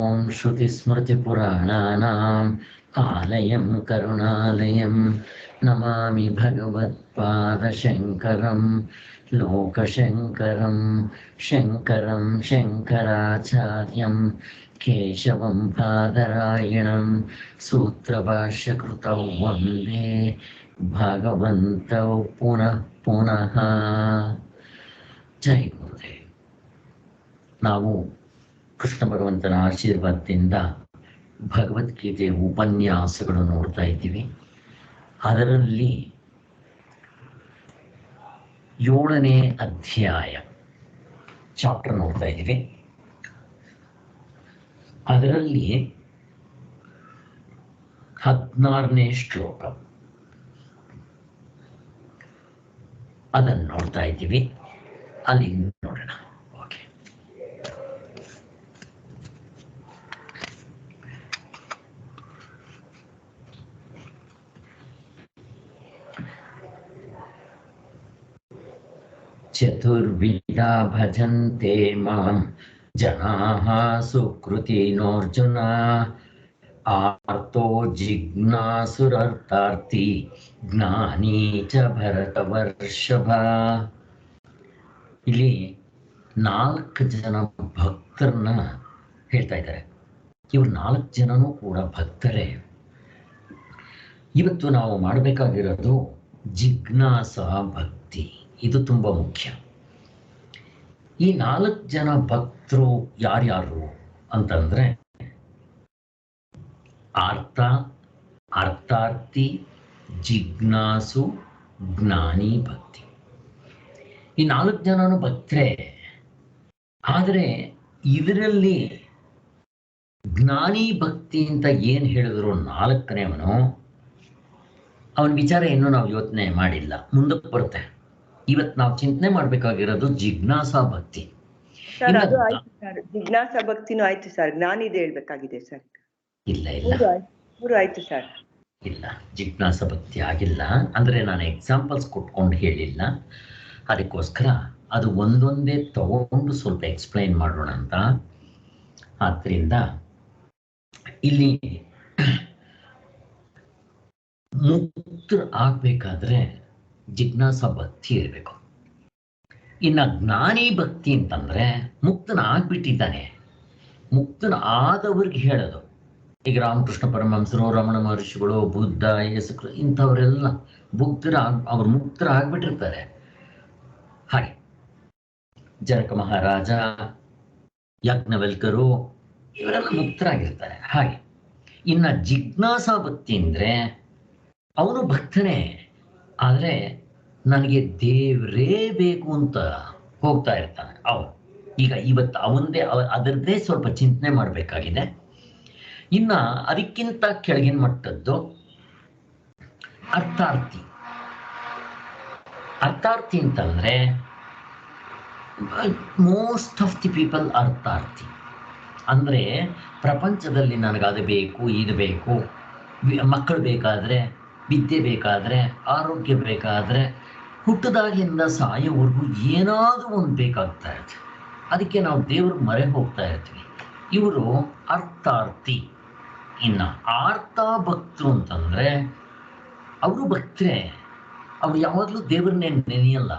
ಓಂ ಶ್ರುತಿಸ್ಮೃತಿಪುರಾಣಾನಾಂ ಆಲಯಂ ಕರುಣಾಲಯಂ ನಮಾಮಿ ಭಗವತ್ಪಾದಶಂಕರಂ ಲೋಕಶಂಕರಂ ಶಂಕರಂ ಶಂಕರಾಚಾರ್ಯಂ ಕೇಶವಂ ಬಾದರಾಯಣಂ ಸೂತ್ರಭಾಷ್ಯಕೃತೌ ವಂದೇ ಭಗವಂತೌ ಪುನಃ ಪುನಃ. ಜೈ ಗುರುದೇವ್. ನಾವು ಕೃಷ್ಣ ಭಗವಂತನ ಆಶೀರ್ವಾದದಿಂದ ಭಗವದ್ಗೀತೆಯ ಉಪನ್ಯಾಸಗಳು ನೋಡ್ತಾ ಇದ್ದೀವಿ. ಅದರಲ್ಲಿ 7ನೇ ಅಧ್ಯಾಯ ಚಾಪ್ಟರ್ ನೋಡ್ತಾ ಇದ್ದೀವಿ. ಅದರಲ್ಲಿ 16ನೇ ಶ್ಲೋಕ ಅದನ್ನು ನೋಡ್ತಾ ಇದ್ದೀವಿ. ಅಲ್ಲಿ ನೋಡೋಣ. ಚತುರ್ವಿಧಾ ಭಜಂತೆ ಮಾಂ ಜನಾಃ ಸುಕೃತಿನೋರ್ಜುನ ಆರ್ತೋ ಜಿಜ್ಞಾಸುರರ್ಥಾರ್ಥಿ ಜ್ಞಾನಿ ಚ ಭರತವರ್ಷಭ. ಇಲ್ಲಿ 4 ಜನ ಭಕ್ತರನ್ನ ಹೇಳ್ತಾ ಇದ್ದಾರೆ. ಇವ್ರು 4 ಜನನೂ ಕೂಡ ಭಕ್ತರೇ. ಇವತ್ತು ನಾವು ಮಾಡಬೇಕಾಗಿರೋದು ಜಿಜ್ಞಾಸ ಭಕ್ತಿ. ಇದು ತುಂಬ ಮುಖ್ಯ. ಈ 4 ಜನ ಭಕ್ತರು ಯಾರ್ಯಾರು ಅಂತಂದ್ರೆ ಆರ್ತ, ಅರ್ಥಾರ್ಥಿ, ಜಿಜ್ಞಾಸು, ಜ್ಞಾನಿ ಭಕ್ತಿ. ಈ 4 ಜನನು ಭಕ್ತರೇ. ಆದರೆ ಇದರಲ್ಲಿ ಜ್ಞಾನಿ ಭಕ್ತಿ ಅಂತ ಏನು ಹೇಳಿದ್ರು 4ನೇವನು, ಅವನ ವಿಚಾರ ಇನ್ನೂ ನಾವು ಯೋಚನೆ ಮಾಡಿಲ್ಲ, ಮುಂದಕ್ಕೆ ಬರುತ್ತೆ. ಇವತ್ತು ನಾವು ಚಿಂತನೆ ಮಾಡ್ಬೇಕಾಗಿರೋದು ಜಿಜ್ಞಾಸಾ ಭಕ್ತಿ. ಜಿಜ್ಞಾಸಾ ಭಕ್ತಿನೂ ಆಯ್ತು ಸರ್, ಜ್ಞಾನಿದೆ ಹೇಳ್ಬೇಕಾಗಿದೆ ಸರ್. ಇಲ್ಲ ಇಲ್ಲ ಆಯ್ತು ಸರ್. ಇಲ್ಲ, ಜಿಜ್ಞಾಸಾ ಭಕ್ತಿ ಆಗಿಲ್ಲ. ಅಂದ್ರೆ ನಾನು ಎಕ್ಸಾಂಪಲ್ಸ್ ಕೊಟ್ಕೊಂಡು ಹೇಳಿಲ್ಲ, ಅದಕ್ಕೋಸ್ಕರ ಅದು ಒಂದೊಂದೇ ತಗೊಂಡು ಸ್ವಲ್ಪ ಎಕ್ಸ್ಪ್ಲೈನ್ ಮಾಡೋಣ ಅಂತ. ಆದ್ರಿಂದ ಇಲ್ಲಿ ಮುಕ್ತರು ಆಗ್ಬೇಕಾದ್ರೆ ಜಿಜ್ಞಾಸಾ ಭಕ್ತಿ ಇರಬೇಕು. ಇನ್ನ ಜ್ಞಾನಿ ಭಕ್ತಿ ಅಂತಂದ್ರೆ ಮುಕ್ತನ ಆಗ್ಬಿಟ್ಟಿದ್ದಾನೆ, ಮುಕ್ತನ ಆದವ್ರಿಗೆ ಹೇಳೋದು. ಈಗ ರಾಮಕೃಷ್ಣ ಪರಮಹಂಸರು, ರಮಣ ಮಹರ್ಷಿಗಳು, ಬುದ್ಧ, ಯೇಸು ಇಂಥವರೆಲ್ಲ ಅವ್ರು ಮುಕ್ತರ ಆಗ್ಬಿಟ್ಟಿರ್ತಾರೆ. ಹಾಗೆ ಜನಕ ಮಹಾರಾಜ, ಯಾಜ್ಞವಲ್ಕರು ಇವರೆಲ್ಲ ಮುಕ್ತರಾಗಿರ್ತಾರೆ. ಹಾಗೆ ಇನ್ನ ಜಿಜ್ಞಾಸಾ ಭಕ್ತಿ ಅಂದ್ರೆ ಅವನು ಭಕ್ತನೇ, ಆದರೆ ನನಗೆ ದೇವರೇ ಬೇಕು ಅಂತ ಹೋಗ್ತಾ ಇರ್ತಾನೆ ಅವನು. ಈಗ ಇವತ್ತು ಅದರದ್ದೇ ಸ್ವಲ್ಪ ಚಿಂತನೆ ಮಾಡಬೇಕಾಗಿದೆ. ಇನ್ನ ಅದಕ್ಕಿಂತ ಕೆಳಗಿನ ಮಟ್ಟದ್ದು ಅರ್ಥಾರ್ಥಿ. ಅರ್ಥಾರ್ಥಿ ಅಂತಂದ್ರೆ ಮೋಸ್ಟ್ ಆಫ್ ದಿ ಪೀಪಲ್ ಅರ್ಥಾರ್ಥಿ ಅಂದ್ರೆ ಪ್ರಪಂಚದಲ್ಲಿ ನನಗೆ ಅದು ಬೇಕು, ಇದು ಬೇಕು, ಮಕ್ಕಳು ಬೇಕಾದ್ರೆ, ವಿದ್ಯೆ ಬೇಕಾದ್ರೆ, ಆರೋಗ್ಯ ಬೇಕಾದ್ರೆ, ಹುಟ್ಟದಾಗಿಂದ ಸಾಯೋವರೆಗೂ ಏನಾದರೂ ಒಂದು ಬೇಕಾಗ್ತಾ ಇರ್ತದೆ. ಅದಕ್ಕೆ ನಾವು ದೇವ್ರ ಮೊರೆ ಹೋಗ್ತಾ ಇರ್ತೀವಿ. ಇವರು ಅರ್ಥಾರ್ಥಿ. ಇನ್ನು ಆರ್ತ ಭಕ್ತರು ಅಂತಂದ್ರೆ ಅವರು ಭಕ್ತರೇ, ಅವ್ರು ಯಾವಾಗಲೂ ದೇವ್ರನ್ನೇ ನೆನೆಯಲ್ಲ.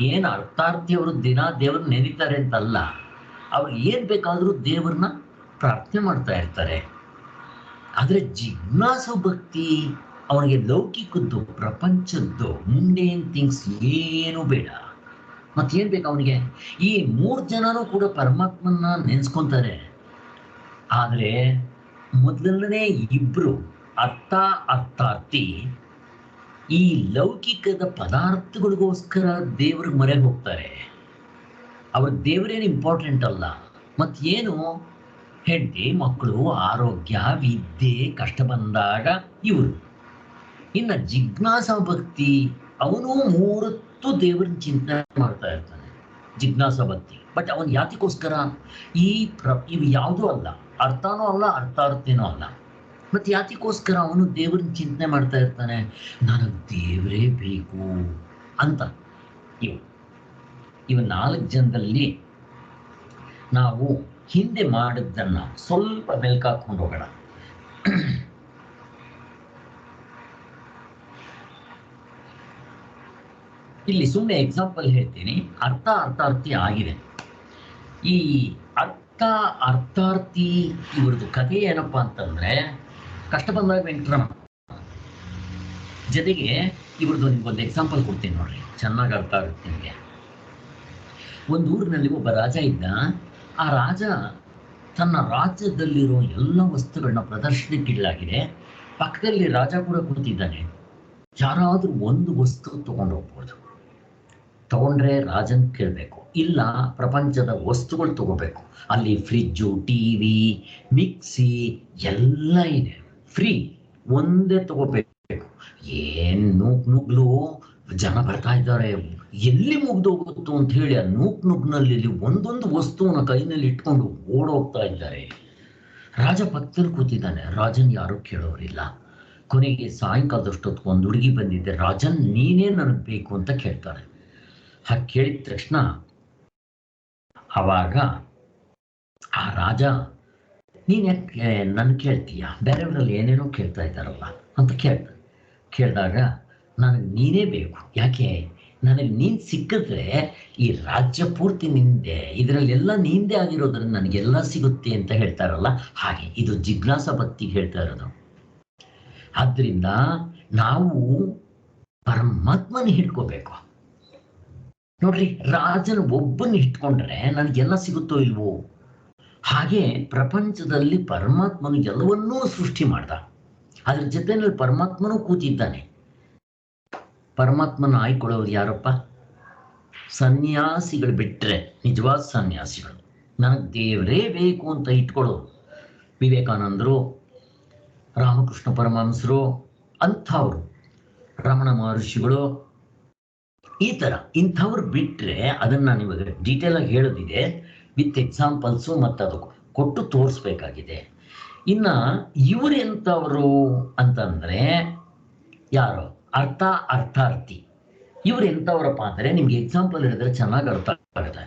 ಏನು ಅರ್ಥಾರ್ಥಿ ಅವರು ದಿನ ದೇವ್ರನ್ನ ನೆನೀತಾರೆ ಅಂತಲ್ಲ, ಅವ್ರು ಏನು ಬೇಕಾದರೂ ದೇವ್ರನ್ನ ಪ್ರಾರ್ಥನೆ ಮಾಡ್ತಾ ಇರ್ತಾರೆ. ಆದರೆ ಜಿಜ್ಞಾಸು ಭಕ್ತಿ ಅವನಿಗೆ ಲೌಕಿಕದ್ದು, ಪ್ರಪಂಚದ್ದು, ಮುಂಡೇನ್ ಥಿಂಗ್ಸ್ ಏನು ಬೇಡ. ಮತ್ತೇನು ಬೇಕು ಅವನಿಗೆ? ಈ 3 ಜನನೂ ಕೂಡ ಪರಮಾತ್ಮನ ನೆನೆಸ್ಕೊಂತಾರೆ. ಆದರೆ ಮೊದಲನೇ 2 ಅರ್ಥಾರ್ಥಿ ಈ ಲೌಕಿಕದ ಪದಾರ್ಥಗಳಿಗೋಸ್ಕರ ದೇವ್ರ ಮೊರೆ ಹೋಗ್ತಾರೆ. ಅವ್ರ ದೇವರೇನು ಇಂಪಾರ್ಟೆಂಟ್ ಅಲ್ಲ. ಮತ್ತೇನು? ಹೆಂಡತಿ, ಮಕ್ಕಳು, ಆರೋಗ್ಯ, ವಿದ್ಯೆ, ಕಷ್ಟ ಬಂದಾಗ ಇವರು. ಇನ್ನು ಜಿಜ್ಞಾಸಾ ಭಕ್ತಿ ಅವನು 3 ದೇವರನ್ನ ಚಿಂತನೆ ಮಾಡ್ತಾ ಇರ್ತಾನೆ, ಜಿಜ್ಞಾಸಾ ಭಕ್ತಿ. ಬಟ್ ಅವನು ಯಾತಿಗೋಸ್ಕರ? ಇವು ಯಾವುದೂ ಅಲ್ಲ, ಅರ್ಥನೂ ಅಲ್ಲ, ಅರ್ಥಾರ್ಥಿನೂ ಅಲ್ಲ. ಮತ್ತೆ ಯಾತಿಗೋಸ್ಕರ ಅವನು ದೇವರನ್ನ ಚಿಂತನೆ ಮಾಡ್ತಾ ಇರ್ತಾನೆ? ನನಗೆ ದೇವರೇ ಬೇಕು ಅಂತ. ಇವು 4 ಜನದಲ್ಲಿ ನಾವು ಹಿಂದೆ ಮಾಡಿದ್ದನ್ನ ಸ್ವಲ್ಪ ಮೆಲ್ಕಾಕೊಂಡು ಹೋಗೋಣ. ಇಲ್ಲಿ ಸುಮ್ಮನೆ ಎಕ್ಸಾಂಪಲ್ ಹೇಳ್ತೀನಿ, ಅರ್ಥಾರ್ಥಿ ಆಗಿದೆ. ಈ ಅರ್ಥಾರ್ಥಿ ಇವ್ರದ್ದು ಕಥೆ ಏನಪ್ಪಾ ಅಂತಂದ್ರೆ, ಕಷ್ಟ ಬಂದಾಗ ವೆಂಕಟರಮಣ ಜೊತೆಗೆ ಇವ್ರದ್ದು ನಿಮ್ಗೊಂದು ಎಕ್ಸಾಂಪಲ್ ಕೊಡ್ತೀನಿ ನೋಡ್ರಿ, ಚೆನ್ನಾಗಿ ಅರ್ಥ ಆಗುತ್ತೆ ನಿಮಗೆ. ಒಂದು ಊರಿನಲ್ಲಿ ಒಬ್ಬ ರಾಜ ಇದ್ದ. ಆ ರಾಜ ತನ್ನ ರಾಜ್ಯದಲ್ಲಿರೋ ಎಲ್ಲ ವಸ್ತುಗಳನ್ನ ಪ್ರದರ್ಶನಕ್ಕೆ ಇಡಲಾಗಿದೆ. ಪಕ್ಕದಲ್ಲಿ ರಾಜ ಕೂಡ ಕೂತಿದ್ದಾನೆ. ಯಾರಾದ್ರೂ ಒಂದು ವಸ್ತು ತಗೊಂಡು ಹೋಗ್ಬೋದು. ತಗೊಂಡ್ರೆ ರಾಜನ್ ಕೇಳಬೇಕು, ಇಲ್ಲ ಪ್ರಪಂಚದ ವಸ್ತುಗಳು ತಗೋಬೇಕು. ಅಲ್ಲಿ ಫ್ರಿಜ್ಜು, ಟಿವಿ, ಮಿಕ್ಸಿ ಎಲ್ಲ ಇದೆ, ಫ್ರೀ, ಒಂದೇ ತಗೋಬೇಕು. ಏನ್ ನುಗ್ಲು ಜನ ಬರ್ತಾ ಇದ್ದಾರೆ, ಎಲ್ಲಿ ಮುಗ್ದೋಗುತ್ತೋ ಅಂತ ಹೇಳಿ ಆ ನುಗ್ನಲ್ಲಿ ಒಂದೊಂದು ವಸ್ತುವನ್ನ ಕೈನಲ್ಲಿ ಇಟ್ಕೊಂಡು ಓಡೋಗ್ತಾ ಇದ್ದಾರೆ. ರಾಜ ಪಕ್ಕದಲ್ಲಿ ಕೂತಿದ್ದಾನೆ. ರಾಜನ್ ಯಾರು ಕೇಳೋರಿಲ್ಲ. ಕೊನೆಗೆ ಸಾಯಂಕಾಲದಷ್ಟೊತ್ತು ಒಂದು ಹುಡುಗಿ ಬಂದಿದ್ದೆ. ರಾಜನ್ ನೀನೇ ನನಗೆ ಬೇಕು ಅಂತ ಕೇಳ್ತಾಳೆ. ಹಾಗೆ ಕೇಳಿದ ತಕ್ಷಣ ಅವಾಗ ಆ ರಾಜ, ನೀನ್ ಯಾಕೆ ನನ್ ಕೇಳ್ತೀಯ, ಬೇರೆಯವರಲ್ಲಿ ಏನೇನೋ ಕೇಳ್ತಾ ಇದ್ದಾರಲ್ಲ ಅಂತ ಕೇಳಿದಾಗ, ನನಗೆ ನೀನೇ ಬೇಕು. ಯಾಕೆ, ನನಗೆ ನೀನ್ ಸಿಕ್ಕಿದ್ರೆ ಈ ರಾಜ್ಯ ಪೂರ್ತಿ ನಿಂದೆ, ಇದರಲ್ಲೆಲ್ಲ ನಿಂದೆ ಆಗಿರೋದ್ರಿಂದ ನನಗೆಲ್ಲ ಸಿಗುತ್ತೆ ಅಂತ ಹೇಳ್ತಾರಲ್ಲ, ಹಾಗೆ ಇದು ಜಿಜ್ಞಾಸ ಭಕ್ತಿ ಹೇಳ್ತಾ ಇರೋದು. ಆದ್ರಿಂದ ನಾವು ಪರಮಾತ್ಮನ ಹಿಡ್ಕೋಬೇಕು. ನೋಡ್ರಿ, ರಾಜನ ಒಬ್ಬನ ಇಟ್ಕೊಂಡ್ರೆ ನನಗೆಲ್ಲ ಸಿಗುತ್ತೋ ಇಲ್ವೋ, ಹಾಗೆ ಪ್ರಪಂಚದಲ್ಲಿ ಪರಮಾತ್ಮನು ಎಲ್ಲವನ್ನೂ ಸೃಷ್ಟಿ ಮಾಡ್ದ. ಅದ್ರ ಜೊತೆಯಲ್ಲಿ ಪರಮಾತ್ಮನೂ ಕೂತಿದ್ದಾನೆ. ಪರಮಾತ್ಮನ ಆಯ್ಕೊಳ್ಳೋರು ಯಾರಪ್ಪ? ಸನ್ಯಾಸಿಗಳು ಬಿಟ್ರೆ, ನಿಜವಾದ ಸನ್ಯಾಸಿಗಳು. ನನಗೆ ದೇವರೇ ಬೇಕು ಅಂತ ಇಟ್ಕೊಳ್ಳೋರು ವಿವೇಕಾನಂದರು, ರಾಮಕೃಷ್ಣ ಪರಮಹಂಸರು, ಅಂಥವ್ರು, ರಮಣ ಮಹರ್ಷಿಗಳು, ಈ ತರ ಇಂಥವ್ರು ಬಿಟ್ರೆ, ಅದನ್ನ ನಿಮಗೆ ಡೀಟೇಲ್ ಆಗಿ ಹೇಳೋದಿದೆ ವಿತ್ ಎಕ್ಸಾಂಪಲ್ಸು, ಮತ್ತು ಅದು ಕೊಟ್ಟು ತೋರಿಸ್ಬೇಕಾಗಿದೆ. ಇನ್ನ ಇವರೆಂಥವ್ರು ಅಂತಂದ್ರೆ ಯಾರು? ಅರ್ಥಾರ್ಥಿ. ಇವ್ರು ಎಂಥವ್ರಪ್ಪ ಅಂದರೆ, ನಿಮ್ಗೆ ಎಕ್ಸಾಂಪಲ್ ಹೇಳಿದ್ರೆ ಚೆನ್ನಾಗಿ ಅರ್ಥ ಆಗುತ್ತೆ.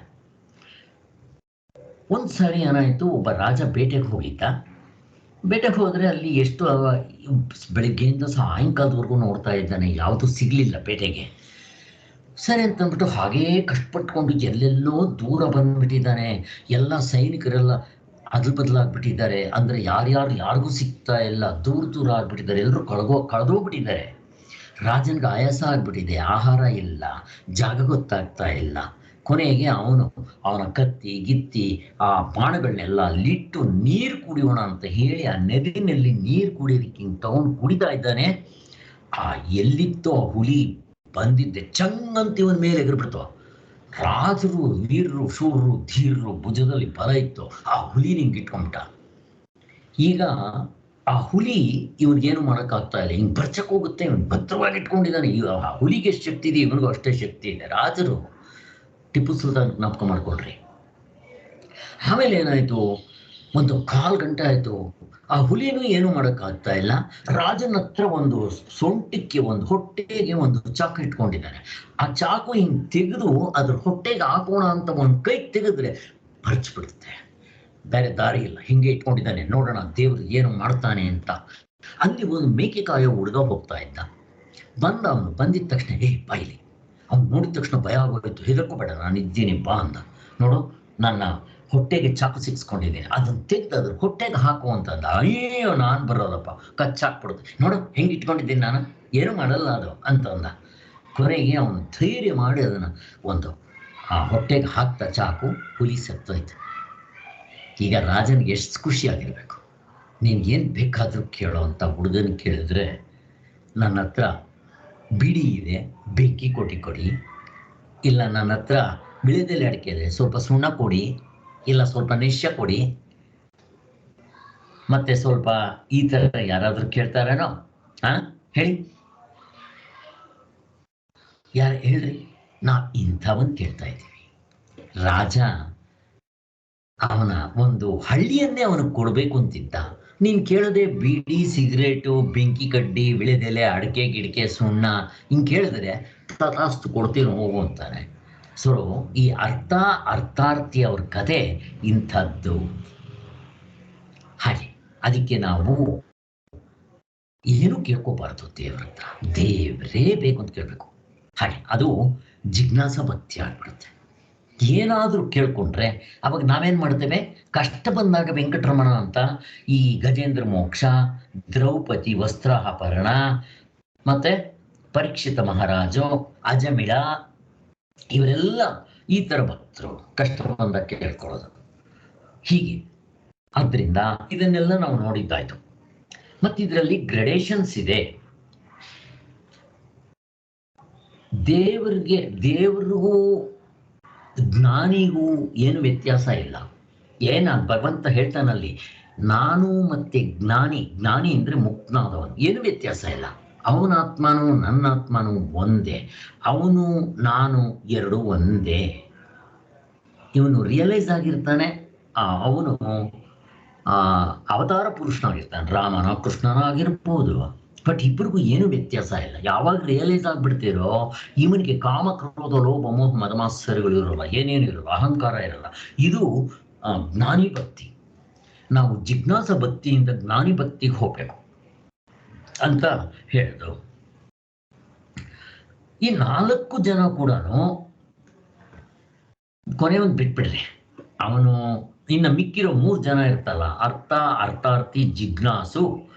ಒಂದ್ಸಾರಿ ಏನಾಯ್ತು, ಒಬ್ಬ ರಾಜ ಬೇಟೆಗೆ ಹೋಗಿದ್ದ. ಬೇಟೆಗೆ ಹೋದ್ರೆ ಅಲ್ಲಿ ಎಷ್ಟು ಬೆಳಿಗ್ಗೆಯಿಂದ ಸಾಯಂಕಾಲದವರೆಗೂ ನೋಡ್ತಾ ಇದ್ದಾನೆ, ಯಾವುದು ಸಿಗ್ಲಿಲ್ಲ ಬೇಟೆಗೆ. ಸರಿ ಅಂತಂದ್ಬಿಟ್ಟು ಹಾಗೇ ಕಷ್ಟಪಟ್ಕೊಂಡು ಎಲ್ಲೆಲ್ಲೋ ದೂರ ಬಂದ್ಬಿಟ್ಟಿದ್ದಾನೆ. ಎಲ್ಲ ಸೈನಿಕರೆಲ್ಲ ಅದಲ್ ಬದಲಾಗ್ಬಿಟ್ಟಿದ್ದಾರೆ. ಅಂದ್ರೆ ಯಾರಿಗೂ ಸಿಗ್ತಾ ಇಲ್ಲ, ದೂರ ಆಗ್ಬಿಟ್ಟಿದ್ದಾರೆ, ಎಲ್ಲರೂ ಕಳೆದೋಗ್ಬಿಟ್ಟಿದ್ದಾರೆ. ರಾಜನ್ಗೆ ಆಯಾಸ ಆಗ್ಬಿಟ್ಟಿದೆ, ಆಹಾರ ಇಲ್ಲ, ಜಾಗ ಗೊತ್ತಾಗ್ತಾ ಇಲ್ಲ. ಕೊನೆಗೆ ಅವನ ಕತ್ತಿ ಗಿತ್ತಿ ಆ ಬಾಣಗಳನ್ನೆಲ್ಲ ಅಲ್ಲಿಟ್ಟು ನೀರು ಕುಡಿಯೋಣ ಅಂತ ಹೇಳಿ ಆ ನದಿನಲ್ಲಿ ನೀರು ಕುಡಿಯೋದಕ್ಕೆ ಹಿಂಗೆ ತಗೊಂಡು ಕುಡಿತಾ ಇದ್ದಾನೆ. ಆ ಎಲ್ಲಿತ್ತೋ ಆ ಹುಲಿ ಬಂದಿದ್ದೆ ಚಂಗಂತ ಇವನ್ ಮೇಲೆ ಎಗರ್ಬಿಡ್ತು. ರಾಜರು, ವೀರರು, ಶೂರರು, ಧೀರರು ಭುಜದಲ್ಲಿ ಬಲ ಇತ್ತು. ಆ ಹುಲಿ ನಿಂಗೆ ಇಟ್ಕೊಂಬಿಟ್ಟ. ಈಗ ಆ ಹುಲಿ ಇವನಿಗೇನು ಮಾಡೋಕ್ಕಾಗ್ತಾ ಇಲ್ಲ, ಹಿಂಗೆ ಬರ್ಚಕ್ ಹೋಗುತ್ತೆ. ಇವನು ಭದ್ರವಾಗಿ ಇಟ್ಕೊಂಡಿದ್ದಾನೆ. ಆ ಹುಲಿಗೆ ಎಷ್ಟು ಶಕ್ತಿ ಇದೆ, ಇವನಿಗೂ ಅಷ್ಟೇ ಶಕ್ತಿ ಇದೆ. ರಾಜರು, ಟಿಪ್ಪು ಸುಲ್ತಾನ್ ಜ್ಞಾಪಕ ಮಾಡ್ಕೊಳ್ರಿ. ಆಮೇಲೆ ಏನಾಯ್ತು, ಒಂದು 1/4 ಗಂಟೆ ಆಯ್ತು. ಆ ಹುಲಿನೂ ಏನು ಮಾಡೋಕ್ಕಾಗ್ತಾ ಇಲ್ಲ. ರಾಜನ ಹತ್ರ ಒಂದು ಸೊಂಟಕ್ಕೆ, ಒಂದು ಹೊಟ್ಟೆಗೆ ಒಂದು ಚಾಕು ಇಟ್ಕೊಂಡಿದ್ದಾನೆ. ಆ ಚಾಕು ಹಿಂಗ್ ತೆಗೆದು ಅದ್ರ ಹೊಟ್ಟೆಗೆ ಹಾಕೋಣ ಅಂತ ಒಂದು ಕೈ ತೆಗೆದ್ರೆ ಬಿಡುತ್ತೆ. ಬೇರೆ ದಾರಿ ಇಲ್ಲ, ಹಿಂಗೆ ಇಟ್ಕೊಂಡಿದ್ದಾನೆ, ನೋಡೋಣ ದೇವ್ರು ಏನು ಮಾಡ್ತಾನೆ ಅಂತ. ಅಲ್ಲಿ ಒಂದು ಮೇಕೆ ಕಾಯೋ ಹುಡುಗ ಹೋಗ್ತಾ ಇದ್ದ. ಅವನು ಬಂದಿದ ತಕ್ಷಣ ಬಾಯಿಲಿ. ಅವ್ನು ನೋಡಿದ ತಕ್ಷಣ ಭಯ ಆಗೋಯ್ತು. ಹೆದರ್ಕೋಬೇಡ, ನಾನು ಇದ್ದೀನಿ ಬಾ ಅಂದ. ನೋಡು, ನನ್ನ ಹೊಟ್ಟೆಗೆ ಚಾಕು ಸಿಕ್ಸ್ಕೊಂಡಿದ್ದೀನಿ, ಅದನ್ನ ತೆಗೆದು ಅದ್ರ ಹೊಟ್ಟೆಗೆ ಹಾಕು ಅಂತಂದ. ಅಯ್ಯೋ, ನಾನು ಬರೋದಪ್ಪ, ಕಚ್ಚಾಕ್ಬಿಡುತ್ತೆ. ನೋಡು ಹೆಂಗೆ ಇಟ್ಕೊಂಡಿದ್ದೀನಿ ನಾನು, ಏನು ಮಾಡಲ್ಲ ಅದು ಅಂತಂದ. ಕೊನೆಗೆ ಅವನು ಧೈರ್ಯ ಮಾಡಿ ಅದನ್ನ ಆ ಹೊಟ್ಟೆಗೆ ಹಾಕ್ತಾ ಚಾಕು, ಹುಲಿ ಸತ್ತೋಯ್ತು. ಈಗ ರಾಜನಿಗೆ ಎಷ್ಟು ಖುಷಿಯಾಗಿರ್ಬೇಕು. ನೀನ್ಗೇನು ಬೇಕಾದರೂ ಕೇಳೋ ಅಂತ ಹುಡುಗನ ಕೇಳಿದ್ರೆ, ನನ್ನ ಹತ್ರ ಬಿಡಿ ಇದೆ, ಬೆಂಕಿ ಕೊಡಿ, ಇಲ್ಲ ನನ್ನ ಹತ್ರ ಬಿಳಿದೆಲೆ ಅಡಿಕೆ ಇದೆ, ಸ್ವಲ್ಪ ಸುಣ್ಣ ಕೊಡಿ, ಇಲ್ಲ ಸ್ವಲ್ಪ ನಿಶ್ಯ ಕೊಡಿ, ಮತ್ತೆ ಸ್ವಲ್ಪ ಈ ತರ ಯಾರಾದ್ರೂ ಕೇಳ್ತಾರೇನೋ? ಹೇಳಿ, ಯಾರು ಹೇಳ್ರಿ? ನಾ ಇಂಥವನ್ ಕೇಳ್ತಾ ಇದ್ದೀವಿ. ರಾಜ ಅವನ ಒಂದು ಹಳ್ಳಿಯನ್ನೇ ಅವನಿಗೆ ಕೊಡ್ಬೇಕು ಅಂತಿದ್ದ. ನೀನ್ ಕೇಳದೆ ಬೀಡಿ, ಸಿಗರೇಟು, ಬೆಂಕಿ ಕಡ್ಡಿ, ವಿಳೆದೆಲೆ, ಅಡಿಕೆ ಗಿಡಕೆ, ಸುಣ್ಣ ಹಿಂಗ್ ಕೇಳಿದ್ರೆ ತಥಾಸ್ತು ಕೊಡ್ತೀನಿ ಹೋಗು ಅಂತಾನೆ. ಸೊ ಈ ಅರ್ಥಾರ್ಥಿ ಅವ್ರ ಕತೆ ಇಂಥದ್ದು. ಹಾಗೆ ಅದಕ್ಕೆ ನಾವು ಏನು ಕೇಳ್ಕೋಬಾರ್ದು ದೇವ್ರ ಹತ್ರ, ದೇವರೇ ಬೇಕು ಅಂತ ಕೇಳಬೇಕು. ಹಾಗೆ ಅದು ಜಿಜ್ಞಾಸ ಭಕ್ತಿ ಆಗ್ಬಿಡುತ್ತೆ. ಏನಾದರೂ ಕೇಳ್ಕೊಂಡ್ರೆ ಅವಾಗ ನಾವೇನು ಮಾಡ್ತೇವೆ, ಕಷ್ಟ ಬಂದಾಗ ವೆಂಕಟರಮಣ ಅಂತ ಈ ಗಜೇಂದ್ರ ಮೋಕ್ಷ, ದ್ರೌಪದಿ ವಸ್ತ್ರಾಪರಣ, ಮತ್ತೆ ಪರೀಕ್ಷಿತ ಮಹಾರಾಜು, ಅಜಮಿಳ, ಇವರೆಲ್ಲ ಈ ಥರ ಭಕ್ತರು ಕಷ್ಟ ಬಂದಾಗ ಕೇಳ್ಕೊಳ್ಳೋದು ಹೀಗೆ. ಆದ್ದರಿಂದ ಇದನ್ನೆಲ್ಲ ನಾವು ನೋಡಿದ್ದಾಯ್ತು. ಮತ್ತು ಇದರಲ್ಲಿ ಗ್ರೇಡೇಷನ್ಸ್ ಇದೆ. ದೇವರಿಗೂ ಜ್ಞಾನಿಗೂ ಏನು ವ್ಯತ್ಯಾಸ ಇಲ್ಲ. ಭಗವಂತ ಹೇಳ್ತಾನಲ್ಲಿ, ನಾನು ಮತ್ತೆ ಜ್ಞಾನಿ ಅಂದ್ರೆ ಮುಕ್ತನಾದವನು, ಏನು ವ್ಯತ್ಯಾಸ ಇಲ್ಲ. ಅವನ ಆತ್ಮನೂ ನನ್ನ ಆತ್ಮನೂ ಒಂದೇ, ಅವನು ನಾನು ಎರಡು ಒಂದೇ. ಇವನು ರಿಯಲೈಸ್ ಆಗಿರ್ತಾನೆ, ಅವನು ಅವತಾರ ಪುರುಷನಾಗಿರ್ತಾನೆ, ರಾಮನ ಕೃಷ್ಣನ ಆಗಿರ್ಬೋದು. ಬಟ್ ಇಬ್ಬರಿಗೂ ಏನು ವ್ಯತ್ಯಾಸ ಇಲ್ಲ. ಯಾವಾಗ ರಿಯಲೈಸ್ ಆಗ್ಬಿಡ್ತೀರೋ ಇವನಿಗೆ ಕಾಮ, ಕ್ರೋಧ, ಲೋಭ, ಮೋಹ, ಮದಮಾತ್ಸರ್ಯಗಳು ಇರೋಲ್ಲ, ಏನೇನು ಇರಲ್ಲ, ಅಹಂಕಾರ ಇರಲ್ಲ. ಇದು ಜ್ಞಾನಿ ಭಕ್ತಿ. ನಾವು ಜಿಜ್ಞಾಸ ಭಕ್ತಿಯಿಂದ ಜ್ಞಾನಿ ಭಕ್ತಿಗೆ ಹೋಗ್ಬೇಕು ಅಂತ ಹೇಳಿದ್ರು. ಈ 4 ಜನ ಕೂಡ ಕೊನೆಯೊಂದು ಬಿಟ್ಬಿಡ್ರಿ, ಅವನು ಇನ್ನು ಮಿಕ್ಕಿರೋ 3 ಜನ ಇರ್ತಲ್ಲ, ಅರ್ಥಾರ್ಥಿ, ಜಿಜ್ಞಾಸು.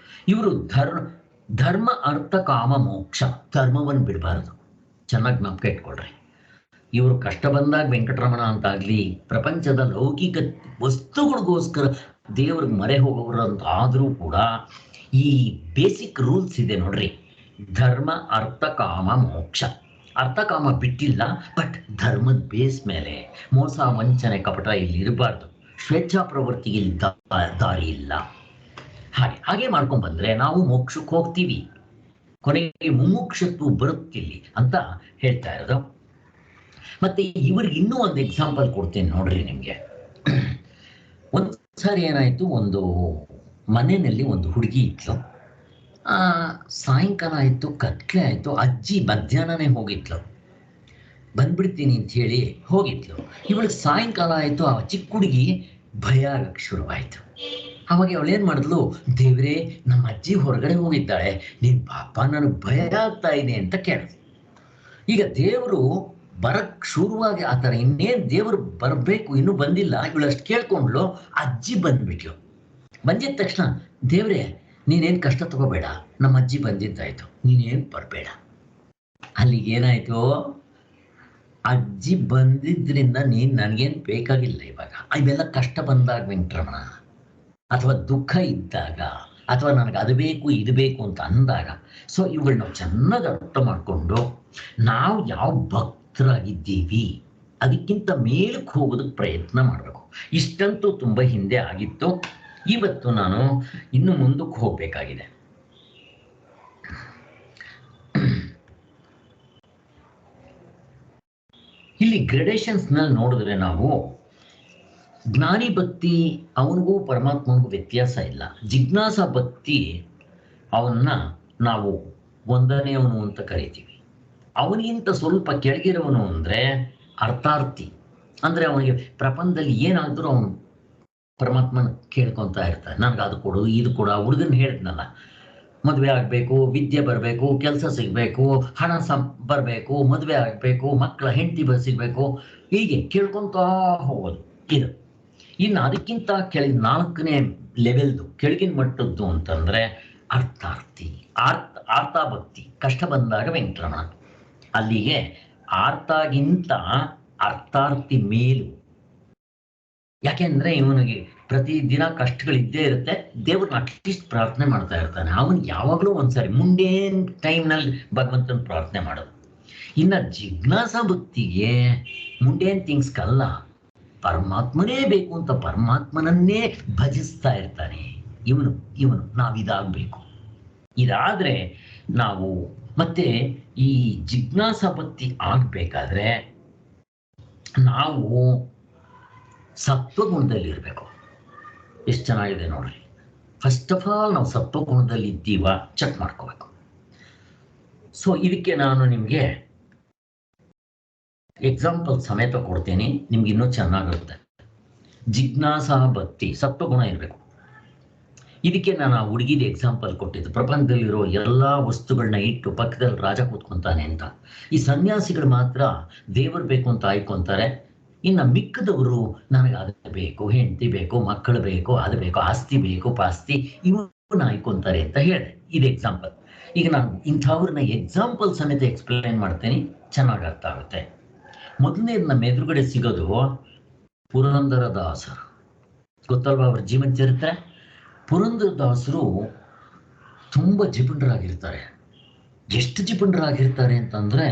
ಇವರು ಧರ್ಮ ಅರ್ಥ ಕಾಮ ಮೋಕ್ಷ, ಧರ್ಮವನ್ನು ಬಿಡಬಾರದು. ಚೆನ್ನಾಗಿ ಜ್ಞಾಪಕ ಇಟ್ಕೊಳ್ರಿ. ಇವರು ಕಷ್ಟ ಬಂದಾಗ ವೆಂಕಟರಮಣ ಅಂತಾಗ್ಲಿ, ಪ್ರಪಂಚದ ಲೌಕಿಕ ವಸ್ತುಗಳಿಗೋಸ್ಕರ ದೇವ್ರಿಗೆ ಮರೆ ಹೋಗೋರು ಅಂತ ಆದರೂ ಕೂಡ ಈ ಬೇಸಿಕ್ ರೂಲ್ಸ್ ಇದೆ ನೋಡ್ರಿ, ಧರ್ಮ ಅರ್ಥ ಕಾಮ ಮೋಕ್ಷ. ಅರ್ಥ ಕಾಮ ಬಿಟ್ಟಿಲ್ಲ, ಬಟ್ ಧರ್ಮದ ಬೇಸ್ ಮೇಲೆ ಮೋಸ, ವಂಚನೆ, ಕಪಟ ಇಲ್ಲಿ ಇರಬಾರ್ದು. ಸ್ವೇಚ್ಛಾ ಪ್ರವೃತ್ತಿಗೆ ಇಲ್ಲಿ ದಾರಿ ಇಲ್ಲ. ಹಾಗೆ ಮಾಡ್ಕೊಂಡ್ ಬಂದ್ರೆ ನಾವು ಮೋಕ್ಷಕ್ಕೆ ಹೋಗ್ತೀವಿ, ಕೊನೆಗೆ ಮುಮುಕ್ಷತ್ವ ಬರುತ್ತಿಲ್ಲಿ ಅಂತ ಹೇಳ್ತಾ ಇರೋದು. ಮತ್ತೆ ಇವ್ರಿಗೆ ಇನ್ನೂ ಒಂದು ಎಕ್ಸಾಂಪಲ್ ಕೊಡ್ತೀನಿ ನೋಡ್ರಿ ನಿಮ್ಗೆ. ಒಂದ್ಸಾರಿ ಏನಾಯ್ತು, ಒಂದು ಮನೆಯಲ್ಲಿ ಒಂದು ಹುಡುಗಿ ಇದ್ಲು. ಸಾಯಂಕಾಲ ಆಯ್ತು, ಕತ್ಲೆ ಆಯ್ತು, ಅಜ್ಜಿ ಮಧ್ಯಾಹ್ನನೇ ಹೋಗಿದ್ಲು. ಬಂದ್ಬಿಡ್ತೀನಿ ಅಂತ ಹೇಳಿ ಹೋಗಿದ್ಲು. ಇವಳಿಗೆ ಸಾಯಂಕಾಲ ಆಯ್ತು, ಆ ಚಿಕ್ಕ ಹುಡುಗಿ ಭಯ ಆಗಕ್ಕೆ ಶುರುವಾಯ್ತು. ಅವಾಗ ಅವಳೇನ್ ಮಾಡಿದ್ಲು, ದೇವ್ರೇ ನಮ್ಮ ಅಜ್ಜಿ ಹೊರಗಡೆ ಹೋಗಿದ್ದಾಳೆ, ನೀನ್ ಪಾಪ ನನಗೆ ಭಯ ಆಗ್ತಾ ಇದೆ ಅಂತ ಕೇಳಿದ್ಲು. ಈಗ ದೇವರು ಬರಕ್ ಶುರುವಾಗಿ ಆ ಥರ ಇನ್ನೇನು ದೇವರು ಬರಬೇಕು, ಇನ್ನೂ ಬಂದಿಲ್ಲ, ಇವಳಷ್ಟು ಕೇಳ್ಕೊಂಡ್ಲು. ಅಜ್ಜಿ ಬಂದ್ಬಿಟ್ಲು. ಬಂದಿದ ತಕ್ಷಣ, ದೇವ್ರೇ ನೀನೇನು ಕಷ್ಟ ತಗೋಬೇಡ, ನಮ್ಮ ಅಜ್ಜಿ ಬಂದಿದ್ದಾಯ್ತು, ನೀನೇನು ಬರಬೇಡ. ಅಲ್ಲಿಗೆ ಏನಾಯ್ತು, ಅಜ್ಜಿ ಬಂದಿದ್ರಿಂದ ನೀನು ನನಗೇನು ಬೇಕಾಗಿಲ್ಲ. ಇವಾಗ ಇವೆಲ್ಲ ಕಷ್ಟ ಬಂದಾಗ ವೆಂಕಟರಮಣ, ಅಥವಾ ದುಃಖ ಇದ್ದಾಗ, ಅಥವಾ ನನಗೆ ಅದು ಬೇಕು ಇದು ಬೇಕು ಅಂತ ಅಂದಾಗ. ಸೊ ಇವುಗಳನ್ನ ನಾವು ಚೆನ್ನಾಗಿ ಅರ್ಥ ಮಾಡಿಕೊಂಡು ನಾವು ಯಾವ ಭಕ್ತರಾಗಿದ್ದೀವಿ ಅದಕ್ಕಿಂತ ಮೇಲಕ್ಕೆ ಹೋಗೋದಕ್ಕೆ ಪ್ರಯತ್ನ ಮಾಡಬೇಕು. ಇಷ್ಟಂತೂ ತುಂಬ ಹಿಂದೆ ಆಗಿತ್ತು, ಇವತ್ತು ನಾನು ಇನ್ನು ಮುಂದಕ್ಕೆ ಹೋಗಬೇಕಾಗಿದೆ. ಇಲ್ಲಿ ಗ್ರೇಡೇಷನ್ಸ್ನಲ್ಲಿ ನೋಡಿದ್ರೆ ನಾವು ಜ್ಞಾನಿ ಭಕ್ತಿ ಅವನಿಗೂ ಪರಮಾತ್ಮನಿಗೂ ವ್ಯತ್ಯಾಸ ಇಲ್ಲ. ಜಿಜ್ಞಾಸ ಭಕ್ತಿ ಅವನ್ನ ನಾವು ಒಂದನೆಯವನು ಅಂತ ಕರಿತೀವಿ. ಅವನಿಗಿಂತ ಸ್ವಲ್ಪ ಕೆಳಗಿರೋವನು ಅಂದರೆ ಅರ್ಥಾರ್ಥಿ. ಅಂದರೆ ಅವನಿಗೆ ಪ್ರಪಂಚದಲ್ಲಿ ಏನಾದರೂ ಅವನು ಪರಮಾತ್ಮನ ಕೇಳ್ಕೊತಾ ಇರ್ತಾನೆ, ನನಗೆ ಅದು ಕೊಡು ಇದು ಕೊಡು. ಆ ಹುಡುಗನ ಹೇಳಿದ್ನಲ್ಲ, ಮದುವೆ ಆಗಬೇಕು, ವಿದ್ಯೆ ಬರಬೇಕು, ಕೆಲಸ ಸಿಗಬೇಕು, ಹಣ ಬರಬೇಕು, ಮದುವೆ ಆಗಬೇಕು, ಮಕ್ಕಳ ಹೆಂಡತಿ ಸಿಗಬೇಕು, ಹೀಗೆ ಕೇಳ್ಕೊತಾ ಹೋಗೋದು ಇದು. ಇನ್ನು ಅದಕ್ಕಿಂತ ಕೆಳಗೆ 4ನೇ ಲೆವೆಲ್ದು ಕೆಳಗಿನ ಮಟ್ಟದ್ದು ಅಂತಂದರೆ ಅರ್ಥಾರ್ಥಿ, ಆರ್ತಾಭಕ್ತಿ. ಕಷ್ಟ ಬಂದಾಗ ವೆಂಕಟರಮಣ, ಅಲ್ಲಿಗೆ ಆರ್ತಾಗಿಂತ ಅರ್ಥಾರ್ಥಿ ಮೇಲು. ಯಾಕೆಂದ್ರೆ ಇವನಿಗೆ ಪ್ರತಿದಿನ ಕಷ್ಟಗಳಿದ್ದೇ ಇರುತ್ತೆ, ದೇವ್ರನ್ನ ಅಟ್ಲೀಸ್ಟ್ ಪ್ರಾರ್ಥನೆ ಮಾಡ್ತಾ ಇರ್ತಾನೆ. ಅವನಿಗೆ ಯಾವಾಗಲೂ ಒಂದ್ಸರಿ ಮುಂಡೇನ್ ಟೈಮ್ನಲ್ಲಿ ಭಗವಂತನ ಪ್ರಾರ್ಥನೆ ಮಾಡೋದು. ಇನ್ನು ಜಿಜ್ಞಾಸ ಭಕ್ತಿಗೆ ಮುಂಡೇನ್ ಥಿಂಗ್ಸ್ಗಲ್ಲ, ಪರಮಾತ್ಮನೇ ಬೇಕು ಅಂತ ಪರಮಾತ್ಮನನ್ನೇ ಭಜಿಸ್ತಾ ಇರ್ತಾನೆ. ಇವನು ನಾವಿದಾಗಬೇಕು. ಇದಾದ್ರೆ ನಾವು ಮತ್ತೆ ಈ ಜಿಜ್ಞಾಸ ಭಕ್ತಿ ಆಗಬೇಕಾದ್ರೆ ನಾವು ಸತ್ವಗುಣದಲ್ಲಿ ಇರಬೇಕು. ಎಷ್ಟು ಚೆನ್ನಾಗಿದೆ ನೋಡ್ರಿ. ಫಸ್ಟ್ ಆಫ್ ಆಲ್ ನಾವು ಸತ್ವಗುಣದಲ್ಲಿ ಇದ್ದೀವ ಚೆಕ್ ಮಾಡ್ಕೋಬೇಕು. ಸೊ ಇದಕ್ಕೆ ನಾನು ನಿಮಗೆ ಎಕ್ಸಾಂಪಲ್ ಸಮೇತ ಕೊಡ್ತೀನಿ, ನಿಮ್ಗೆ ಇನ್ನೂ ಚೆನ್ನಾಗಿರುತ್ತೆ. ಜಿಜ್ಞಾಸಾ ಭಕ್ತಿ ಸತ್ವಗುಣ ಇರಬೇಕು. ಇದಕ್ಕೆ ನಾನು ಆ ಹುಡುಗಿದ ಎಕ್ಸಾಂಪಲ್ ಕೊಟ್ಟಿದ್ದು. ಪ್ರಪಂಚದಲ್ಲಿರೋ ಎಲ್ಲ ವಸ್ತುಗಳನ್ನ ಇಟ್ಟು ಪಕ್ಕದಲ್ಲಿ ರಾಜ ಕೂತ್ಕೊಂತಾನೆ ಅಂತ. ಈ ಸನ್ಯಾಸಿಗಳು ಮಾತ್ರ ದೇವರು ಬೇಕು ಅಂತ ಆಯ್ಕೊಂತಾರೆ. ಇನ್ನು ಮಿಕ್ಕದವರು ನನಗೆ ಅದು ಬೇಕು, ಹೆಂಡತಿ ಬೇಕು, ಮಕ್ಕಳು ಬೇಕು, ಅದು ಬೇಕು, ಆಸ್ತಿ ಬೇಕು, ಪಾಸ್ತಿ, ಇವನ್ನ ಆಯ್ಕೊಂತಾರೆ ಅಂತ ಹೇಳಿದೆ. ಇದು ಎಕ್ಸಾಂಪಲ್. ಈಗ ನಾನು ಇಂಥವ್ರನ್ನ ಎಕ್ಸಾಂಪಲ್ ಸಮೇತ ಎಕ್ಸ್ಪ್ಲೇನ್ ಮಾಡ್ತೀನಿ, ಚೆನ್ನಾಗಿ ಅರ್ಥ ಆಗುತ್ತೆ. ಮೊದಲನೇದು ನಮ್ಮ ಎದುರುಗಡೆ ಸಿಗೋದು ಪುರಂದರದಾಸರು. ಗೊತ್ತಲ್ವಾ ಅವ್ರ ಜೀವನ ಚರಿತ್ರೆ? ಪುರಂದರದಾಸರು ತುಂಬ ಜಿಪುಣರಾಗಿರ್ತಾರೆ. ಎಷ್ಟು ಜಿಪುಣರಾಗಿರ್ತಾರೆ ಅಂತಂದ್ರೆ,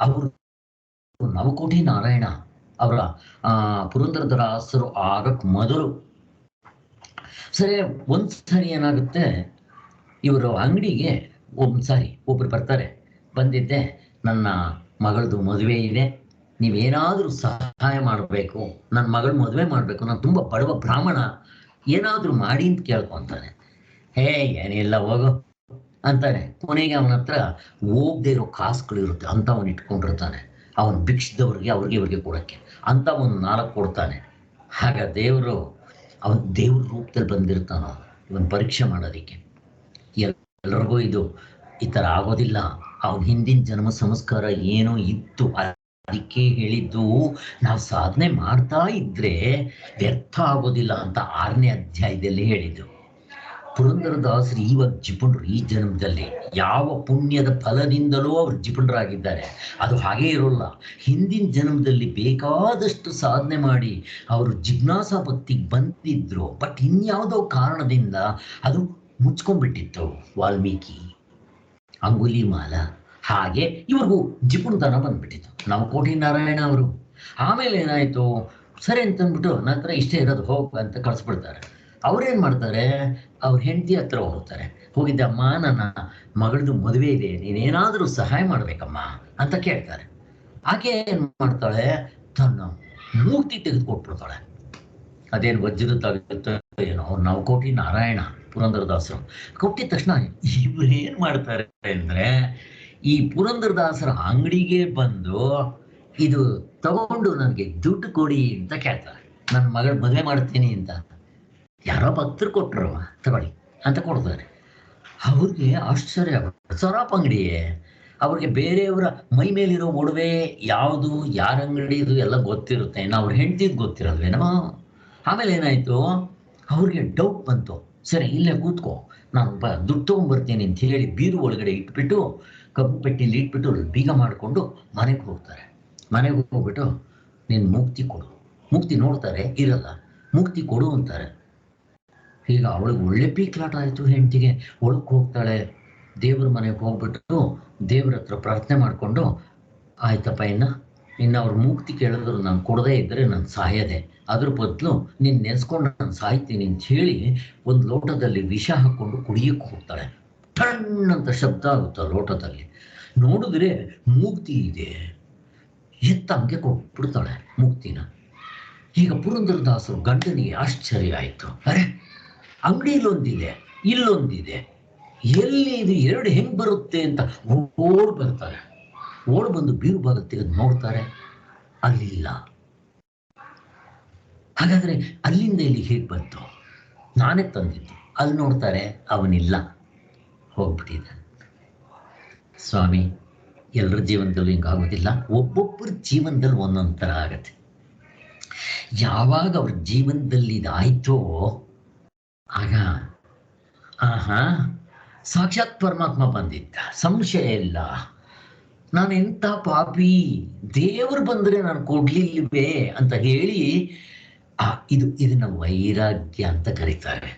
ಅವರು ನವಕೋಟಿ ನಾರಾಯಣ ಅವರ ಪುರಂದರದಾಸರು ಆಗಕ್ ಮೊದಲು ಸರಿ ಒಂದ್ಸರಿ ಏನಾಗುತ್ತೆ, ಇವರು ಅಂಗಡಿಗೆ ಒಬ್ರು ಬರ್ತಾರೆ. ಬಂದಿದ್ದೆ, ನನ್ನ ಮಗಳದು ಮದುವೆ ಇದೆ, ನೀವೇನಾದರೂ ಸಹಾಯ ಮಾಡಬೇಕು, ನನ್ನ ಮಗಳ ಮದುವೆ ಮಾಡಬೇಕು, ನಾನು ತುಂಬ ಬಡವ ಬ್ರಾಹ್ಮಣ, ಏನಾದರೂ ಮಾಡಿ ಅಂತ ಕೇಳ್ಕೊಂತಾನೆ. ಏನಿಲ್ಲ ಹೋಗೋ ಅಂತಾನೆ. ಕೊನೆಗೆ ಅವನ ಹತ್ರ ಹೋಗದೆ ಇರೋ ಕಾಸುಗಳು ಇರುತ್ತೆ ಅಂತ ಅವನು ಇಟ್ಕೊಂಡಿರ್ತಾನೆ. ಅವನು ಭಿಕ್ಷದವ್ರಿಗೆ ಇವ್ರಿಗೆ ಕೊಡೋಕ್ಕೆ ಅಂತ ಒಂದು 4 ಕೊಡ್ತಾನೆ. ಆಗ ದೇವರು ಅವನ ದೇವ್ರ ರೂಪದಲ್ಲಿ ಬಂದಿರ್ತಾನೋ ಇವನ್ ಪರೀಕ್ಷೆ ಮಾಡೋದಕ್ಕೆ. ಎಲ್ಲರಿಗೂ ಇದು ಈ ಥರ ಆಗೋದಿಲ್ಲ. ಅವನ ಹಿಂದಿನ ಜನ್ಮ ಸಂಸ್ಕಾರ ಏನೋ ಇತ್ತು, ಅದಕ್ಕೆ ಹೇಳಿದ್ದು ನಾವು ಸಾಧನೆ ಮಾಡ್ತಾ ಇದ್ರೆ ವ್ಯರ್ಥ ಆಗೋದಿಲ್ಲ ಅಂತ 6ನೇ ಅಧ್ಯಾಯದಲ್ಲಿ ಹೇಳಿದ್ದು. ಪುರಂದರದಾಸರು ಇವಾಗ ಜಿಪುಣರು. ಈ ಜನ್ಮದಲ್ಲಿ ಯಾವ ಪುಣ್ಯದ ಫಲದಿಂದಲೂ ಅವರು ಜಿಪುಣರಾಗಿದ್ದಾರೆ. ಅದು ಹಾಗೇ ಇರೋಲ್ಲ. ಹಿಂದಿನ ಜನ್ಮದಲ್ಲಿ ಬೇಕಾದಷ್ಟು ಸಾಧನೆ ಮಾಡಿ ಅವರು ಜಿಜ್ಞಾಸಾ ಭಕ್ತಿಗೆ ಬಂದಿದ್ರು. ಬಟ್ ಇನ್ಯಾವುದೋ ಕಾರಣದಿಂದ ಅದು ಮುಚ್ಕೊಂಡ್ಬಿಟ್ಟಿತ್ತು. ವಾಲ್ಮೀಕಿ, ಅಂಗುಲಿಮಾಲ, ಹಾಗೆ ಇವ್ರಿಗೂ ಜಿಪುಣತನ ಬಂದ್ಬಿಟ್ಟಿತ್ತು. ನವಕೋಟಿ ನಾರಾಯಣ ಅವರು. ಆಮೇಲೆ ಏನಾಯ್ತು, ಸರಿ ಅಂತಂದ್ಬಿಟ್ಟು ನಂತರ ಇಷ್ಟೇ ಇರೋದು ಹೋಗ ಅಂತ ಕಳಿಸ್ಬಿಡ್ತಾರೆ. ಅವ್ರೇನ್ ಮಾಡ್ತಾರೆ, ಅವ್ರ ಹೆಂಡತಿ ಹತ್ರ ಹೋಗ್ತಾರೆ. ಹೋಗಿದ್ದಮ್ಮ, ನನ್ನ ಮಗಳದು ಮದುವೆ ಇದೆ, ನೀನೇನಾದರೂ ಸಹಾಯ ಮಾಡ್ಬೇಕಮ್ಮ ಅಂತ ಕೇಳ್ತಾರೆ. ಆಕೆ ಏನ್ ಮಾಡ್ತಾಳೆ, ತನ್ನ ಮೂರ್ತಿ ತೆಗೆದುಕೊಟ್ಬಿಡ್ತಾಳೆ. ಅದೇನು ವಜ್ರದ್ದಾಗುತ್ತೋ ಏನೋ. ಅವ್ರು ನವಕೋಟಿ ನಾರಾಯಣ ಪುರಂದರದಾಸರು ಕೊಟ್ಟಿದ ತಕ್ಷಣ ಇವ್ರು ಏನ್ ಮಾಡ್ತಾರೆ ಅಂದ್ರೆ, ಈ ಪುರಂದರದಾಸರ ಅಂಗಡಿಗೆ ಬಂದು ಇದು ತಗೊಂಡು ನನಗೆ ದುಡ್ಡು ಕೊಡಿ ಅಂತ ಕೇಳ್ತಾರೆ. ನನ್ನ ಮಗಳ ಮದುವೆ ಮಾಡ್ತೀನಿ ಅಂತ. ಯಾರೋ ಭಕ್ತರು ಕೊಟ್ಟರು, ತಗೊಳ್ಳಿ ಅಂತ ಕೊಡ್ತಾರೆ. ಅವ್ರಿಗೆ ಆಶ್ಚರ್ಯ ಆಗುತ್ತೆ. ಸರಾಪ್ ಅಂಗಡಿಯೇ, ಅವ್ರಿಗೆ ಬೇರೆಯವರ ಮೈ ಮೇಲಿರೋ ಒಡವೆ ಯಾವುದು, ಯಾರ ಅಂಗಡಿದು ಎಲ್ಲ ಗೊತ್ತಿರುತ್ತೆ, ಇನ್ನು ಅವ್ರ ಹೆಂಡತಿದ್ ಗೊತ್ತಿರಲ್ವೇನೋ. ಆಮೇಲೆ ಏನಾಯ್ತು, ಅವ್ರಿಗೆ ಡೌಟ್ ಬಂತು. ಸರಿ ಇಲ್ಲೇ ಕೂತ್ಕೋ, ನಾನು ದುಡ್ಡು ತೊಗೊಂಡ್ಬರ್ತೀನಿ ಅಂತ ಹೇಳಿ ಬೀರು ಒಳಗಡೆ ಇಟ್ಬಿಟ್ಟು, ಕಬ್ಬು ಪೆಟ್ಟಿಲಿ ಇಟ್ಬಿಟ್ಟು ಬೀಗ ಮಾಡಿಕೊಂಡು ಮನೆಗೆ ಹೋಗ್ತಾರೆ. ಮನೆಗೆ ಹೋಗ್ಬಿಟ್ಟು ನೀನು ಮುಕ್ತಿ ಕೊಡು. ಮುಕ್ತಿ ನೋಡ್ತಾರೆ, ಇರಲ್ಲ. ಮುಕ್ತಿ ಕೊಡು ಅಂತಾರೆ. ಈಗ ಅವಳಿಗೆ ಒಳ್ಳೆ ಪೀಕ್ಲಾಟ ಆಯಿತು. ಹೆಂಡತಿಗೆ ಒಳಕ್ಕೆ ಹೋಗ್ತಾಳೆ. ದೇವ್ರ ಮನೆಗೆ ಹೋಗ್ಬಿಟ್ಟು ದೇವ್ರ ಹತ್ರ ಪ್ರಾರ್ಥನೆ ಮಾಡಿಕೊಂಡು, ಆಯ್ತಪ್ಪ, ಇನ್ನು ಅವ್ರ ಮುಕ್ತಿ ಕೇಳಿದ್ರು ನಾನು ಕೊಡದೇ ಇದ್ದರೆ ನಾನು ಸಾಯದೆ, ಅದ್ರ ಬದಲು ನೀನು ನೆನೆಸ್ಕೊಂಡು ನಾನು ಸಾಯ್ತೀನಿ ಅಂತ ಹೇಳಿ ಒಂದು ಲೋಟದಲ್ಲಿ ವಿಷ ಹಾಕ್ಕೊಂಡು ಕುಡಿಯಕ್ಕೆ ಹೋಗ್ತಾಳೆ. ಟಣ್ಣಂತ ಶಬ್ದ ಆಗುತ್ತೆ ಲೋಟದಲ್ಲಿ. ನೋಡಿದ್ರೆ ಮುಕ್ತಿ ಇದೆ, ಎತ್ತ ಹಂಗೆ ಕೊಟ್ಬಿಡ್ತಾಳೆ ಮುಕ್ತಿನ. ಈಗ ಪುರಂದರದಾಸರು ಗಂಡನಿಗೆ ಆಶ್ಚರ್ಯ ಆಯಿತು. ಅರೆ, ಅಂಗಡಿಯಲ್ಲೊಂದಿದೆ, ಇಲ್ಲೊಂದಿದೆ, ಎಲ್ಲಿ ಇದು ಎರಡು ಹೆಂಗ್ ಬರುತ್ತೆ ಅಂತ ಓಡ್ ಬರ್ತಾರೆ. ಓಡ್ ಬಂದು ಬೀರು ಭಾಗ ತೆಗೆದು ನೋಡ್ತಾರೆ, ಅಲ್ಲಿಲ್ಲ. ಹಾಗಾದ್ರೆ ಅಲ್ಲಿಂದ ಇಲ್ಲಿ ಹೇಗೆ ಬಂತು? ನಾನೇ ತಂದಿದ್ದು. ಅಲ್ಲಿ ನೋಡ್ತಾರೆ, ಅವನಿಲ್ಲ, ಹೋಗ್ಬಿಟ್ಟಿದೆ. ಸ್ವಾಮಿ, ಎಲ್ಲರ ಜೀವನದಲ್ಲೂ ಹಿಂಗಾಗೋದಿಲ್ಲ. ಒಬ್ಬೊಬ್ಬರ ಜೀವನದಲ್ಲಿ ಒಂದೊಂದು ಥರ ಆಗತ್ತೆ. ಯಾವಾಗ ಅವ್ರ ಜೀವನದಲ್ಲಿ ಇದಾಯ್ತೋ ಆಗ ಸಾಕ್ಷಾತ್ ಪರಮಾತ್ಮ ಬಂದಿದ್ದ, ಸಂಶಯ ಇಲ್ಲ. ನಾನೆಂಥ ಪಾಪಿ, ದೇವರು ಬಂದರೆ ನಾನು ಕೊಡ್ಲಿಲ್ವೇ ಅಂತ ಹೇಳಿ ಇದನ್ನ ವೈರಾಗ್ಯ ಅಂತ ಕರೀತಾರೆ.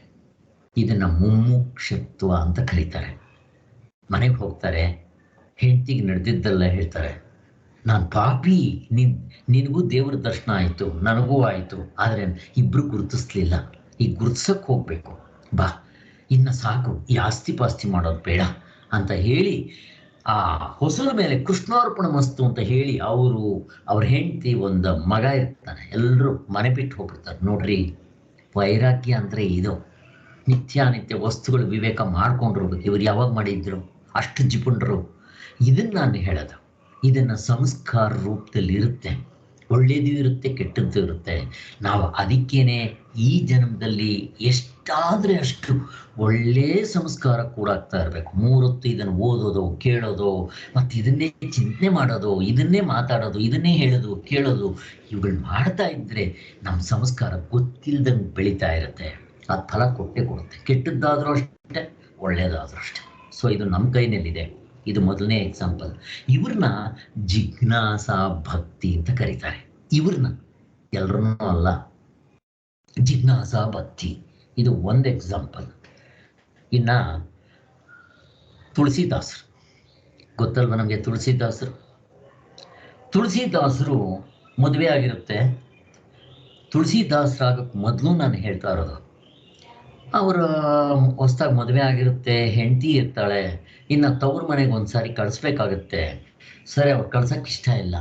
ಇದನ್ನ ಮುಮುಕ್ಷತ್ವ ಅಂತ ಕರೀತಾರೆ. ಮನೆಗೆ ಹೋಗ್ತಾರೆ, ಹೆಂಡತಿಗೆ ನಡೆದಿದ್ದೆಲ್ಲ ಹೇಳ್ತಾರೆ. ನಾನು ಪಾಪಿ, ನಿನಗೂ ದೇವ್ರ ದರ್ಶನ ಆಯಿತು, ನನಗೂ ಆಯಿತು, ಆದರೆ ಇಬ್ಬರು ಗುರುತಿಸ್ಲಿಲ್ಲ. ಈಗ ಗುರುತಿಸಕ್ಕೆ ಹೋಗ್ಬೇಕು, ಬಾ, ಇನ್ನು ಸಾಕು, ಈ ಆಸ್ತಿ ಪಾಸ್ತಿ ಮಾಡೋದು ಬೇಡ ಅಂತ ಹೇಳಿ ಆ ಹೊಸಲ ಮೇಲೆ ಕೃಷ್ಣಾರ್ಪಣ ಮಸ್ತು ಅಂತ ಹೇಳಿ ಅವ್ರ ಹೆಂಡತಿ ಒಂದು ಮಗ ಇರ್ತಾನೆ, ಎಲ್ಲರೂ ಮನೆ ಬಿಟ್ಟು ಹೋಗ್ಬಿಡ್ತಾರೆ. ನೋಡ್ರಿ, ವೈರಾಗ್ಯ ಅಂದರೆ ಇದು. ನಿತ್ಯಾನಿತ್ಯ ವಸ್ತುಗಳು ವಿವೇಕ ಮಾಡ್ಕೊಂಡಿರ್ಬೇಕು. ಇವ್ರು ಯಾವಾಗ ಮಾಡಿದ್ರು? ಅಷ್ಟು ಜಿಪುಣರು. ಇದನ್ನ ನಾನು ಹೇಳೋದು. ಇದನ್ನು ಸಂಸ್ಕಾರ ರೂಪದಲ್ಲಿ ಇರುತ್ತೆ, ಒಳ್ಳೆಯದು ಇರುತ್ತೆ, ಕೆಟ್ಟದ್ದು ಇರುತ್ತೆ. ನಾವು ಅದಕ್ಕೇನೆ ಈ ಜನ್ಮದಲ್ಲಿ ಎಷ್ಟಾದರೆ ಅಷ್ಟು ಒಳ್ಳೆಯ ಸಂಸ್ಕಾರ ಕೂಡಾಗ್ತಾ ಇರಬೇಕು. ಮೂರೊತ್ತು ಇದನ್ನು ಓದೋದು, ಕೇಳೋದು, ಮತ್ತು ಇದನ್ನೇ ಚಿಂತನೆ ಮಾಡೋದು, ಇದನ್ನೇ ಮಾತಾಡೋದು, ಇದನ್ನೇ ಹೇಳೋದು, ಕೇಳೋದು, ಇವುಗಳು ಮಾಡ್ತಾ ಇದ್ದರೆ ನಮ್ಮ ಸಂಸ್ಕಾರ ಗೊತ್ತಿಲ್ಲದಂಗೆ ಬೆಳೀತಾ ಇರುತ್ತೆ. ಅದು ಫಲ ಕೊಟ್ಟೇ ಕೊಡುತ್ತೆ, ಕೆಟ್ಟದ್ದಾದರೂ ಅಷ್ಟೇ, ಒಳ್ಳೆಯದಾದರೂ ಅಷ್ಟೇ. ಸೊ ಇದು ನಮ್ಮ ಕೈನಲ್ಲಿದೆ. ಇದು ಮೊದಲನೇ ಎಕ್ಸಾಂಪಲ್. ಇವ್ರನ್ನ ಜಿಜ್ಞಾಸ ಭಕ್ತಿ ಅಂತ ಕರೀತಾರೆ. ಇವ್ರನ್ನ ಎಲ್ಲರನ್ನೂ ಅಲ್ಲ, ಜಿಜ್ಞಾಸ ಭಕ್ತಿ ಇದು ಒಂದು ಎಕ್ಸಾಂಪಲ್. ಇನ್ನು ತುಳಸಿದಾಸರು ಗೊತ್ತಲ್ವ ನಮಗೆ? ತುಳಸಿದಾಸರು ಮದುವೆ ಆಗಿರುತ್ತೆ. ತುಳಸಿದಾಸರಾಗಕ್ಕೆ ಮೊದಲು ನಾನು ಹೇಳ್ತಾ ಇರೋದು, ಅವರ ಹೊಸ್ದಾಗಿ ಮದುವೆ ಆಗಿರುತ್ತೆ, ಹೆಂಡತಿ ಇರ್ತಾಳೆ, ಇನ್ನು ತವ್ರ ಮನೆಗೆ ಒಂದ್ಸಾರಿ ಕಳಿಸ್ಬೇಕಾಗತ್ತೆ. ಸರಿ, ಅವ್ರು ಕಳ್ಸೋಕ್ಕೆ ಇಷ್ಟ ಇಲ್ಲ,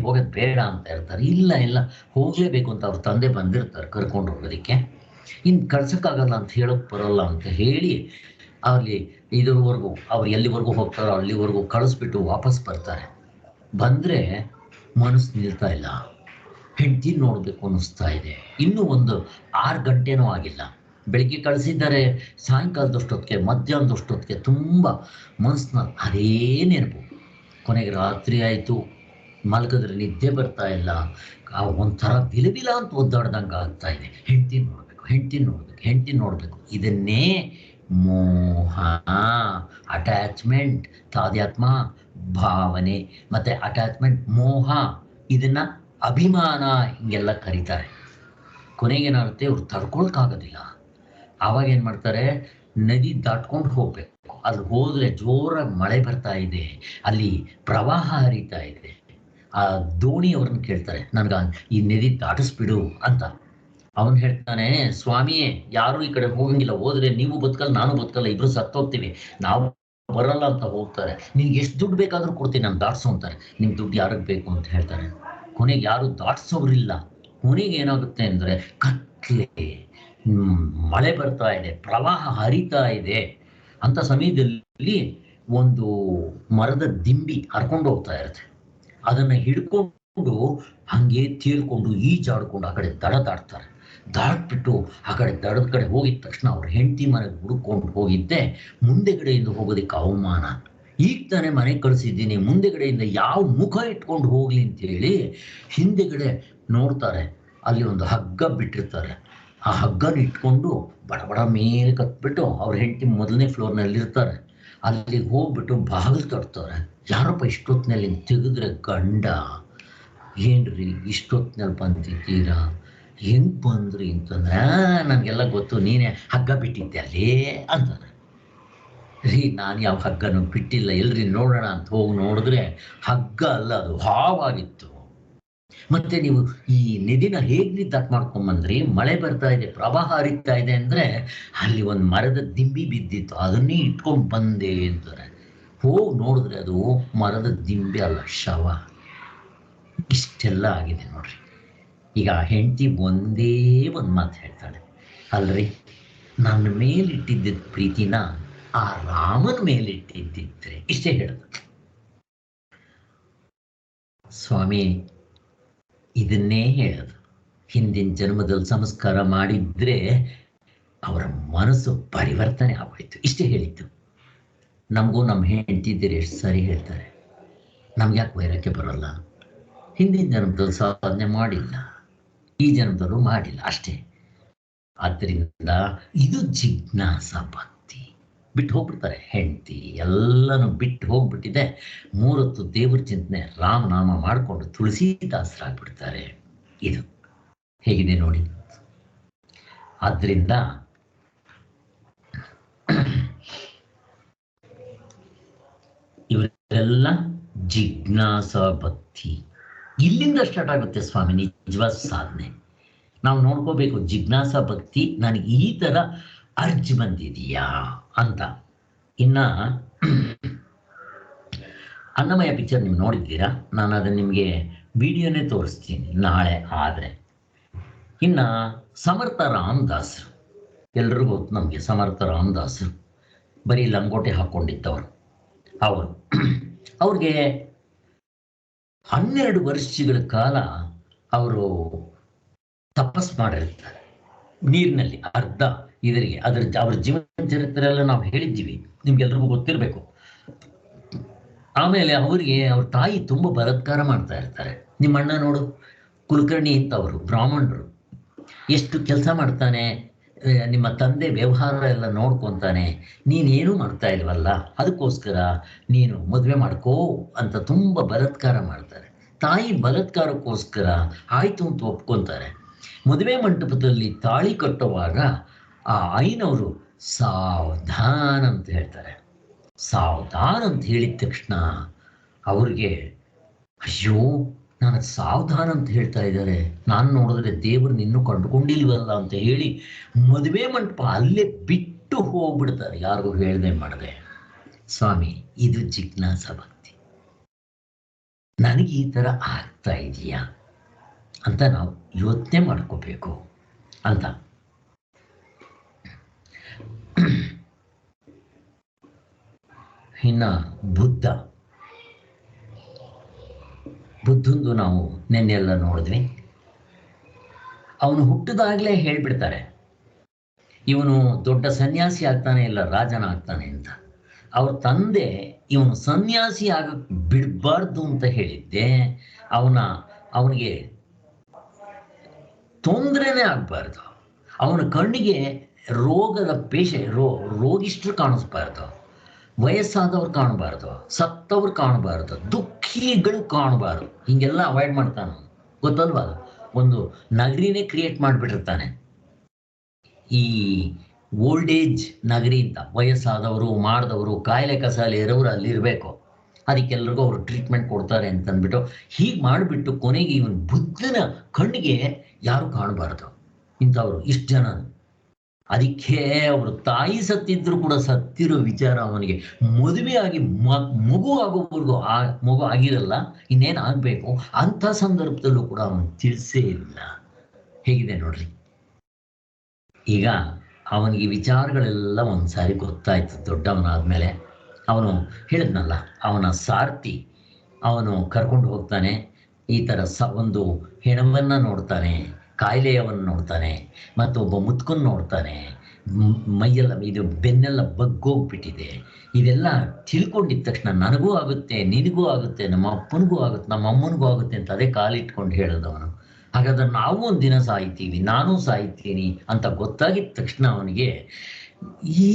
ಹೋಗೋದು ಬೇಡ ಅಂತ ಇರ್ತಾರೆ. ಇಲ್ಲ ಹೋಗಲೇಬೇಕು ಅಂತ ಅವ್ರ ತಂದೆ ಬಂದಿರ್ತಾರೆ ಕರ್ಕೊಂಡು ಹೋಗೋದಕ್ಕೆ. ಇನ್ನು ಕಳ್ಸೋಕ್ಕಾಗಲ್ಲ ಅಂತ ಹೇಳೋಕ್ಕೆ ಬರೋಲ್ಲ ಅಂತ ಹೇಳಿ ಅಲ್ಲಿ ಇದ್ರವರೆಗೂ ಅವ್ರು ಎಲ್ಲಿವರೆಗೂ ಹೋಗ್ತಾರೋ ಅಲ್ಲಿವರೆಗೂ ಕಳಿಸ್ಬಿಟ್ಟು ವಾಪಸ್ ಬರ್ತಾರೆ. ಬಂದರೆ ಮನಸ್ಸು ನಿಲ್ತಾ ಇಲ್ಲ, ಹೆಂಡತಿ ನೋಡಬೇಕು ಅನ್ನಿಸ್ತಾ ಇದೆ. ಇನ್ನೂ ಒಂದು 6 ಗಂಟೆನೂ ಆಗಿಲ್ಲ. ಬೆಳಿಗ್ಗೆ ಕಳಿಸಿದ್ದಾರೆ, ಸಾಯಂಕಾಲದಷ್ಟೊತ್ತಿಗೆ, ಮಧ್ಯಾಹ್ನದಷ್ಟೊತ್ತಿಗೆ ತುಂಬ ಮನಸ್ಸಿನ ಅದೇ ನೆನಪು. ಕೊನೆಗೆ ರಾತ್ರಿ ಆಯಿತು, ಮಲಗಿದ್ರೆ ನಿದ್ದೆ ಬರ್ತಾ ಇಲ್ಲ, ಒಂಥರ ಬಿಲಬಿಲ ಅಂತ ಒದ್ದಾಡ್ದಂಗೆ ಆಗ್ತಾ ಇದೆ. ಹೆಂಡತಿ ನೋಡಬೇಕು. ಇದನ್ನೇ ಮೋಹ, ಅಟ್ಯಾಚ್ಮೆಂಟ್, ತಾದಾತ್ಮ ಭಾವನೆ ಮತ್ತು ಅಟ್ಯಾಚ್ಮೆಂಟ್, ಮೋಹ, ಇದನ್ನು ಅಭಿಮಾನ ಹಿಂಗೆಲ್ಲ ಕರೀತಾರೆ. ಕೊನೆಗೇನಾಗುತ್ತೆ, ಅವ್ರು ತಡ್ಕೊಳಕ್ಕಾಗೋದಿಲ್ಲ. ಆವಾಗ ಏನು ಮಾಡ್ತಾರೆ, ನದಿ ದಾಟ್ಕೊಂಡು ಹೋಗಬೇಕು. ಅಲ್ಲಿ ಹೋದರೆ ಜೋರಾಗಿ ಮಳೆ ಬರ್ತಾ ಇದೆ, ಅಲ್ಲಿ ಪ್ರವಾಹ ಹರಿತಾ ಇದೆ. ಆ ದೋಣಿಯವ್ರನ್ನ ಕೇಳ್ತಾರೆ, ನನಗೆ ಈ ನದಿ ದಾಟಿಸ್ಬಿಡು ಅಂತ. ಅವನು ಹೇಳ್ತಾನೆ, ಸ್ವಾಮಿಯೇ, ಯಾರೂ ಈ ಕಡೆ ಹೋಗಂಗಿಲ್ಲ, ಹೋದರೆ ನೀವು ಬದುಕಲ್ಲ, ನಾನು ಬದುಕಲ್ಲ, ಇಬ್ಬರು ಸತ್ತೋಗ್ತೀವಿ, ನಾವು ಬರಲ್ಲ ಅಂತ ಹೋಗ್ತಾರೆ. ನಿನ್ಗೆ ಎಷ್ಟು ದುಡ್ಡು ಬೇಕಾದರೂ ಕೊಡ್ತೀನಿ, ನಾನು ದಾಟ್ಸು ಅಂತಾರೆ. ನಿಮ್ಗೆ ದುಡ್ಡು ಯಾರಿಗೆ ಬೇಕು ಅಂತ ಹೇಳ್ತಾರೆ. ಕೊನೆಗೆ ಯಾರು ದಾಟ್ಸೋರಿಲ್ಲ. ಕೊನೆಗೆ ಏನಾಗುತ್ತೆ ಅಂದರೆ, ಕತ್ಲೆ, ಮಳೆ ಬರ್ತಾ ಇದೆ, ಪ್ರವಾಹ ಹರಿತಾ ಇದೆ. ಅಂಥ ಸಮಯದಲ್ಲಿ ಒಂದು ಮರದ ದಿಂಬಿ ಹರ್ಕೊಂಡು ಹೋಗ್ತಾ ಇರುತ್ತೆ. ಅದನ್ನು ಹಿಡ್ಕೊಂಡು ಹಾಗೆ ತೇಲ್ಕೊಂಡು ಈಜಾಡ್ಕೊಂಡು ಆ ಕಡೆ ದಡ ದಾಟ್ತಾರೆ. ದಾಟ್ಬಿಟ್ಟು ಆ ಕಡೆ ದಡದ ಕಡೆ ಹೋಗಿದ ತಕ್ಷಣ ಅವ್ರ ಹೆಂಡತಿ ಮನೆಗೆ ಹುಡ್ಕೊಂಡು ಹೋಗಿದ್ದೆ, ಮುಂದೆಗಡೆಯಿಂದ ಹೋಗೋದಕ್ಕೆ ಅವಮಾನ. ಈಗ ತಾನೇ ಮನೆಗೆ ಕಳಿಸಿದ್ದೀನಿ, ಮುಂದೆಗಡೆಯಿಂದ ಯಾವ ಮುಖ ಇಟ್ಕೊಂಡು ಹೋಗ್ಲಿ ಅಂತೇಳಿ ಹಿಂದೆಗಡೆ ನೋಡ್ತಾರೆ. ಅಲ್ಲಿ ಒಂದು ಹಗ್ಗ ಬಿಟ್ಟಿರ್ತಾರೆ. ಆ ಹಗ್ಗನ ಇಟ್ಕೊಂಡು ಬಡಬಡ ಮೇಲೆ ಕತ್ಬಿಟ್ಟು ಅವ್ರ ಹೆಂಡತಿ ಮೊದಲನೇ ಫ್ಲೋರ್ನಲ್ಲಿರ್ತಾರೆ. ಅಲ್ಲಿಗೆ ಹೋಗ್ಬಿಟ್ಟು ಬಾಗಿಲು ತಡ್ತಾರೆ. ಯಾರಪ್ಪ ಇಷ್ಟೊತ್ತಿನಲ್ಲಿ ತೆಗೆದ್ರೆ ಗಂಡ, ಏನ್ರಿ ಇಷ್ಟೊತ್ತಿನಲ್ಲಿ ಬಂದಿದ್ದೀರಾ, ಹೆಂಗೆ ಬಂದ್ರಿ ಅಂತಂದ್ರೆ, ನನಗೆಲ್ಲ ಗೊತ್ತು, ನೀನೇ ಹಗ್ಗ ಬಿಟ್ಟಿದ್ದೆ ಅಲ್ಲಿ ಅಂತಾರೆ. ನಾನು ಯಾವ ಹಗ್ಗನೂ ಬಿಟ್ಟಿಲ್ಲ, ಎಲ್ರಿ ನೋಡೋಣ ಅಂತ ಹೋಗಿ ನೋಡಿದ್ರೆ ಹಗ್ಗ ಅಲ್ಲ, ಅದು ಹಾವಾಗಿತ್ತು. ಮತ್ತೆ ನೀವು ಈ ನದಿನ ಹೇಗೆ ದಾಟ್ ಮಾಡ್ಕೊಂಬಂದ್ರಿ? ಮಳೆ ಬರ್ತಾ ಇದೆ, ಪ್ರವಾಹ ಹರಿತಾ ಇದೆ ಅಂದರೆ ಅಲ್ಲಿ ಒಂದು ಮರದ ದಿಂಬಿ ಬಿದ್ದಿತ್ತು, ಅದನ್ನೇ ಇಟ್ಕೊಂಡು ಬಂದೆ ಅಂತಾರೆ. ಹೋಗಿ ನೋಡಿದ್ರೆ ಅದು ಮರದ ದಿಂಬಿ ಅಲ್ಲ, ಶವ. ಇಷ್ಟೆಲ್ಲ ಆಗಿದೆ ನೋಡ್ರಿ. ಈಗ ಹೆಂಡತಿ ಒಂದೇ ಒಂದು ಮಾತು ಹೇಳ್ತಾಳೆ, ಅಲ್ರಿ, ನನ್ನ ಮೇಲಿಟ್ಟಿದ್ದ ಪ್ರೀತಿನ ಆ ರಾಮನ ಮೇಲಿಟ್ಟಿದ್ದಿದ್ರೆ, ಇಷ್ಟೇ ಹೇಳೋದು. ಸ್ವಾಮಿ ಇದನ್ನೇ ಹೇಳೋದು, ಹಿಂದಿನ ಜನ್ಮದಲ್ಲಿ ಸಂಸ್ಕಾರ ಮಾಡಿದ್ರೆ ಅವರ ಮನಸ್ಸು ಪರಿವರ್ತನೆ ಆಗೋಯ್ತು, ಇಷ್ಟೇ ಹೇಳಿದ್ದು. ನಮಗೂ ನಮ್ಮ ಹೆಂಡತಿದ್ದೀರಿ ಎಷ್ಟು ಸರಿ ಹೇಳ್ತಾರೆ, ನಮ್ಗೆ ಯಾಕೆ ವೈರಕ್ಕೆ ಬರೋಲ್ಲ? ಹಿಂದಿನ ಜನ್ಮದಲ್ಲಿ ಸಾಧನೆ ಮಾಡಿಲ್ಲ, ಈ ಜನ್ಮದಲ್ಲೂ ಮಾಡಿಲ್ಲ, ಅಷ್ಟೇ. ಆದ್ದರಿಂದ ಇದು ಜಿಜ್ಞಾಸ ಭಕ್ತಿ. ಬಿಟ್ಟು ಹೋಗ್ಬಿಡ್ತಾರೆ, ಹೆಂಡತಿ ಎಲ್ಲನೂ ಬಿಟ್ಟು ಹೋಗ್ಬಿಟ್ಟಿದೆ. 3 ಹೊತ್ತು ದೇವ್ರ ಚಿಂತನೆ, ರಾಮನಾಮ ಮಾಡಿಕೊಂಡು ತುಳಸಿದಾಸರಾಗ್ಬಿಡ್ತಾರೆ. ಇದು ಹೇಗಿದೆ ನೋಡಿ. ಆದ್ದರಿಂದ ಇವರೆಲ್ಲ ಜಿಜ್ಞಾಸ ಭಕ್ತಿ. ಇಲ್ಲಿಂದ ಸ್ಟಾರ್ಟ್ ಆಗುತ್ತೆ ಸ್ವಾಮಿ ನಿಜವಾದ ಸಾಧನೆ. ನಾವು ನೋಡ್ಕೋಬೇಕು, ಜಿಜ್ಞಾಸ ಭಕ್ತಿ ನನಗೆ ಈ ಥರ ಅರ್ಜ್ ಬಂದಿದೆಯಾ ಅಂತ. ಇನ್ನು ಅನ್ನಮಯ ಪಿಕ್ಚರ್ ನೀವು ನೋಡಿದ್ದೀರಾ? ನಾನು ಅದನ್ನು ನಿಮಗೆ ವಿಡಿಯೋನೇ ತೋರಿಸ್ತೀನಿ ನಾಳೆ ಆದರೆ. ಇನ್ನು ಸಮರ್ಥ ರಾಮದಾಸರು, ಎಲ್ರಿಗೂ ಗೊತ್ತು ನಮಗೆ ಸಮರ್ಥ ರಾಮದಾಸರು, ಬರೀ ಲಂಗೋಟೆ ಹಾಕ್ಕೊಂಡಿದ್ದವರು. ಅವ್ರಿಗೆ 12 ವರ್ಷಗಳ ಕಾಲ ಅವರು ತಪಸ್ ಮಾಡಿರ್ತಾರೆ ನೀರಿನಲ್ಲಿ. ಅರ್ಧ ಇದರಿಗೆ ಅವ್ರ ಜೀವನ ಚರಿತ್ರೆ ಎಲ್ಲ ನಾವು ಹೇಳಿದ್ದೀವಿ, ನಿಮ್ಗೆಲ್ರಿಗೂ ಗೊತ್ತಿರಬೇಕು. ಆಮೇಲೆ ಅವರಿಗೆ ಅವ್ರ ತಾಯಿ ತುಂಬ ಬಲಾತ್ಕಾರ ಮಾಡ್ತಾ ಇರ್ತಾರೆ. ನಿಮ್ಮ ಅಣ್ಣ ನೋಡು, ಕುಲಕರ್ಣಿ ಅಂತ ಅವರು ಬ್ರಾಹ್ಮಣರು, ಎಷ್ಟು ಕೆಲಸ ಮಾಡ್ತಾನೆ, ನಿಮ್ಮ ತಂದೆ ವ್ಯವಹಾರ ಎಲ್ಲ ನೋಡ್ಕೊತಾನೆ, ನೀನೇನು ಮಾಡ್ತಾ ಇಲ್ವಲ್ಲ, ಅದಕ್ಕೋಸ್ಕರ ನೀನು ಮದುವೆ ಮಾಡ್ಕೋ ಅಂತ ತುಂಬ ಬಲಾತ್ಕಾರ ಮಾಡ್ತಾರೆ. ತಾಯಿ ಬಲಾತ್ಕಾರಕ್ಕೋಸ್ಕರ ಆಯ್ತು ಅಂತ ಒಪ್ಕೊತಾರೆ. ಮದುವೆ ಮಂಟಪದಲ್ಲಿ ತಾಳಿ ಕಟ್ಟುವಾಗ ಆ ಐನವರು ಸಾವಧಾನ್ ಅಂತ ಹೇಳ್ತಾರೆ. ಸಾವಧಾನ್ ಅಂತ ಹೇಳಿದ ತಕ್ಷಣ ಅವ್ರಿಗೆ ಅಯ್ಯೋ, ನಾನು ಸಾವಧಾನ ಅಂತ ಹೇಳ್ತಾ ಇದ್ದಾರೆ, ನಾನು ನೋಡಿದ್ರೆ ದೇವರು ನಿನ್ನೂ ಕಂಡುಕೊಂಡಿಲ್ವಲ್ಲ ಅಂತ ಹೇಳಿ ಮದುವೆ ಮಂಟಪ ಅಲ್ಲೇ ಬಿಟ್ಟು ಹೋಗ್ಬಿಡ್ತಾರೆ, ಯಾರಿಗೂ ಹೇಳ್ದೆ ಮಾಡದೆ. ಸ್ವಾಮಿ, ಇದು ಜಿಜ್ಞಾಸ ಭಕ್ತಿ. ನನಗೆ ಈ ಥರ ಆಗ್ತಾ ಇದೆಯಾ ಅಂತ ನಾವು ಯೋಚನೆ ಮಾಡ್ಕೋಬೇಕು ಅಂತ. ಇನ್ನು ಬುದ್ಧಂದು ನಾವು ನೆನ್ನೆಲ್ಲ ನೋಡಿದ್ವಿ. ಅವನು ಹುಟ್ಟಿದಾಗಲೇ ಹೇಳ್ಬಿಡ್ತಾರೆ ಇವನು ದೊಡ್ಡ ಸನ್ಯಾಸಿ ಆಗ್ತಾನೆ ಇಲ್ಲ ರಾಜನ ಆಗ್ತಾನೆ ಅಂತ. ಅವ್ರ ತಂದೆ ಇವನು ಸನ್ಯಾಸಿ ಆಗಕ್ ಬಿಡಬಾರ್ದು ಅಂತ ಹೇಳಿದ್ದೆ. ಅವನಿಗೆ ತೊಂದರೆನೇ ಆಗ್ಬಾರ್ದು, ಅವನ ಕಣ್ಣಿಗೆ ರೋಗದ ರೋಗಿಷ್ಠರು ಕಾಣಿಸ್ಬಾರ್ದು, ವಯಸ್ಸಾದವ್ರು ಕಾಣಬಾರ್ದು, ಸತ್ತವ್ರು ಕಾಣಬಾರ್ದು, ದುಃಖಿಗಳು ಕಾಣಬಾರ್ದು, ಹಿಂಗೆಲ್ಲ ಅವಾಯ್ಡ್ ಮಾಡ್ತಾನೆ. ಗೊತ್ತಲ್ವಾ, ಒಂದು ನಗರಿನೇ ಕ್ರಿಯೇಟ್ ಮಾಡಿಬಿಟ್ಟಿರ್ತಾನೆ, ಈ ಓಲ್ಡ್ ಏಜ್ ನಗರಿ ಅಂತ. ವಯಸ್ಸಾದವರು, ಮಾಡಿದವರು, ಕಾಯಿಲೆ ಕಸಾಲೆ ಇರೋರು ಅಲ್ಲಿರಬೇಕು, ಅದಕ್ಕೆಲ್ರಿಗೂ ಅವರು ಟ್ರೀಟ್ಮೆಂಟ್ ಕೊಡ್ತಾರೆ ಅಂತಂದ್ಬಿಟ್ಟು ಹೀಗೆ ಮಾಡಿಬಿಟ್ಟು ಕೊನೆಗೆ ಇವನು ಬುದ್ಧನ ಕಣ್ಣಿಗೆ ಯಾರು ಕಾಣಬಾರ್ದು ಇಂಥವ್ರು ಇಷ್ಟು ಜನ. ಅದಕ್ಕೆ ಅವರು ತಾಯಿ ಸತ್ತಿದ್ರು ಕೂಡ ಸತ್ತಿರೋ ವಿಚಾರ ಅವನಿಗೆ ಮದುವೆ ಆಗಿ ಮಗು ಆಗೋವರೆಗೂ ಮಗು ಆಗಿರಲ್ಲ, ಇನ್ನೇನು ಆಗಬೇಕು ಅಂಥ ಸಂದರ್ಭದಲ್ಲೂ ಕೂಡ ಅವನು ತಿಳಿಸೇ ಇಲ್ಲ. ಹೇಗಿದೆ ನೋಡ್ರಿ. ಈಗ ಅವನಿಗೆ ವಿಚಾರಗಳೆಲ್ಲ ಒಂದ್ಸಾರಿ ಗೊತ್ತಾಯ್ತು ದೊಡ್ಡವನಾದ್ಮೇಲೆ. ಅವನು ಹೇಳಿದ್ನಲ್ಲ, ಅವನ ಸಾರಥಿ ಅವನು ಕರ್ಕೊಂಡು ಹೋಗ್ತಾನೆ, ಈ ಥರ ಒಂದು ಹೆಣವನ್ನು ನೋಡ್ತಾನೆ, ಕಾಯಿಲೆಯನ್ನು ನೋಡ್ತಾನೆ, ಮತ್ತೊಬ್ಬ ಮುತ್ಕೊಂಡು ನೋಡ್ತಾನೆ, ಮೈಯೆಲ್ಲ ಇದು ಬೆನ್ನೆಲ್ಲ ಬಗ್ಗೋಗ್ಬಿಟ್ಟಿದೆ. ಇದೆಲ್ಲ ತಿಳ್ಕೊಂಡಿದ್ದ ತಕ್ಷಣ ನನಗೂ ಆಗುತ್ತೆ, ನಿನಗೂ ಆಗುತ್ತೆ, ನಮ್ಮ ಅಪ್ಪನಿಗೂ ಆಗುತ್ತೆ, ನಮ್ಮ ಅಮ್ಮನಿಗೂ ಆಗುತ್ತೆ ಅಂತ ಅದೇ ಕಾಲಿಟ್ಕೊಂಡು ಹೇಳಿದವನು. ಹಾಗಾದ್ರೆ ನಾವು ಒಂದಿನ ಸಾಯ್ತೀವಿ, ನಾನು ಸಾಯ್ತೀನಿ ಅಂತ ಗೊತ್ತಾಗಿದ್ದ ತಕ್ಷಣ ಅವನಿಗೆ ಈ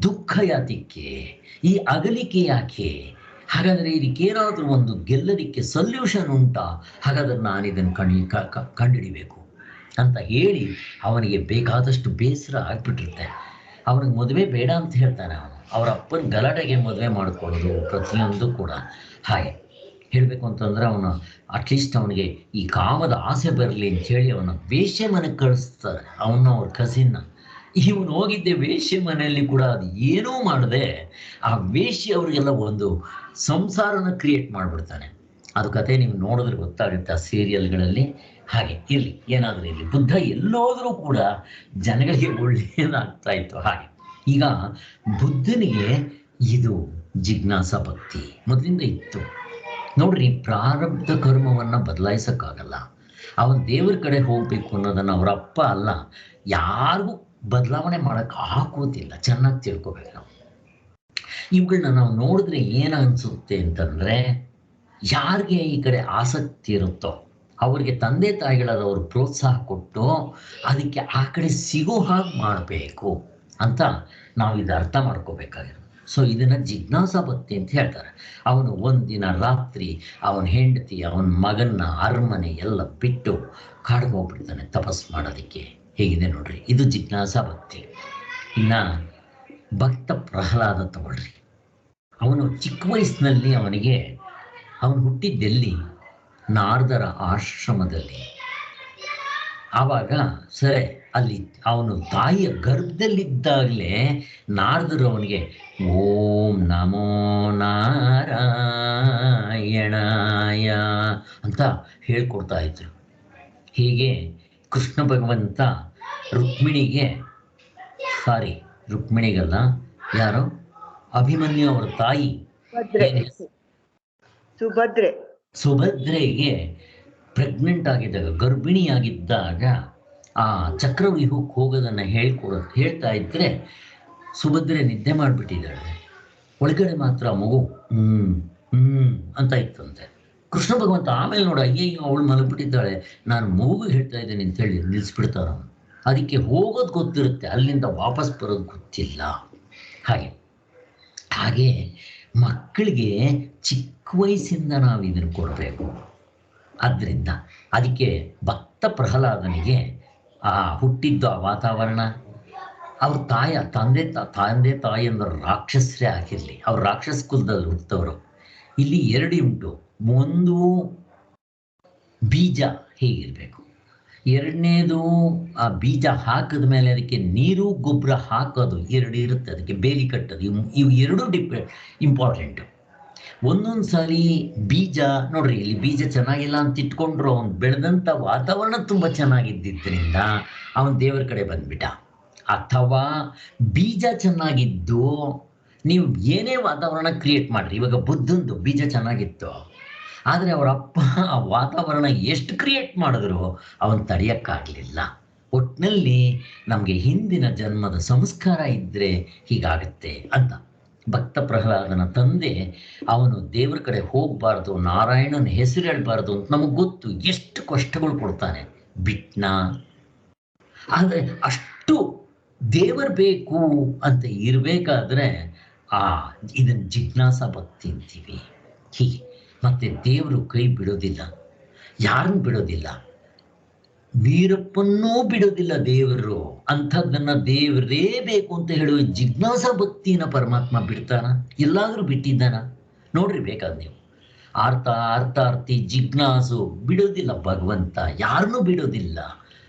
ದುಃಖ ಯಾತಕ್ಕೆ, ಈ ಅಗಲಿಕೆ ಯಾಕೆ, ಹಾಗಾದರೆ ಇದಕ್ಕೇನಾದರೂ ಒಂದು ಗೆಲ್ಲಲಿಕ್ಕೆ ಸೊಲ್ಯೂಷನ್ ಉಂಟಾ, ಹಾಗಾದ್ರೆ ನಾನು ಇದನ್ನು ಕಂಡುಹಿಡಿಬೇಕು ಅಂತ ಹೇಳಿ ಅವನಿಗೆ ಬೇಕಾದಷ್ಟು ಬೇಸರ ಆಗ್ಬಿಟ್ಟಿರುತ್ತೆ. ಅವನಿಗೆ ಮದುವೆ ಬೇಡ ಅಂತ ಹೇಳ್ತಾನೆ ಅವನು. ಅವರ ಅಪ್ಪನ ಗಲಾಟೆಗೆ ಮದುವೆ ಮಾಡ್ಕೊಳ್ಳೋದು ಪ್ರತಿಯೊಂದು ಕೂಡ. ಹಾಗೆ ಹೇಳಬೇಕು ಅಂತಂದ್ರೆ ಅವನು ಅಟ್ಲೀಸ್ಟ್ ಅವನಿಗೆ ಈ ಕಾಮದ ಆಸೆ ಬರಲಿ ಅಂಥೇಳಿ ಅವನ ವೇಶ್ಯ ಮನೆಗೆ ಕಳಿಸ್ತಾರೆ, ಅವ್ರ ಕಸಿನ್ನ. ಇವನು ಹೋಗಿದ್ದೆ ವೇಶ್ಯ ಮನೆಯಲ್ಲಿ ಕೂಡ ಅದು ಏನೂ ಮಾಡದೆ ಆ ವೇಶ್ಯ ಅವರಿಗೆಲ್ಲ ಒಂದು ಸಂಸಾರನ ಕ್ರಿಯೇಟ್ ಮಾಡಿಬಿಡ್ತಾನೆ. ಅದು ಕತೆ ನೀವು ನೋಡಿದ್ರೆ ಗೊತ್ತಾಗುತ್ತೆ ಆ ಸೀರಿಯಲ್ಗಳಲ್ಲಿ. ಹಾಗೆ ಇರಲಿ, ಏನಾದರೂ ಇರಲಿ, ಬುದ್ಧ ಎಲ್ಲೋದ್ರೂ ಕೂಡ ಜನಗಳಿಗೆ ಒಳ್ಳೆಯದಾಗ್ತಾ ಇತ್ತು. ಹಾಗೆ ಈಗ ಬುದ್ಧನಿಗೆ ಇದು ಜಿಜ್ಞಾಸ ಭಕ್ತಿ ಮೊದಲಿಂದ ಇತ್ತು ನೋಡ್ರಿ. ಪ್ರಾರಬ್ಧ ಕರ್ಮವನ್ನು ಬದಲಾಯಿಸೋಕ್ಕಾಗಲ್ಲ. ಅವನ ದೇವರ ಕಡೆ ಹೋಗ್ಬೇಕು ಅನ್ನೋದನ್ನು ಅವರ ಅಪ್ಪ ಅಲ್ಲ ಯಾರಿಗೂ ಬದಲಾವಣೆ ಮಾಡೋಕ್ಕೆ ಆಗೋದಿಲ್ಲ. ಚೆನ್ನಾಗಿ ತಿಳ್ಕೊಬೇಕು ನಾವು. ಇವುಗಳನ್ನ ನಾವು ನೋಡಿದ್ರೆ ಏನು ಅನಿಸುತ್ತೆ ಅಂತಂದರೆ, ಯಾರಿಗೆ ಈ ಕಡೆ ಆಸಕ್ತಿ ಇರುತ್ತೋ ಅವ್ರಿಗೆ ತಂದೆ ತಾಯಿಗಳಾದವರು ಪ್ರೋತ್ಸಾಹ ಕೊಟ್ಟು ಅದಕ್ಕೆ ಆ ಕಡೆ ಸಿಗೋ ಹಾಗೆ ಮಾಡಬೇಕು ಅಂತ ನಾವು ಇದು ಅರ್ಥ ಮಾಡ್ಕೋಬೇಕಾಗಿರೋದು. ಸೊ ಇದನ್ನು ಜಿಜ್ಞಾಸಾ ಭಕ್ತಿ ಅಂತ ಹೇಳ್ತಾರೆ. ಅವನು ಒಂದಿನ ರಾತ್ರಿ ಅವನ ಹೆಂಡತಿ ಅವನ ಮಗನ್ನ ಅರಮನೆ ಎಲ್ಲ ಬಿಟ್ಟು ಕಾಡಿಗೆ ಹೋಗ್ಬಿಡ್ತಾನೆ ತಪಸ್ ಮಾಡೋದಕ್ಕೆ. ಹೇಗಿದೆ ನೋಡ್ರಿ, ಇದು ಜಿಜ್ಞಾಸಾ ಭಕ್ತಿ. ಇನ್ನು ಭಕ್ತ ಪ್ರಹ್ಲಾದ ತಗೊಳ್ರಿ. ಅವನು ಚಿಕ್ಕ ವಯಸ್ಸಿನಲ್ಲಿ ಅವನು ಹುಟ್ಟಿದ್ದೆಲ್ಲಿ, ನಾರದರ ಆಶ್ರಮದಲ್ಲಿ. ಆವಾಗ ಸರಿ ಅಲ್ಲಿ ಅವನು ತಾಯಿಯ ಗರ್ಭದಲ್ಲಿದ್ದಾಗಲೇ ನಾರದರು ಅವನಿಗೆ ಓಂ ನಮೋ ನಾರಾಯಣಾಯ ಅಂತ ಹೇಳ್ಕೊಡ್ತಾ ಇದ್ರು. ಹೀಗೆ ಕೃಷ್ಣ ಭಗವಂತ ರುಕ್ಮಿಣಿಗಲ್ಲ, ಯಾರು, ಅಭಿಮನ್ಯು ಅವರ ತಾಯಿ ಸುಭದ್ರೆಗೆ ಪ್ರೆಗ್ನೆಂಟ್ ಆಗಿದ್ದಾಗ, ಗರ್ಭಿಣಿಯಾಗಿದ್ದಾಗ ಆ ಚಕ್ರವ್ಯೂಹಕ್ಕೆ ಹೋಗೋದನ್ನು ಹೇಳ್ತಾ ಇದ್ರೆ ಸುಭದ್ರೆ ನಿದ್ದೆ ಮಾಡಿಬಿಟ್ಟಿದ್ದಾಳೆ. ಒಳಗಡೆ ಮಾತ್ರ ಮಗು ಅಂತ ಇತ್ತಂತೆ. ಕೃಷ್ಣ ಭಗವಂತ ಆಮೇಲೆ ನೋಡ, ಅಯ್ಯಯ್ಯೋ ಅವಳು ಮಲಗಿಬಿಟ್ಟಿದ್ದಾಳೆ, ನಾನು ಮಗುಗೆ ಹೇಳ್ತಾ ಇದ್ದೇನೆ ಅಂತೇಳಿ ನಿಲ್ಲಿಸ್ಬಿಡ್ತಾರ. ಅದಕ್ಕೆ ಹೋಗೋದು ಗೊತ್ತಿರುತ್ತೆ, ಅಲ್ಲಿಂದ ವಾಪಸ್ ಬರೋದು ಗೊತ್ತಿಲ್ಲ. ಹಾಗೆ ಮಕ್ಕಳಿಗೆ ಚಿಕ್ಕ ವಯಸ್ಸಿಂದ ನಾವು ಇದನ್ನು ಕೊಡಬೇಕು. ಆದ್ದರಿಂದ ಅದಕ್ಕೆ ಭಕ್ತ ಪ್ರಹ್ಲಾದನಿಗೆ ಹುಟ್ಟಿದ್ದು ಆ ವಾತಾವರಣ, ಅವ್ರ ತಂದೆ ತಾಯಿ ಅಂದ್ರೆ ರಾಕ್ಷಸರೇ ಆಗಿರಲಿ, ಅವ್ರು ರಾಕ್ಷಸ ಕುಲದಲ್ಲಿ ಹುಟ್ಟವರು. ಇಲ್ಲಿ ಎರಡು ಉಂಟು. ಒಂದು ಬೀಜ ಹೇಗಿರಬೇಕು, ಎರಡನೇದು ಆ ಬೀಜ ಹಾಕಿದ ಮೇಲೆ ಅದಕ್ಕೆ ನೀರು ಗೊಬ್ಬರ ಹಾಕೋದು ಎರಡು ಇರುತ್ತೆ, ಅದಕ್ಕೆ ಬೇಲಿ ಕಟ್ಟೋದು. ಇವು ಎರಡೂ ಇಂಪಾರ್ಟೆಂಟು. ಒಂದೊಂದು ಸಾರಿ ಬೀಜ ನೋಡ್ರಿ, ಇಲ್ಲಿ ಬೀಜ ಚೆನ್ನಾಗಿಲ್ಲ ಅಂತ ಇಟ್ಕೊಂಡ್ರು, ಅವನು ಬೆಳೆದಂಥ ವಾತಾವರಣ ತುಂಬ ಚೆನ್ನಾಗಿದ್ದರಿಂದ ಅವನು ದೇವರ ಕಡೆ ಬಂದ್ಬಿಟ್ಟ. ಅಥವಾ ಬೀಜ ಚೆನ್ನಾಗಿದ್ದು ನೀವು ಏನೇ ವಾತಾವರಣ ಕ್ರಿಯೇಟ್ ಮಾಡ್ರಿ, ಇವಾಗ ಬುದ್ಧಂದು ಬೀಜ ಚೆನ್ನಾಗಿತ್ತು, ಆದರೆ ಅವರ ಅಪ್ಪ ಆ ವಾತಾವರಣ ಎಷ್ಟು ಕ್ರಿಯೇಟ್ ಮಾಡಿದ್ರು ಅವನು ತಡೆಯೋಕ್ಕಾಗಲಿಲ್ಲ. ಒಟ್ಟಿನಲ್ಲಿ ನಮಗೆ ಹಿಂದಿನ ಜನ್ಮದ ಸಂಸ್ಕಾರ ಇದ್ದರೆ ಹೀಗಾಗತ್ತೆ ಅಂತ. ಭಕ್ತ ಪ್ರಹ್ಲಾದನ ತಂದೆ ಅವನು ದೇವರ ಕಡೆ ಹೋಗಬಾರ್ದು, ನಾರಾಯಣನ ಹೆಸರು ಹೇಳ್ಬಾರ್ದು ಅಂತ ನಮಗೆ ಗೊತ್ತು, ಎಷ್ಟು ಕಷ್ಟಗಳು ಕೊಡ್ತಾನೆ, ಬಿಟ್ನ. ಆದರೆ ಅಷ್ಟು ದೇವರು ಬೇಕು ಅಂತ ಇರಬೇಕಾದ್ರೆ ಇದನ್ನು ಜಿಜ್ಞಾಸ ಭಕ್ತಿ ಅಂತೀವಿ. ಹೀಗೆ ಮತ್ತೆ ದೇವರು ಕೈ ಬಿಡೋದಿಲ್ಲ, ಯಾರನ್ನು ಬಿಡೋದಿಲ್ಲ, ವೀರಪ್ಪನ್ನೂ ಬಿಡೋದಿಲ್ಲ ದೇವರು. ಅಂಥದ್ದನ್ನು ದೇವರೇ ಬೇಕು ಅಂತ ಹೇಳುವ ಜಿಜ್ಞಾಸ ಭಕ್ತಿನ ಪರಮಾತ್ಮ ಬಿಡ್ತಾನ? ಎಲ್ಲಾದರೂ ಬಿಟ್ಟಿದ್ದಾನ? ನೋಡ್ರಿ ಬೇಕಾದ್ರೆ ನೀವು ಅರ್ಥಾರ್ಥಿ ಜಿಜ್ಞಾಸು ಬಿಡೋದಿಲ್ಲ ಭಗವಂತ, ಯಾರನ್ನೂ ಬಿಡೋದಿಲ್ಲ.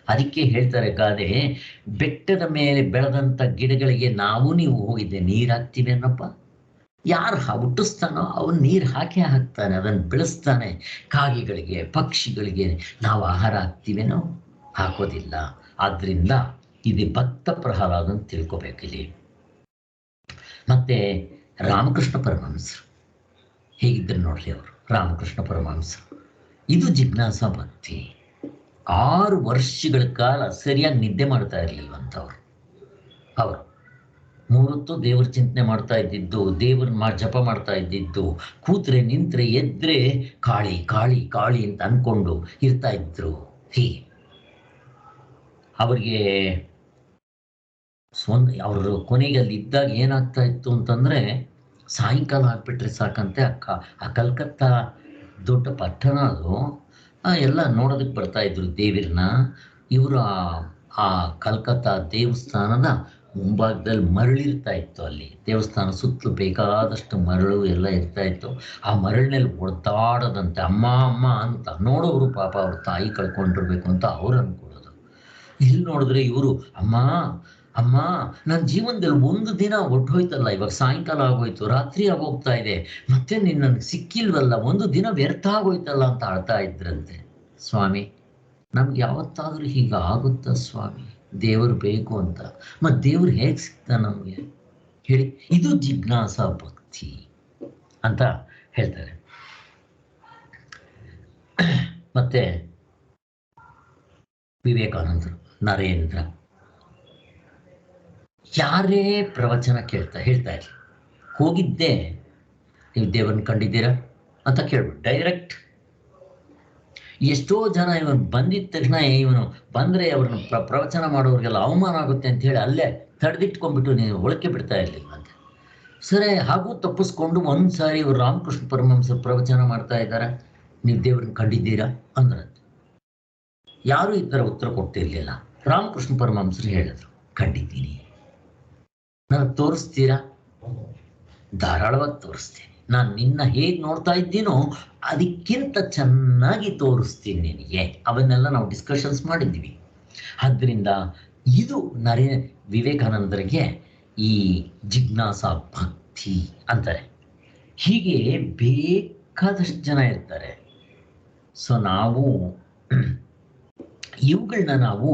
ಅದಕ್ಕೆ ಹೇಳ್ತಾರೆ ಗಾದೆ, ಬೆಟ್ಟದ ಮೇಲೆ ಬೆಳೆದಂಥ ಗಿಡಗಳಿಗೆ ನಾವು ನೀವು ಹೋಗಿದ್ದೆ ನೀರು ಹಾಕ್ತೀವಿ ಅನ್ನಪ್ಪ. ಯಾರು ಹುಟ್ಟಿಸ್ತಾನೋ ಅವನು ನೀರು ಹಾಕ್ತಾನೆ, ಅದನ್ನು ಬೆಳೆಸ್ತಾನೆ. ಕಾಗೆಗಳಿಗೆ ಪಕ್ಷಿಗಳಿಗೆ ನಾವು ಆಹಾರ ಹಾಕ್ತೀವೇನೋ? ಹಾಕೋದಿಲ್ಲ. ಆದ್ದರಿಂದ ಇದು ಭಕ್ತ ಪ್ರಹ್ಲಾದ ಅಂತ ತಿಳ್ಕೊಬೇಕಿಲ್ಲಿ. ಮತ್ತೆ ರಾಮಕೃಷ್ಣ ಪರಮಹಂಸರು ಹೇಗಿದ್ದರು ನೋಡ್ರಿ, ಅವರು ರಾಮಕೃಷ್ಣ ಪರಮಹಂಸರು. ಇದು ಜಿಜ್ಞಾಸ ಭಕ್ತಿ. 6 ವರ್ಷಗಳ ಕಾಲ ಸರಿಯಾಗಿ ನಿದ್ದೆ ಮಾಡ್ತಾ ಇರಲಿಲ್ವಂಥವ್ರು. ಅವರು 3 ಹೊತ್ತು ದೇವ್ರ ಚಿಂತನೆ ಮಾಡ್ತಾ ಇದ್ದಿದ್ದು, ದೇವ್ರನ್ನ ಜಪ ಮಾಡ್ತಾ ಇದ್ದಿದ್ದು, ಕೂತ್ರೆ ನಿಂತ್ರೆ ಎದ್ರೆ ಕಾಳಿ ಕಾಳಿ ಕಾಳಿ ಅಂತ ಅನ್ಕೊಂಡು ಇರ್ತಾ ಇದ್ರು. ಹೀಗೆ ಅವರಿಗೆ ಅವರು ಕೊನೆಗೆ ಅಲ್ಲಿ ಇದ್ದಾಗ ಏನಾಗ್ತಾ ಇತ್ತು ಅಂತಂದ್ರೆ, ಸಾಯಂಕಾಲ ಆಗ್ಬಿಟ್ರೆ ಸಾಕಂತೆ ಆ ಕಲ್ಕತ್ತಾ ದೊಡ್ಡ ಪಟ್ಟಣ ಅದು, ಎಲ್ಲ ನೋಡೋದಕ್ಕೆ ಬರ್ತಾ ಇದ್ರು ದೇವಿರನ್ನ. ಇವರು ಆ ಕಲ್ಕತ್ತಾ ದೇವಸ್ಥಾನದ ಮುಂಭಾಗದಲ್ಲಿ ಮರಳಿರ್ತಾ ಇತ್ತು. ಅಲ್ಲಿ ದೇವಸ್ಥಾನ ಸುತ್ತಲೂ ಬೇಕಾದಷ್ಟು ಮರಳು ಎಲ್ಲ ಇರ್ತಾ ಇತ್ತು. ಆ ಮರಳಿನಲ್ಲಿ ಒಡ್ತಾಡೋದಂತೆ, ಅಮ್ಮ ಅಮ್ಮ ಅಂತ. ನೋಡೋರು ಪಾಪ ಅವ್ರ ತಾಯಿ ಕಳ್ಕೊಂಡಿರ್ಬೇಕು ಅಂತ ಅವ್ರು ಅನ್ಕೊಳ್ಳೋದು. ಇಲ್ಲಿ ನೋಡಿದ್ರೆ ಇವರು ಅಮ್ಮ ಅಮ್ಮ, ನನ್ನ ಜೀವನದಲ್ಲಿ ಒಂದು ದಿನ ಒಟ್ಟೋಯ್ತಲ್ಲ, ಇವಾಗ ಸಾಯಂಕಾಲ ಆಗೋಯ್ತು, ರಾತ್ರಿ ಆಗೋಗ್ತಾ ಇದೆ, ಮತ್ತೆ ನೀನು ನನಗೆ ಸಿಕ್ಕಿಲ್ವಲ್ಲ, ಒಂದು ದಿನ ವ್ಯರ್ಥ ಆಗೋಯ್ತಲ್ಲ ಅಂತ ಆಡ್ತಾ ಇದ್ರಂತೆ. ಸ್ವಾಮಿ, ನಮ್ಗೆ ಯಾವತ್ತಾದ್ರೂ ಹೀಗೆ ಆಗುತ್ತಾ ಸ್ವಾಮಿ? ದೇವರು ಬೇಕು ಅಂತ. ಮತ್ತು ದೇವ್ರು ಹೇಗೆ ಸಿಗ್ತಾ ನಮಗೆ ಹೇಳಿ? ಇದು ಜಿಜ್ಞಾಸ ಭಕ್ತಿ ಅಂತ ಹೇಳ್ತಾರೆ. ಮತ್ತೆ ವಿವೇಕಾನಂದರು, ನರೇಂದ್ರ, ಯಾರೇ ಪ್ರವಚನ ಹೇಳ್ತಾ ಇರಲಿ, ಹೋಗಿದ್ದೆ ನೀವು ದೇವರನ್ನ ಕಂಡಿದ್ದೀರಾ ಅಂತ ಕೇಳ್ಬಿಟ್ಟು ಡೈರೆಕ್ಟ್. ಎಷ್ಟೋ ಜನ ಇವನು ಬಂದಿದ್ದ ತಕ್ಷಣ ಇವನು ಬಂದರೆ ಅವ್ರನ್ನ ಪ್ರವಚನ ಮಾಡೋರಿಗೆಲ್ಲ ಅವಮಾನ ಆಗುತ್ತೆ ಅಂತ ಹೇಳಿ ಅಲ್ಲೇ ತಡೆದಿಟ್ಕೊಂಡ್ಬಿಟ್ಟು ನೀವು ಒಳಕ್ಕೆ ಬಿಡ್ತಾ ಇರಲಿಲ್ಲ ಅಂತ. ಸರಿ, ಹಾಗೂ ತಪ್ಪಿಸ್ಕೊಂಡು ಒಂದು ಸಾರಿ ಇವರು ರಾಮಕೃಷ್ಣ ಪರಮಹಂಸರು ಪ್ರವಚನ ಮಾಡ್ತಾ ಇದ್ದಾರೆ, ನೀವು ದೇವ್ರನ್ನ ಕಂಡಿದ್ದೀರಾ ಅಂದ್ರಂತೆ. ಯಾರೂ ಈ ಥರ ಉತ್ತರ ಕೊಟ್ಟಿರಲಿಲ್ಲ. ರಾಮಕೃಷ್ಣ ಪರಮಹಂಸರು ಹೇಳಿದ್ರು, ಕಂಡಿದ್ದೀನಿ. ನನಗೆ ತೋರಿಸ್ತೀರಾ? ಧಾರಾಳವಾಗಿ ತೋರಿಸ್ತೀನಿ. ನಾನು ನಿನ್ನ ಹೇಗೆ ನೋಡ್ತಾ ಇದ್ದೀನೋ ಅದಕ್ಕಿಂತ ಚೆನ್ನಾಗಿ ತೋರಿಸ್ತೀನಿ ನಿನಗೆ. ಅವನ್ನೆಲ್ಲ ನಾವು ಡಿಸ್ಕಷನ್ಸ್ ಮಾಡಿದ್ದೀವಿ. ಆದ್ದರಿಂದ ಇದು ವಿವೇಕಾನಂದರಿಗೆ ಈ ಜಿಜ್ಞಾಸ ಭಕ್ತಿ ಅಂತಾರೆ. ಹೀಗೆ ಬೇಕಾದಷ್ಟು ಜನ ಇರ್ತಾರೆ. ಸೊ ನಾವು ಇವುಗಳನ್ನ ನಾವು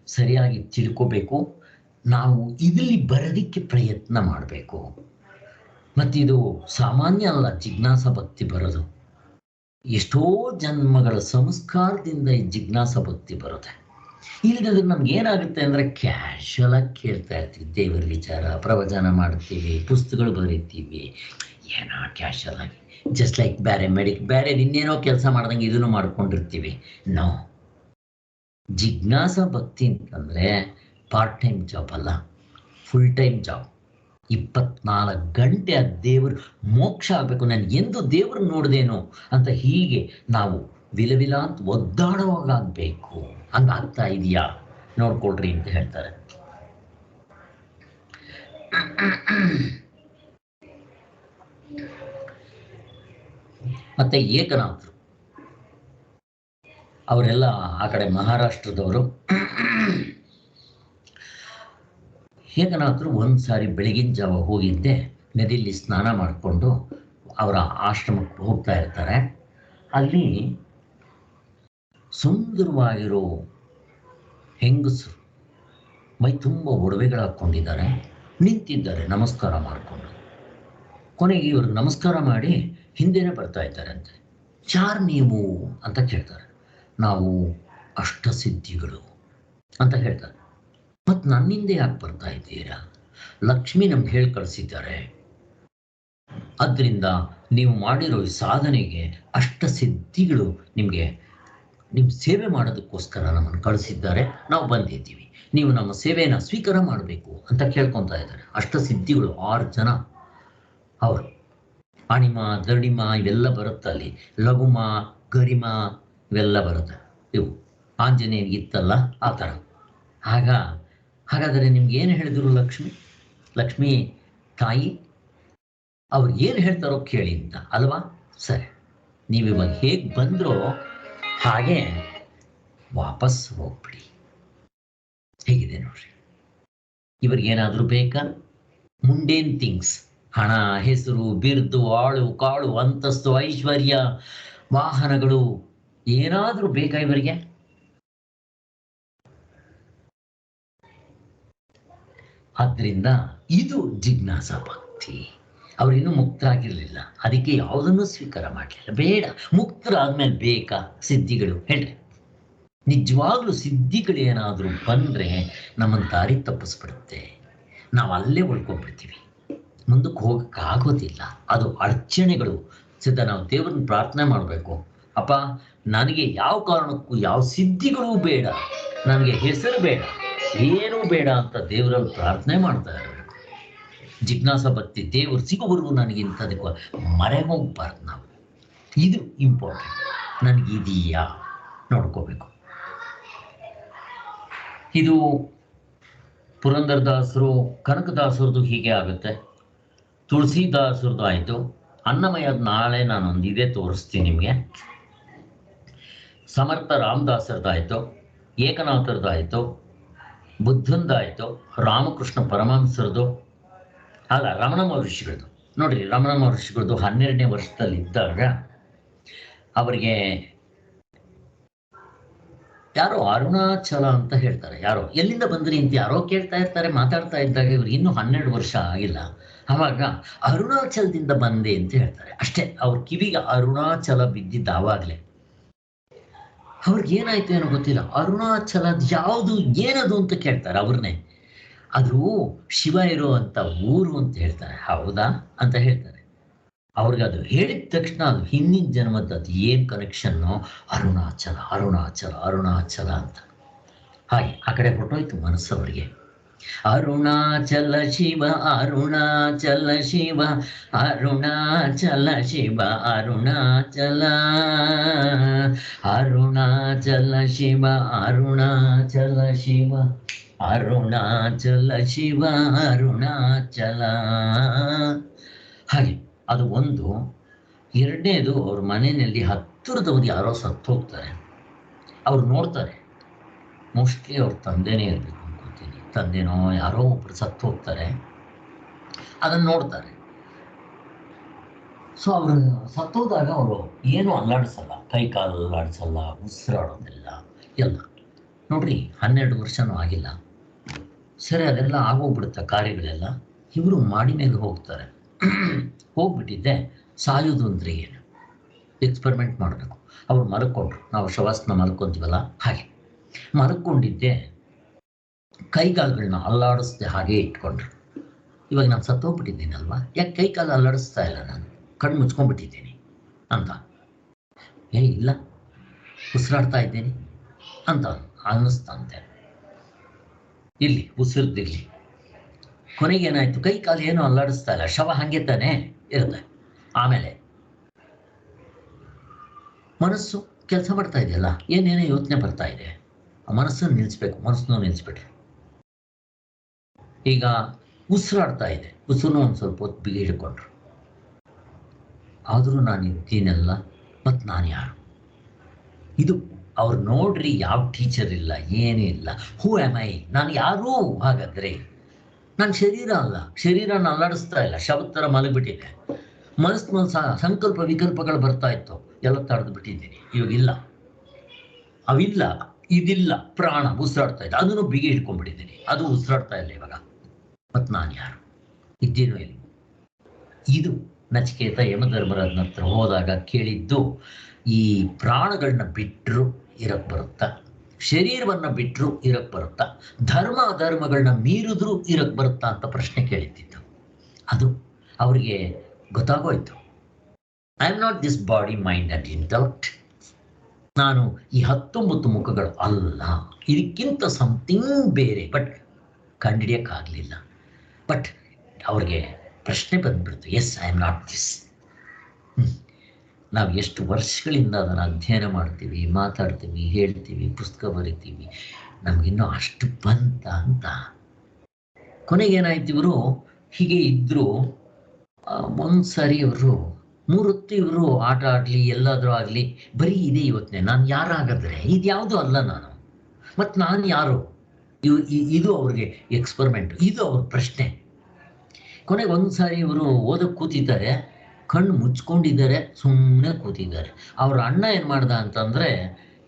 ಸರಿಯಾಗಿ ತಿಳ್ಕೋಬೇಕು. ನಾವು ಇದರಲ್ಲಿ ಬರೋದಕ್ಕೆ ಪ್ರಯತ್ನ ಮಾಡಬೇಕು. ಮತ್ತಿದು ಸಾಮಾನ್ಯ ಅಲ್ಲ ಜಿಜ್ಞಾಸ ಭಕ್ತಿ ಬರೋದು. ಎಷ್ಟೋ ಜನ್ಮಗಳ ಸಂಸ್ಕಾರದಿಂದ ಈ ಜಿಜ್ಞಾಸ ಭಕ್ತಿ ಬರುತ್ತೆ. ಇಲ್ಲದಿದ್ರೆ ನಮ್ಗೆ ಏನಾಗುತ್ತೆ ಅಂದರೆ ಕ್ಯಾಶುವಲ್ ಆಗಿ ಕೇಳ್ತಾ ಇರ್ತೀವಿ, ದೇವರ ವಿಚಾರ ಪ್ರವಚನ ಮಾಡ್ತೀವಿ, ಪುಸ್ತಕಗಳು ಬರೀತೀವಿ, ಏನೋ ಕ್ಯಾಶುವಲ್ ಆಗಿ ಜಸ್ಟ್ ಲೈಕ್ ಬೇರೆ ಇನ್ನೇನೋ ಕೆಲಸ ಮಾಡ್ದಂಗೆ ಇದನ್ನು ಮಾಡ್ಕೊಂಡಿರ್ತೀವಿ. ನೋ, ಜಿಜ್ಞಾಸ ಭಕ್ತಿ ಅಂತಂದರೆ ಪಾರ್ಟ್ ಟೈಮ್ ಜಾಬ್ ಅಲ್ಲ, ಫುಲ್ ಟೈಮ್ ಜಾಬ್. 24 ಗಂಟೆ ಆ ದೇವರು ಮೋಕ್ಷ ಆಗಬೇಕು, ನಾನು ಎಂದು ದೇವರು ನೋಡ್ದೇನೋ ಅಂತ ಹೀಗೆ ನಾವು ವಿಲವಿಲ ಅಂತ ಒದ್ದಾಡುವಾಗ ಆಗಬೇಕು. ಹಂಗಾಗ್ತಾ ಇದೆಯಾ ನೋಡ್ಕೊಳ್ರಿ ಅಂತ ಹೇಳ್ತಾರೆ. ಮತ್ತೆ ಏಕನಾಥರು ಅವರೆಲ್ಲ ಆ ಕಡೆ ಮಹಾರಾಷ್ಟ್ರದವರು. ಏಕನಾಥರು ಒಂದು ಸಾರಿ ಬೆಳಗಿನ ಜಾವ ಹೋಗಿದ್ದೆ, ನದಿಯಲ್ಲಿ ಸ್ನಾನ ಮಾಡಿಕೊಂಡು ಅವರ ಆಶ್ರಮಕ್ಕೆ ಹೋಗ್ತಾ ಇರ್ತಾರೆ. ಅಲ್ಲಿ ಸುಂದರವಾಗಿರೋ ಹೆಂಗಸರು ಮೈ ತುಂಬ ಒಡವೆಗಳು ಹಾಕ್ಕೊಂಡಿದ್ದಾರೆ, ನಿಂತಿದ್ದಾರೆ ನಮಸ್ಕಾರ ಮಾಡಿಕೊಂಡು. ಕೊನೆಗೆ ಇವ್ರಿಗೆ ನಮಸ್ಕಾರ ಮಾಡಿ ಹಿಂದೆನೇ ಬರ್ತಾ ಇದ್ದಾರಂತೆ. ಯಾರು ನೀವು ಅಂತ ಕೇಳ್ತಾರೆ. ನಾವು ಅಷ್ಟಸಿದ್ಧಿಗಳು ಅಂತ ಹೇಳ್ತಾರೆ. ಮತ್ತು ನನ್ನಿಂದ ಯಾಕೆ ಬರ್ತಾ ಇದ್ದೀರಾ? ಲಕ್ಷ್ಮಿ ನಮ್ಗೆ ಹೇಳಿ ಕಳಿಸಿದ್ದಾರೆ, ಅದರಿಂದ ನೀವು ಮಾಡಿರೋ ಈ ಸಾಧನೆಗೆ ಅಷ್ಟಸಿದ್ಧಿಗಳು ನಿಮಗೆ ನಿಮ್ಮ ಸೇವೆ ಮಾಡೋದಕ್ಕೋಸ್ಕರ ನಮ್ಮನ್ನು ಕಳಿಸಿದ್ದಾರೆ, ನಾವು ಬಂದಿದ್ದೀವಿ, ನೀವು ನಮ್ಮ ಸೇವೆಯನ್ನು ಸ್ವೀಕಾರ ಮಾಡಬೇಕು ಅಂತ ಕೇಳ್ಕೊತಾ ಇದ್ದಾರೆ. ಅಷ್ಟಸಿದ್ಧಿಗಳು 6 ಜನ ಅವರು. ಅಣಿಮ ದಣಿಮ ಇವೆಲ್ಲ ಬರುತ್ತೆ ಅಲ್ಲಿ, ಲಘುಮ ಗರಿಮ ಇವೆಲ್ಲ ಬರುತ್ತೆ. ಇವು ಆಂಜನೇಯನಿಗಿತ್ತಲ್ಲ ಆ ಥರ. ಹಾಗಾದರೆ ನಿಮ್ಗೆ ಏನು ಹೇಳಿದ್ರು ಲಕ್ಷ್ಮಿ ತಾಯಿ ಅವ್ರು ಏನು ಹೇಳ್ತಾರೋ ಕೇಳಿ ಅಂತ ಅಲ್ವಾ? ಸರಿ, ನೀವಿವಾಗ ಹೇಗೆ ಬಂದ್ರೋ ಹಾಗೆ ವಾಪಸ್ ಹೋಗ್ಬಿಡಿ. ಹೇಗಿದೆ ನೋಡ್ರಿ. ಇವ್ರಿಗೇನಾದರೂ ಬೇಕಾ? ಮುಂಡೇನ್ ಥಿಂಗ್ಸ್, ಹಣ, ಹೆಸರು, ಬಿರುದು, ಆಳು ಕಾಳು, ಅಂತಸ್ತು, ಐಶ್ವರ್ಯ, ವಾಹನಗಳು ಏನಾದರೂ ಬೇಕಾ ಇವರಿಗೆ? ಆದ್ದರಿಂದ ಇದು ಜಿಜ್ಞಾಸ ಭಕ್ತಿ. ಅವರಿನ್ನೂ ಮುಕ್ತರಾಗಿರಲಿಲ್ಲ, ಅದಕ್ಕೆ ಯಾವುದನ್ನು ಸ್ವೀಕಾರ ಮಾಡಲಿಲ್ಲ. ಬೇಡ, ಮುಕ್ತರಾದ್ಮೇಲೆ ಬೇಕಾ ಸಿದ್ಧಿಗಳು? ಹೇಳ್ರಿ, ನಿಜವಾಗ್ಲೂ ಸಿದ್ಧಿಗಳು ಏನಾದರೂ ಬಂದರೆ ನಮ್ಮನ್ನು ದಾರಿ ತಪ್ಪಿಸ್ಬಿಡುತ್ತೆ. ನಾವು ಅಲ್ಲೇ ಉಳ್ಕೊಂಡ್ಬಿಡ್ತೀವಿ, ಮುಂದಕ್ಕೆ ಹೋಗೋಕ್ಕಾಗೋದಿಲ್ಲ. ಅದು ಅಡಚಣೆಗಳು. ನಾವು ದೇವ್ರನ್ನ ಪ್ರಾರ್ಥನೆ ಮಾಡಬೇಕು. ಅಪ್ಪ, ನನಗೆ ಯಾವ ಕಾರಣಕ್ಕೂ ಯಾವ ಸಿದ್ಧಿಗಳೂ ಬೇಡ, ನನಗೆ ಹೆಸರು ಬೇಡ, ಏನೂ ಬೇಡ ಅಂತ ದೇವರಲ್ಲಿ ಪ್ರಾರ್ಥನೆ ಮಾಡ್ತಾ ಇರಬೇಕು. ಜಿಜ್ಞಾಸ ಭಕ್ತಿ ದೇವರು ಸಿಗೋವರೆಗೂ ನನಗೆ ಇಂಥದಕ್ಕೆ ಮರೆ ಹೋಗ್ಬಾರ್ದು. ನಾವು ಇದು ಇಂಪಾರ್ಟೆಂಟ್. ನನಗಿದೆಯಾ ನೋಡ್ಕೋಬೇಕು. ಇದು ಪುರಂದರದಾಸರು, ಕನಕದಾಸರದು ಹೀಗೆ ಆಗುತ್ತೆ. ತುಳಸಿದಾಸರದು ಆಯಿತು. ಅನ್ನಮಯ್ಯದ ನಾಳೆ ನಾನೊಂದು ಇದೇ ತೋರಿಸ್ತೀನಿ ನಿಮಗೆ. ಸಮರ್ಥ ರಾಮದಾಸರದಾಯಿತು, ಏಕನಾಥರದಾಯಿತು, ಬುದ್ಧಂದಾಯಿತು, ರಾಮಕೃಷ್ಣ ಪರಮಹಂಸರದು, ಅಲ್ಲ ರಮಣ ಮಹರ್ಷಿಗಳದು. ನೋಡ್ರಿ, ರಮಣ ಮಹರ್ಷಿಗಳದು 12ನೇ ವರ್ಷದಲ್ಲಿ ಇದ್ದಾಗ ಅವರಿಗೆ ಯಾರೋ ಅರುಣಾಚಲ ಅಂತ ಹೇಳ್ತಾರೆ. ಯಾರೋ ಎಲ್ಲಿಂದ ಬಂದ್ರಿ ಅಂತ ಯಾರೋ ಕೇಳ್ತಾ ಇರ್ತಾರೆ. ಮಾತಾಡ್ತಾ ಇದ್ದಾಗ ಇವ್ರಿಗೆ ಇನ್ನೂ 12 ವರ್ಷ ಆಗಿಲ್ಲ. ಆವಾಗ ಅರುಣಾಚಲದಿಂದ ಬಂದೆ ಅಂತ ಹೇಳ್ತಾರೆ. ಅಷ್ಟೇ, ಅವ್ರ ಕಿವಿಗೆ ಅರುಣಾಚಲ ಬಿದ್ದಿದ್ದ ಆವಾಗಲೇ. ಅವ್ರಿಗೇನಾಯ್ತು ಏನೋ ಗೊತ್ತಿಲ್ಲ. ಅರುಣಾಚಲ ಯಾವುದು, ಏನದು ಅಂತ ಕೇಳ್ತಾರೆ ಅವ್ರನ್ನೇ. ಅದು ಶಿವ ಇರೋ ಅಂತ ಊರು ಅಂತ ಹೇಳ್ತಾರೆ. ಹೌದಾ ಅಂತ ಹೇಳ್ತಾರೆ. ಅವ್ರಿಗೆ ಅದು ಹೇಳಿದ ತಕ್ಷಣ ಅದು ಹಿಂದಿನ ಜನ್ಮದ್ದು ಏನು ಕನೆಕ್ಷನ್ನು, ಅರುಣಾಚಲ ಅರುಣಾಚಲ ಅರುಣಾಚಲ ಅಂತ. ಹಾಗೆ ಆ ಕಡೆ ಹೊರಟೋಯ್ತು ಮನಸ್ಸು ಅವರಿಗೆ. ಅರುಣಾಚಲ ಶಿವ ಅರುಣಾಚಲ ಶಿವ ಅರುಣಾಚಲ ಶಿವ ಅರುಣಾಚಲ ಅರುಣಾಚಲ ಶಿವ ಅರುಣಾಚಲ ಶಿವ ಅರುಣಾಚಲ ಶಿವ ಅರುಣಾಚಲ. ಹಾಗೆ ಅದು ಒಂದು. ಎರಡನೇದು, ಅವ್ರ ಮನೆಯಲ್ಲಿ ಹತ್ತಿರದವ್ರು ಯಾರೋ ಸತ್ತು ಹೋಗ್ತಾರೆ. ಅವ್ರು ನೋಡ್ತಾರೆ, ಮೋಸ್ಟ್ಲಿ ಅವ್ರ ತಂದೆನೇ ಇರಬೇಕು ಅನ್ಕೋತೀನಿ. ತಂದೆನೋ ಯಾರೋ ಒಬ್ರು ಸತ್ತು ಹೋಗ್ತಾರೆ, ಅದನ್ನು ನೋಡ್ತಾರೆ. ಸೊ ಅವರು ಸತ್ತೋದಾಗ ಅವರು ಏನೂ ಅಲ್ಲಾಡಿಸಲ್ಲ, ಕೈ ಕಾಲು ಅಲ್ಲಾಡಿಸಲ್ಲ, ಉಸಿರಾಡೋದಿಲ್ಲ ಎಲ್ಲ. ನೋಡ್ರಿ, 12 ವರ್ಷನೂ ಆಗಿಲ್ಲ. ಸರಿ, ಅದೆಲ್ಲ ಆಗೋಗ್ಬಿಡುತ್ತೆ ಕಾರ್ಯಗಳೆಲ್ಲ. ಇವರು ಮಾಡಿ ಮೇಲೆ ಹೋಗ್ತಾರೆ. ಹೋಗ್ಬಿಟ್ಟಿದ್ದೆ, ಸಾಯೋದು ಅಂದರೆ ಏನು? ಎಕ್ಸ್ಪೆರಿಮೆಂಟ್ ಮಾಡಬೇಕು. ಅವ್ರು ಮಲ್ಕೊಂಡ್ರು, ನಾವು ಶವಾಸನ ಮಲ್ಕೊಂತೀವಲ್ಲ ಹಾಗೆ ಮಲ್ಕೊಂಡಿದ್ದೆ, ಕೈಕಾಲುಗಳನ್ನ ಅಲ್ಲಾಡಿಸ್ದೆ ಹಾಗೆ ಇಟ್ಕೊಂಡ್ರು. ಇವಾಗ ನಾನು ಸತ್ತೋಗ್ಬಿಟ್ಟಿದ್ದೀನಲ್ವಾ, ಯಾಕೆ ಕೈಕಾಲು ಅಲ್ಲಾಡಿಸ್ತಾ ಇಲ್ಲ, ನಾನು ಕಣ್ಣು ಮುಚ್ಕೊಂಡ್ಬಿಟ್ಟಿದ್ದೀನಿ ಅಂತ. ಇಲ್ಲ, ಉಸಿರಾಡ್ತಾ ಇದ್ದೀನಿ ಅಂತ ಅನ್ನಿಸ್ತಂತೆ. ಇಲ್ಲಿ ಉಸಿರ್ದಿರ್ಲಿ. ಕೊನೆಗೇನಾಯ್ತು, ಕೈ ಕಾಲು ಏನೂ ಅಲ್ಲಾಡಿಸ್ತಾ ಇಲ್ಲ, ಶವ ಹಂಗೆ ತಾನೇ ಇರುತ್ತೆ. ಆಮೇಲೆ ಮನಸ್ಸು ಕೆಲಸ ಮಾಡ್ತಾ ಇದೆಯಲ್ಲ, ಏನೇನೋ ಯೋಚನೆ ಬರ್ತಾ ಇದೆ, ಆ ಮನಸ್ಸನ್ನು ನಿಲ್ಲಿಸ್ಬೇಕು. ಮನಸ್ಸನ್ನು ನಿಲ್ಲಿಸ್ಬಿಟ್ರೆ ಈಗ ಉಸಿರಾಡ್ತಾ ಇದೆ, ಉಸಿರನ್ನು ಒಂದು ಸ್ವಲ್ಪ ಹೊತ್ತು ಬಿಗಿ ಹಿಡ್ಕೊಂಡ್ರು. ಆದರೂ ನಾನು ಇದ್ದೀನಲ್ಲ, ಮತ್ತು ನಾನು ಯಾರು? ಇದು ಅವ್ರು ನೋಡ್ರಿ, ಯಾವ ಟೀಚರ್ ಇಲ್ಲ, ಏನೂ ಇಲ್ಲ. ಹೂ ಆಮ್ ಐ? ನಾನು ಯಾರೂ? ಹಾಗಾದರೆ ನಾನು ಶರೀರ ಅಲ್ಲ, ಶರೀರನ ಅಲ್ಲಾಡಿಸ್ತಾ ಇಲ್ಲ, ಶವದ ಥರ ಮಲಗಿಬಿಟ್ಟಿದೆ. ಮನಸ್ಸಿನಲ್ಲಿ ಸಂಕಲ್ಪ ವಿಕಲ್ಪಗಳು ಬರ್ತಾ ಇತ್ತು, ಎಲ್ಲ ತಡೆದು ಬಿಟ್ಟಿದ್ದೀನಿ. ಇವಾಗ ಇಲ್ಲ, ಅವಿಲ್ಲ, ಇದಿಲ್ಲ. ಪ್ರಾಣ ಉಸಿರಾಡ್ತಾ ಇದೆ, ಅದನ್ನು ಬಿಗಿ ಹಿಡ್ಕೊಂಡ್ಬಿಟ್ಟಿದ್ದೀನಿ, ಅದು ಉಸಿರಾಡ್ತಾ ಇಲ್ಲ ಇವಾಗ. ಮತ್ತು ನಾನು ಯಾರು? ಇದ್ದೀನೋ ಇಲ್ಲಿ? ಇದು ನಚಿಕೇತ ಯಮಧರ್ಮರಾಜನ ಹತ್ರ ಹೋದಾಗ ಕೇಳಿದ್ದು. ಈ ಪ್ರಾಣಗಳನ್ನ ಬಿಟ್ಟರು ಇರಕ್ಕೆ ಬರುತ್ತಾ? ಶರೀರವನ್ನು ಬಿಟ್ಟರು ಇರಕ್ಕೆ ಬರುತ್ತಾ? ಧರ್ಮ ಅಧರ್ಮಗಳನ್ನ ಮೀರಿದ್ರು ಇರಕ್ಕೆ ಬರುತ್ತಾ ಅಂತ ಪ್ರಶ್ನೆ ಕೇಳಿದ್ದಿತ್ತು. ಅದು ಅವರಿಗೆ ಗೊತ್ತಾಗೋಯ್ತು. I am not this body, mind and intellect. ನಾನು ಈ 19 ಮುಖಗಳು ಅಲ್ಲ, ಇದಕ್ಕಿಂತ ಸಮಥಿಂಗ್ ಬೇರೆ. ಬಟ್ ಕಂಡಿಡಿಯೋಕ್ಕಾಗಲಿಲ್ಲ. ಬಟ್ ಅವ್ರಿಗೆ ಪ್ರಶ್ನೆ ಬಂದ್ಬಿಡ್ತು, yes, I am not this. ನಾವು ಎಷ್ಟು ವರ್ಷಗಳಿಂದ ಅದನ್ನು ಅಧ್ಯಯನ ಮಾಡ್ತೀವಿ, ಮಾತಾಡ್ತೀವಿ, ಹೇಳ್ತೀವಿ, ಪುಸ್ತಕ ಬರಿತೀವಿ, ನಮಗಿನ್ನೂ ಅಷ್ಟು ಬಂತ ಅಂತ. ಕೊನೆಗೇನಾಯ್ತು, ಇವರು ಹೀಗೆ ಇದ್ದರು. ಒಂದು ಸಾರಿ ಇವರು 3 ಹೊತ್ತು ಇವರು ಆಟ ಆಡಲಿ, ಎಲ್ಲಾದರೂ ಆಗಲಿ, ಬರೀ ಇದೇ ಯೋಚನೆ, ನಾನು ಯಾರಾಗಿದ್ರೆ ಇದು ಯಾವುದೂ ಅಲ್ಲ ನಾನು, ಮತ್ತು ನಾನು ಯಾರು? ಇದು ಅವ್ರಿಗೆ ಎಕ್ಸ್ಪರಿಮೆಂಟ್, ಇದು ಅವ್ರ ಪ್ರಶ್ನೆ. ಕೊನೆಗೆ ಒಂದು ಸಾರಿ ಇವರು ಓದಕ್ಕೆ ಕೂತಿದ್ದಾರೆ, ಕಣ್ಣು ಮುಚ್ಕೊಂಡಿದ್ದಾರೆ, ಸುಮ್ಮನೆ ಕೂತಿದ್ದಾರೆ. ಅವ್ರ ಅಣ್ಣ ಏನು ಮಾಡ್ದ ಅಂತಂದರೆ,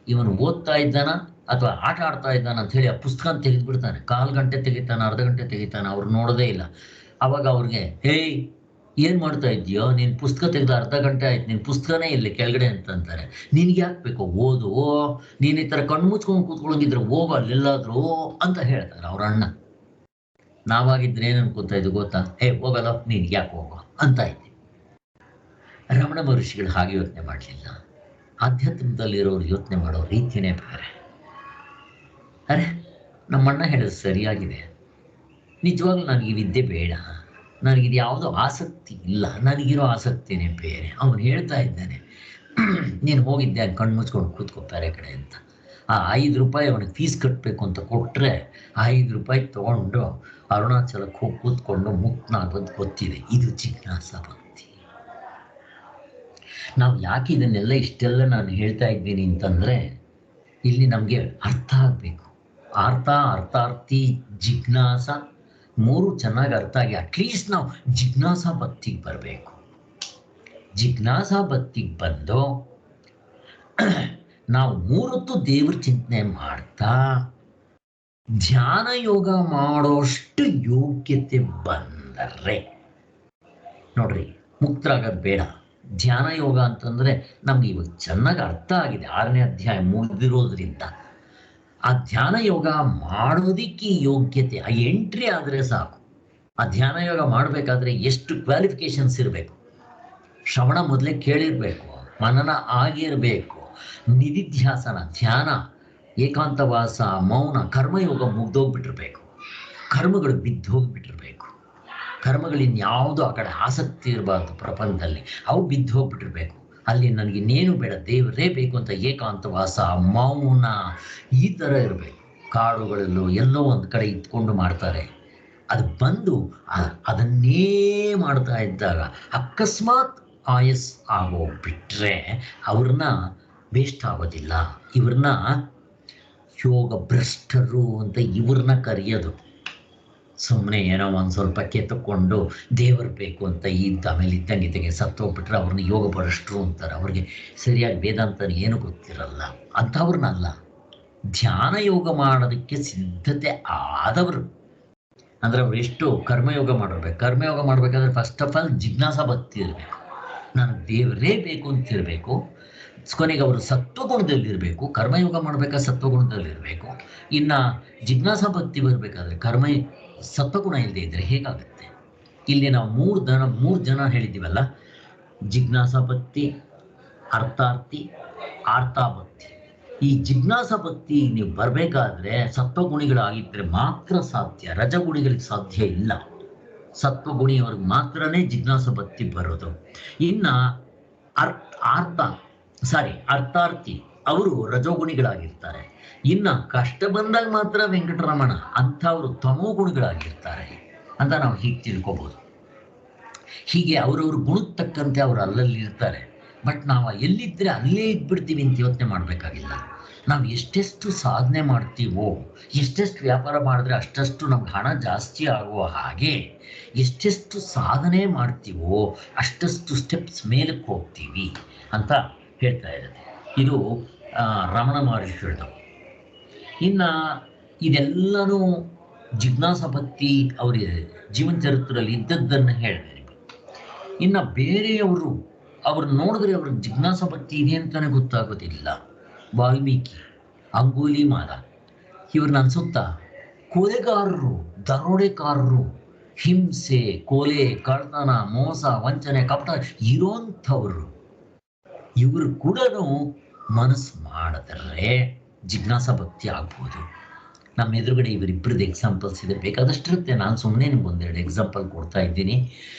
ಇವನು ಓದ್ತಾ ಇದ್ದಾನ ಅಥವಾ ಆಟ ಆಡ್ತಾ ಇದ್ದಾನ ಅಂಥೇಳಿ ಆ ಪುಸ್ತಕ ತೆಗೆದುಬಿಡ್ತಾನೆ. 1/4 ಗಂಟೆ ತೆಗಿತಾನೆ, ಅರ್ಧ ಗಂಟೆ ತೆಗಿತಾನೆ, ಅವ್ರು ನೋಡೋದೇ ಇಲ್ಲ. ಆವಾಗ ಅವ್ರಿಗೆ, ಹೇಯ್, ಏನು ಮಾಡ್ತಾ ಇದೆಯೋ, ನೀನು ಪುಸ್ತಕ ತೆಗೆದು ಅರ್ಧ ಗಂಟೆ ಆಯ್ತು, ನಿನ್ನ ಪುಸ್ತಕನೇ ಇಲ್ಲಿ ಕೆಳಗಡೆ ಅಂತಂತಾರೆ. ನಿನಗೆ ಯಾಕೆ ಬೇಕು, ಓದು, ನೀನು ಈ ಥರ ಕಣ್ಣು ಮುಚ್ಕೊಂಡು ಕೂತ್ಕೊಳ್ಳೋಂಗಿದ್ರೆ ಹೋಗೋ ಅಲ್ಲೆಲ್ಲಾದರೂ ಅಂತ ಹೇಳ್ತಾರೆ ಅವ್ರ ಅಣ್ಣ. ನಾವಾಗಿದ್ರೆ ಏನು ಅನ್ಕೊತಾ ಇದ್ದು ಗೊತ್ತಾ? ಹೋಗಲ್ಲ, ನೀನು ಯಾಕೆ ಹೋಗೋ ಅಂತ ಇದ್ದೆ. ರಮಣ ಮಹರ್ಷಿಗಳು ಹಾಗೆ ಯೋಚನೆ ಮಾಡಲಿಲ್ಲ. ಆಧ್ಯಾತ್ಮದಲ್ಲಿರೋರು ಯೋಚನೆ ಮಾಡೋ ರೀತಿಯೇ ಬೇರೆ. ಅರೆ, ನಮ್ಮಣ್ಣ ಹೇಳೋದು ಸರಿಯಾಗಿದೆ. ನಿಜವಾಗ್ಲೂ ನನಗೆ ವಿದ್ಯೆ ಬೇಡ, ನನಗಿದು ಯಾವುದೋ ಆಸಕ್ತಿ ಇಲ್ಲ, ನನಗಿರೋ ಆಸಕ್ತಿನೇ ಬೇರೆ. ಅವನು ಹೇಳ್ತಾ ಇದ್ದಾನೆ, ನೀನು ಹೋಗಿದ್ದೆ ಕಣ್ಣು ಮುಚ್ಕೊಂಡು ಕೂತ್ಕೋ ಬೇರೆ ಕಡೆ ಅಂತ. ಆ 5 ರೂಪಾಯಿ ಅವನಿಗೆ ಫೀಸ್ ಕಟ್ಟಬೇಕು ಅಂತ ಕೊಟ್ಟರೆ 5 ರೂಪಾಯಿ ತೊಗೊಂಡು ಅರುಣಾಚಲಕ್ಕೆ ಹೋಗಿ ಕೂತ್ಕೊಂಡು ಮುಕ್ತನಾಗೋದು ಗೊತ್ತಿದೆ. ಇದು ಜಿಜ್ಞಾಸಾ ಭಕ್ತಿ. ನಾವು ಯಾಕೆ ಇದನ್ನೆಲ್ಲ ಇಷ್ಟೆಲ್ಲ ನಾನು ಹೇಳ್ತಾ ಇದ್ದೀನಿ ಅಂತಂದರೆ, ಇಲ್ಲಿ ನಮಗೆ ಅರ್ಥ ಆಗಬೇಕು. ಅರ್ಥಾರ್ಥಿ, ಜಿಜ್ಞಾಸ 3 ಚೆನ್ನಾಗಿ ಅರ್ಥ ಆಗಿ ಅಟ್ಲೀಸ್ಟ್ ನಾವು ಜಿಜ್ಞಾಸಾ ಭಕ್ತಿಗೆ ಬರಬೇಕು. ಜಿಜ್ಞಾಸಾ ಭಕ್ತಿಗೆ ಬಂದು ನಾವು 3 ಹೊತ್ತು ದೇವ್ರ ಚಿಂತನೆ ಮಾಡ್ತಾ ಧ್ಯಾನ ಯೋಗ ಮಾಡೋಷ್ಟು ಯೋಗ್ಯತೆ ಬಂದರೆ, ನೋಡ್ರಿ, ಮುಕ್ತರಾಗೋದು ಬೇಡ. ಧ್ಯಾನ ಯೋಗ ಅಂತಂದರೆ ನಮ್ಗೆ ಇವಾಗ ಚೆನ್ನಾಗಿ ಅರ್ಥ ಆಗಿದೆ, 6ನೇ ಅಧ್ಯಾಯ ಮುಗಿದಿರೋದ್ರಿಂದ. ಆ ಧ್ಯಾನ ಯೋಗ ಮಾಡೋದಕ್ಕೆ ಯೋಗ್ಯತೆ, ಆ ಎಂಟ್ರಿ ಆದರೆ ಸಾಕು. ಆ ಧ್ಯಾನ ಯೋಗ ಮಾಡಬೇಕಾದ್ರೆ ಎಷ್ಟು ಕ್ವಾಲಿಫಿಕೇಶನ್ಸ್ ಇರಬೇಕು. ಶ್ರವಣ ಮೊದಲೇ ಕೇಳಿರಬೇಕು, ಮನನ ಆಗಿರಬೇಕು, ನಿಧಿಧ್ಯಾಸನ, ಧ್ಯಾನ, ಏಕಾಂತವಾಸ, ಮೌನ, ಕರ್ಮಯೋಗ ಮುಗ್ದೋಗ್ಬಿಟ್ಟಿರ್ಬೇಕು, ಕರ್ಮಗಳು ಬಿದ್ದೋಗ್ಬಿಟ್ಟಿರ್ಬೇಕು. ಕರ್ಮಗಳಿನ್ಯಾವುದೋ ಆ ಕಡೆ ಆಸಕ್ತಿ ಇರಬಾರ್ದು ಪ್ರಪಂಚದಲ್ಲಿ, ಅವು ಬಿದ್ದೋಗ್ಬಿಟ್ಟಿರ್ಬೇಕು. ಅಲ್ಲಿ ನನಗಿನ್ನೇನು ಬೇಡ, ದೇವರೇ ಬೇಕು ಅಂತ ಏಕಾಂತವಾಸ, ಮೌನ, ಈ ಥರ ಇರಬೇಕು. ಕಾಡುಗಳಲ್ಲೂ ಎಲ್ಲೋ ಒಂದು ಕಡೆ ಇಟ್ಕೊಂಡು ಮಾಡ್ತಾರೆ. ಅದು ಬಂದು ಅದನ್ನೇ ಮಾಡ್ತಾ ಇದ್ದಾಗ ಅಕಸ್ಮಾತ್ ಆಯಸ್ ಆಗೋಗ್ಬಿಟ್ರೆ ಅವ್ರನ್ನ ವೇಸ್ಟ್ ಆಗೋದಿಲ್ಲ. ಇವ್ರನ್ನ ಯೋಗ ಭ್ರಷ್ಟರು ಅಂತ ಇವ್ರನ್ನ ಕರೆಯೋದು. ಸುಮ್ಮನೆ ಏನೋ ಒಂದು ಸ್ವಲ್ಪ ಕೆತ್ತಕೊಂಡು ದೇವರು ಬೇಕು ಅಂತ ಆಮೇಲೆ ಇದ್ದಂಗೆ ಸತ್ತೋಗ್ಬಿಟ್ರೆ ಅವ್ರನ್ನ ಯೋಗ ಭ್ರಷ್ಟರು ಅಂತಾರೆ. ಅವ್ರಿಗೆ ಸರಿಯಾಗಿ ವೇದಾಂತ ಏನು ಗೊತ್ತಿರಲ್ಲ ಅಂಥವ್ರನ್ನಲ್ಲ. ಧ್ಯಾನ ಯೋಗ ಮಾಡೋದಕ್ಕೆ ಸಿದ್ಧತೆ ಆದವರು ಅಂದರೆ ಅವ್ರು ಎಷ್ಟು ಕರ್ಮಯೋಗ ಮಾಡಿರ್ಬೇಕು. ಕರ್ಮಯೋಗ ಮಾಡಬೇಕಾದ್ರೆ ಫಸ್ಟ್ ಆಫ್ ಆಲ್ ಜಿಜ್ಞಾಸಾ ಭಕ್ತಿ ಇರಬೇಕು. ನನಗೆ ದೇವರೇ ಬೇಕು ಅಂತಿರಬೇಕು. ಕೊನೆಗೆ ಅವರು ಸತ್ವಗುಣದಲ್ಲಿರಬೇಕು. ಕರ್ಮಯೋಗ ಮಾಡಬೇಕಾದ್ರೆ ಸತ್ವಗುಣದಲ್ಲಿರಬೇಕು. ಇನ್ನು ಜಿಜ್ಞಾಸಾ ಭಕ್ತಿ ಬರಬೇಕಾದ್ರೆ ಸತ್ವಗುಣ ಇಲ್ಲದೆ ಇದ್ದರೆ ಹೇಗಾಗುತ್ತೆ? ಇಲ್ಲಿ ನಾವು ಮೂರು ಜನ ಹೇಳಿದ್ದೀವಲ್ಲ, ಜಿಜ್ಞಾಸಾ ಭಕ್ತಿ, ಅರ್ಥಾರ್ಥಿ, ಆರ್ತಾಭಕ್ತಿ. ಈ ಜಿಜ್ಞಾಸಾ ಭಕ್ತಿ ನೀವು ಬರಬೇಕಾದ್ರೆ ಸತ್ವಗುಣಿಗಳಾಗಿದ್ದರೆ ಮಾತ್ರ ಸಾಧ್ಯ. ರಜಗುಣಿಗಳಿಗೆ ಸಾಧ್ಯ ಇಲ್ಲ. ಸತ್ವಗುಣಿಯವ್ರಿಗೆ ಮಾತ್ರನೇ ಜಿಜ್ಞಾಸಾ ಭಕ್ತಿ ಬರೋದು. ಇನ್ನು ಅರ್ಥಾರ್ಥಿ ಅವರು ರಜೋಗುಣಿಗಳಾಗಿರ್ತಾರೆ. ಇನ್ನು ಕಷ್ಟ ಬಂದಾಗ ಮಾತ್ರ ವೆಂಕಟರಮಣ ಅಂಥವರು ತಮೋಗುಣಿಗಳಾಗಿರ್ತಾರೆ ಅಂತ ನಾವು ಹೀಗೆ ತಿಳ್ಕೊಬೋದು. ಹೀಗೆ ಅವರವ್ರ ಗುಣಕ್ಕೆ ತಕ್ಕಂತೆ ಅವರು ಅಲ್ಲಲ್ಲಿ ಇರ್ತಾರೆ. ಬಟ್ ನಾವು ಎಲ್ಲಿದ್ದರೆ ಅಲ್ಲೇ ಇದ್ಬಿಡ್ತೀವಿ ಅಂತ ಯೋಚನೆ ಮಾಡಬೇಕಾಗಿಲ್ಲ. ನಾವು ಎಷ್ಟೆಷ್ಟು ಸಾಧನೆ ಮಾಡ್ತೀವೋ, ಎಷ್ಟೆಷ್ಟು ವ್ಯಾಪಾರ ಮಾಡಿದ್ರೆ ಅಷ್ಟಷ್ಟು ನಮ್ಗೆ ಹಣ ಜಾಸ್ತಿ ಆಗುವ ಹಾಗೆ, ಎಷ್ಟೆಷ್ಟು ಸಾಧನೆ ಮಾಡ್ತೀವೋ ಅಷ್ಟಷ್ಟು ಸ್ಟೆಪ್ಸ್ ಮೇಲಕ್ಕೆ ಹೋಗ್ತೀವಿ ಅಂತ ಹೇಳ್ತಾ ಇದ್ದಾರೆ. ಇದು ರಮಣ ಮಹರ್ಷಿಗಳು. ಇನ್ನು ಇದೆಲ್ಲನೂ ಜಿಜ್ಞಾಸಾ ಭಕ್ತಿ ಅವರ ಜೀವನ ಚರಿತ್ರೆಯಲ್ಲಿ ಇದ್ದದ್ದನ್ನು ಹೇಳಿದೆ. ಇನ್ನು ಬೇರೆಯವರು ಅವ್ರನ್ನ ನೋಡಿದ್ರೆ ಅವ್ರಿಗೆ ಜಿಜ್ಞಾಸಾ ಭಕ್ತಿ ಇದೆ ಅಂತಲೇ ಗೊತ್ತಾಗೋದಿಲ್ಲ. ವಾಲ್ಮೀಕಿ, ಅಂಗುಲಿಮಾಲ ಇವ್ರನ್ನ ಅನ್ಸುತ್ತಾ ಕೊಲೆಗಾರರು, ದರೋಡೆಕಾರರು, ಹಿಂಸೆ, ಕೊಲೆ, ಕಳ್ತನ, ಮೋಸ, ವಂಚನೆ, ಕಪಟ ಇರೋಂಥವ್ರು. ಇವರು ಕೂಡ ಮನಸ್ಸು ಮಾಡಿದ್ರೆ ಜಿಜ್ಞಾಸಾ ಭಕ್ತಿ ಆಗ್ಬೋದು. ನಮ್ಮ ಎದುರುಗಡೆ ಇವರಿಬ್ಬರದ್ದು ಎಕ್ಸಾಂಪಲ್ಸ್ ಇದೆ, ಬೇಕಾದಷ್ಟಿರುತ್ತೆ. ನಾನು ಸುಮ್ಮನೆ ನಿಮ್ಗೊಂದೆರಡು ಎಕ್ಸಾಂಪಲ್ ಕೊಡ್ತಾ ಇದ್ದೀನಿ.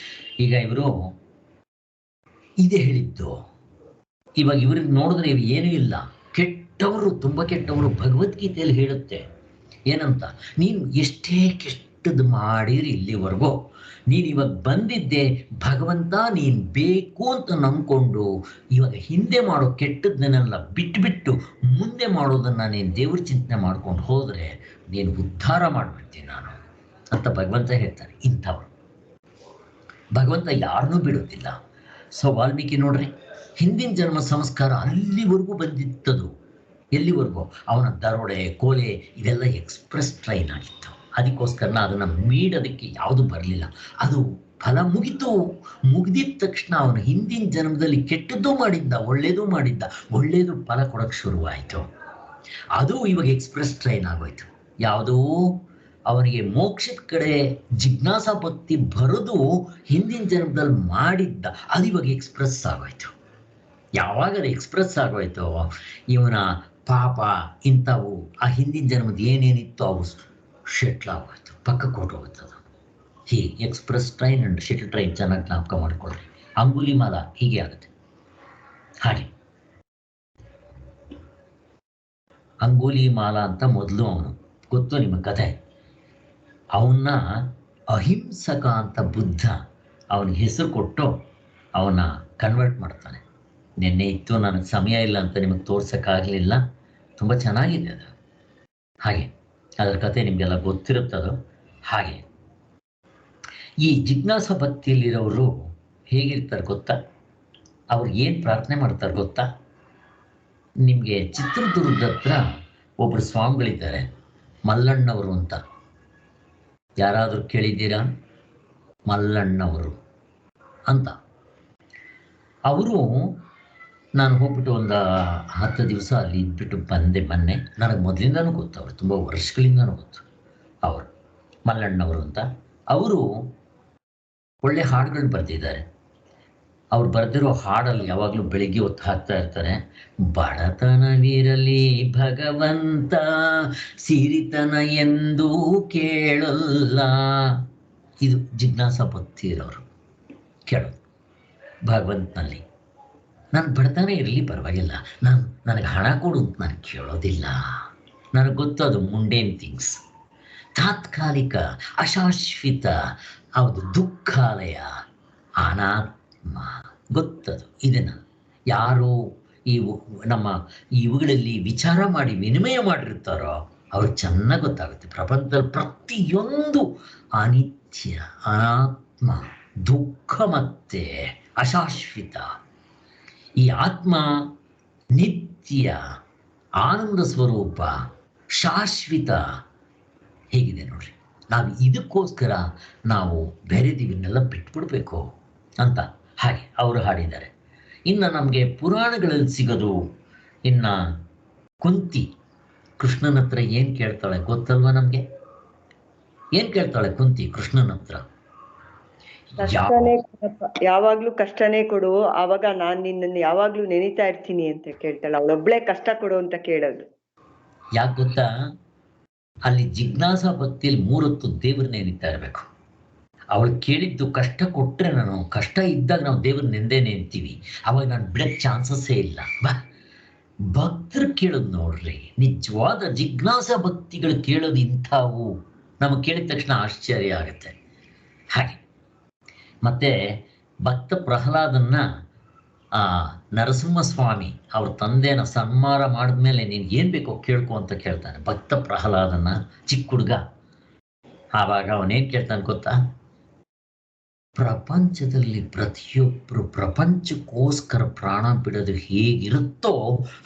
ಈಗ ಇವರು ಇದೇ ಹೇಳಿದ್ದು. ಇವಾಗ ಇವ್ರಿಗೆ ನೋಡಿದ್ರೆ ಏನೂ ಇಲ್ಲ, ಕೆಟ್ಟವರು, ತುಂಬ ಕೆಟ್ಟವರು. ಭಗವದ್ಗೀತೆಯಲ್ಲಿ ಹೇಳುತ್ತೆ ಏನಂತ, ನೀನು ಎಷ್ಟೇ ಕೆಟ್ಟದ್ದು ಮಾಡಿರಿ ಇಲ್ಲಿವರೆಗೂ, ನೀನು ಇವಾಗ ಬಂದಿದ್ದೆ ಭಗವಂತ ನೀನು ಬೇಕು ಅಂತ ನಂಬ್ಕೊಂಡು ಇವಾಗ ಹಿಂದೆ ಮಾಡೋ ಕೆಟ್ಟದ್ದನ್ನೆಲ್ಲ ಬಿಟ್ಟು ಮುಂದೆ ಮಾಡೋದನ್ನು ನೀನು ದೇವ್ರ ಚಿಂತನೆ ಮಾಡ್ಕೊಂಡು ಹೋದರೆ ನೀನು ಉದ್ಧಾರ ಮಾಡಿಬಿಡ್ತೀನಿ ನಾನು ಅಂತ ಭಗವಂತ ಹೇಳ್ತಾನೆ. ಇಂಥವ್ರು ಭಗವಂತ ಯಾರನ್ನೂ ಬಿಡೋದಿಲ್ಲ. ಸೊ ವಾಲ್ಮೀಕಿ ನೋಡ್ರಿ, ಹಿಂದಿನ ಜನ್ಮ ಸಂಸ್ಕಾರ ಅಲ್ಲಿವರೆಗೂ ಬಂದಿತ್ತದು. ಎಲ್ಲಿವರೆಗೂ ಅವನ ದರೋಡೆ, ಕೊಲೆ ಇದೆಲ್ಲ ಎಕ್ಸ್ಪ್ರೆಸ್ ಟ್ರೈನ್ ಆಗಿತ್ತು. ಅದಕ್ಕೋಸ್ಕರ ಅದನ್ನು ಮೀಡೋದಕ್ಕೆ ಯಾವುದು ಬರಲಿಲ್ಲ. ಅದು ಫಲ ಮುಗಿದಿದ ತಕ್ಷಣ ಅವನು ಹಿಂದಿನ ಜನ್ಮದಲ್ಲಿ ಕೆಟ್ಟದ್ದು ಮಾಡಿದ್ದ, ಒಳ್ಳೇದು ಮಾಡಿದ್ದ, ಒಳ್ಳೇದು ಫಲ ಕೊಡೋಕ್ಕೆ ಶುರುವಾಯಿತು. ಅದು ಇವಾಗ ಎಕ್ಸ್ಪ್ರೆಸ್ ಟ್ರೈನ್ ಆಗೋಯ್ತು. ಯಾವುದೋ ಅವನಿಗೆ ಮೋಕ್ಷದ ಕಡೆ ಜಿಜ್ಞಾಸಾ ಭಕ್ತಿ ಬರೋದು ಹಿಂದಿನ ಜನ್ಮದಲ್ಲಿ ಮಾಡಿದ್ದ, ಅದು ಇವಾಗ ಎಕ್ಸ್ಪ್ರೆಸ್ ಆಗೋಯ್ತು. ಯಾವಾಗ ಅದು ಎಕ್ಸ್ಪ್ರೆಸ್ ಆಗೋಯ್ತು, ಇವನ ಪಾಪ ಇಂಥವು ಆ ಹಿಂದಿನ ಜನ್ಮದ ಏನೇನಿತ್ತು ಅವು ಶೆಟ್ಲ್ ಆಗೋಯ್ತು, ಪಕ್ಕಕ್ಕೆ ಹೊರಟೋಗ್ತದೆ. ಹೀಗೆ express train and shuttle train ಚೆನ್ನಾಗಿ ಜ್ಞಾಪಕ ಮಾಡ್ಕೊಳ್ರಿ. ಅಂಗುಲಿಮಾಲ ಹೀಗೆ ಆಗುತ್ತೆ. ಹಾಗೆ ಅಂಗುಲಿಮಾಲ ಅಂತ ಮೊದಲು ಅವನು ಗೊತ್ತು ನಿಮ್ಮ ಕಥೆ. ಅವನ್ನ ಅಹಿಂಸಕ ಅಂತ ಬುದ್ಧ ಅವನಿಗೆ ಹೆಸರು ಕೊಟ್ಟು ಅವನ್ನ ಕನ್ವರ್ಟ್ ಮಾಡ್ತಾನೆ. ನಿನ್ನೆ ಇತ್ತು, ನನಗೆ ಸಮಯ ಇಲ್ಲ ಅಂತ ನಿಮಗೆ ತೋರ್ಸೋಕ್ಕಾಗಲಿಲ್ಲ. ತುಂಬ ಚೆನ್ನಾಗಿದೆ ಅದು. ಹಾಗೆ ಅದರ ಕತೆ ನಿಮಗೆಲ್ಲ ಗೊತ್ತಿರುತ್ತದು. ಹಾಗೆ ಈ ಜಿಜ್ಞಾಸಾ ಭಕ್ತಿಯಲ್ಲಿರೋರು ಹೇಗಿರ್ತಾರೆ ಗೊತ್ತಾ? ಅವ್ರು ಏನು ಪ್ರಾರ್ಥನೆ ಮಾಡ್ತಾರೆ ಗೊತ್ತಾ? ನಿಮಗೆ ಚಿತ್ರದುರ್ಗದ ಹತ್ರ ಒಬ್ಬರು ಸ್ವಾಮಿಗಳಿದ್ದಾರೆ, ಮಲ್ಲಣ್ಣವರು ಅಂತ. ಯಾರಾದರೂ ಕೇಳಿದ್ದೀರಾ? ಮಲ್ಲಣ್ಣವರು ಅಂತ. ಅವರು ನಾನು ಹೋಗ್ಬಿಟ್ಟು ಒಂದು 10 ದಿವಸ ಅಲ್ಲಿ ಇದ್ಬಿಟ್ಟು ಬಂದೆ ಮೊನ್ನೆ. ನನಗೆ ಮೊದಲಿಂದನೂ ಗೊತ್ತು, ಅವರು ತುಂಬ ವರ್ಷಗಳಿಂದನೂ ಗೊತ್ತು. ಅವರು ಮಲ್ಲಣ್ಣವರು ಅಂತ. ಅವರು ಒಳ್ಳೆ ಹಾಡುಗಳು ಬರೆದಿದ್ದಾರೆ. ಅವ್ರು ಬರೆದಿರೋ ಹಾಡಲ್ಲಿ ಯಾವಾಗಲೂ ಬೆಳಿಗ್ಗೆ ಹೊತ್ತು ಹಾಕ್ತಾ ಇರ್ತಾರೆ, ಬಡತನವಿರಲಿ ಭಗವಂತ ಸಿರಿತನ ಎಂದು ಕೇಳಲ್ಲ. ಇದು ಜಿಜ್ಞಾಸಾ ಭಕ್ತಿ ಇರೋರು ಕೇಳೋದು ಭಗವಂತನಲ್ಲಿ. ನಾನು ಬಡತನ ಇರಲಿ ಪರವಾಗಿಲ್ಲ, ನನಗೆ ಹಣ ಕೊಡು ಅಂತ ನಾನು ಕೇಳೋದಿಲ್ಲ. ನನಗೆ ಗೊತ್ತದು ಮುಂಡೇನ್ ಥಿಂಗ್ಸ್, ತಾತ್ಕಾಲಿಕ, ಅಶಾಶ್ವಿತ, ಅದು ದುಃಖಾಲಯ, ಅನಾತ್ಮ, ಗೊತ್ತದು. ಇದನ್ನು ಯಾರು ನಮ್ಮ ಇವುಗಳಲ್ಲಿ ವಿಚಾರ ಮಾಡಿ ವಿನಿಮಯ ಮಾಡಿರ್ತಾರೋ ಅವ್ರಿಗೆ ಚೆನ್ನಾಗಿ ಗೊತ್ತಾಗುತ್ತೆ. ಪ್ರಪಂಚದಲ್ಲಿ ಪ್ರತಿಯೊಂದು ಅನಿತ್ಯ, ಅನಾತ್ಮ, ದುಃಖ ಮತ್ತೆ ಅಶಾಶ್ವಿತ. ಈ ಆತ್ಮ ನಿತ್ಯ, ಆನಂದ ಸ್ವರೂಪ, ಶಾಶ್ವತ ಹೇಗಿದೆ ನೋಡ್ರಿ. ನಾವು ಇದಕ್ಕೋಸ್ಕರ ನಾವು ಬೇರೆದಿವನ್ನೆಲ್ಲ ಬಿಟ್ಬಿಡ್ಬೇಕು ಅಂತ. ಹಾಗೆ ಅವರು ಹಾಡಿದ್ದಾರೆ. ಇನ್ನು ನಮಗೆ ಪುರಾಣಗಳಲ್ಲಿ ಸಿಗೋದು, ಇನ್ನು ಕುಂತಿ ಕೃಷ್ಣನ ಹತ್ರ ಏನು ಕೇಳ್ತಾಳೆ ಗೊತ್ತಲ್ವಾ ನಮಗೆ? ಏನು ಕೇಳ್ತಾಳೆ ಕುಂತಿ ಕೃಷ್ಣನ ಹತ್ರ? ಕಷ್ಟನೇ ಕೊಡಪ್ಪ, ಯಾವಾಗ್ಲೂ ಕಷ್ಟನೇ ಕೊಡು, ಆವಾಗ ನಾನ್ ನಿನ್ನನ್ನು ಯಾವಾಗ್ಲೂ ನೆನೀತಾ ಇರ್ತೀನಿ ಅಂತ ಕೇಳ್ತಾಳೆ. ಅವಳೊಬ್ಳೆ ಕಷ್ಟ ಕೊಡು ಅಂತ ಕೇಳೋದು. ಯಾಕೆ ಗೊತ್ತಾ? ಅಲ್ಲಿ ಜಿಜ್ಞಾಸಾ ಭಕ್ತಿಯಲ್ಲಿ 3 ಹೊತ್ತು ದೇವ್ರನ್ನ ನೆನೀತಾ ಇರಬೇಕು. ಅವಳು ಕೇಳಿದ್ದು ಕಷ್ಟ ಕೊಟ್ಟರೆ, ನಾನು ಕಷ್ಟ ಇದ್ದಾಗ ನಾವು ದೇವ್ರನ್ನ ನೆಂದೇ ನೆನ್ತೀವಿ, ಅವಾಗ ನಾನು ಬಿಡಕ್ಕೆ ಚಾನ್ಸಸ್ಸೇ ಇಲ್ಲ. ಭಕ್ತರು ಕೇಳೋದು ನೋಡ್ರಿ, ನಿಜವಾದ ಜಿಜ್ಞಾಸಾ ಭಕ್ತಿಗಳು ಕೇಳೋದು ಇಂಥವು. ನಮಗೆ ಕೇಳಿದ ತಕ್ಷಣ ಆಶ್ಚರ್ಯ ಆಗುತ್ತೆ. ಹಾಗೆ ಮತ್ತೆ ಭಕ್ತ ಪ್ರಹ್ಲಾದನ್ನ ನರಸಿಂಹಸ್ವಾಮಿ ಅವ್ರ ತಂದೆನ ಸನ್ಮಾನ ಮಾಡಿದ್ಮೇಲೆ ನೀನು ಏನು ಬೇಕೋ ಕೇಳ್ಕೊ ಅಂತ ಕೇಳ್ತಾನೆ ಭಕ್ತ ಪ್ರಹ್ಲಾದನ, ಚಿಕ್ಕ ಹುಡುಗ. ಆವಾಗ ಅವನೇನು ಕೇಳ್ತಾನೆ ಗೊತ್ತಾ? ಪ್ರಪಂಚದಲ್ಲಿ ಪ್ರತಿಯೊಬ್ಬರು ಪ್ರಪಂಚಕ್ಕೋಸ್ಕರ ಪ್ರಾಣ ಬಿಡೋದು ಹೇಗಿರುತ್ತೋ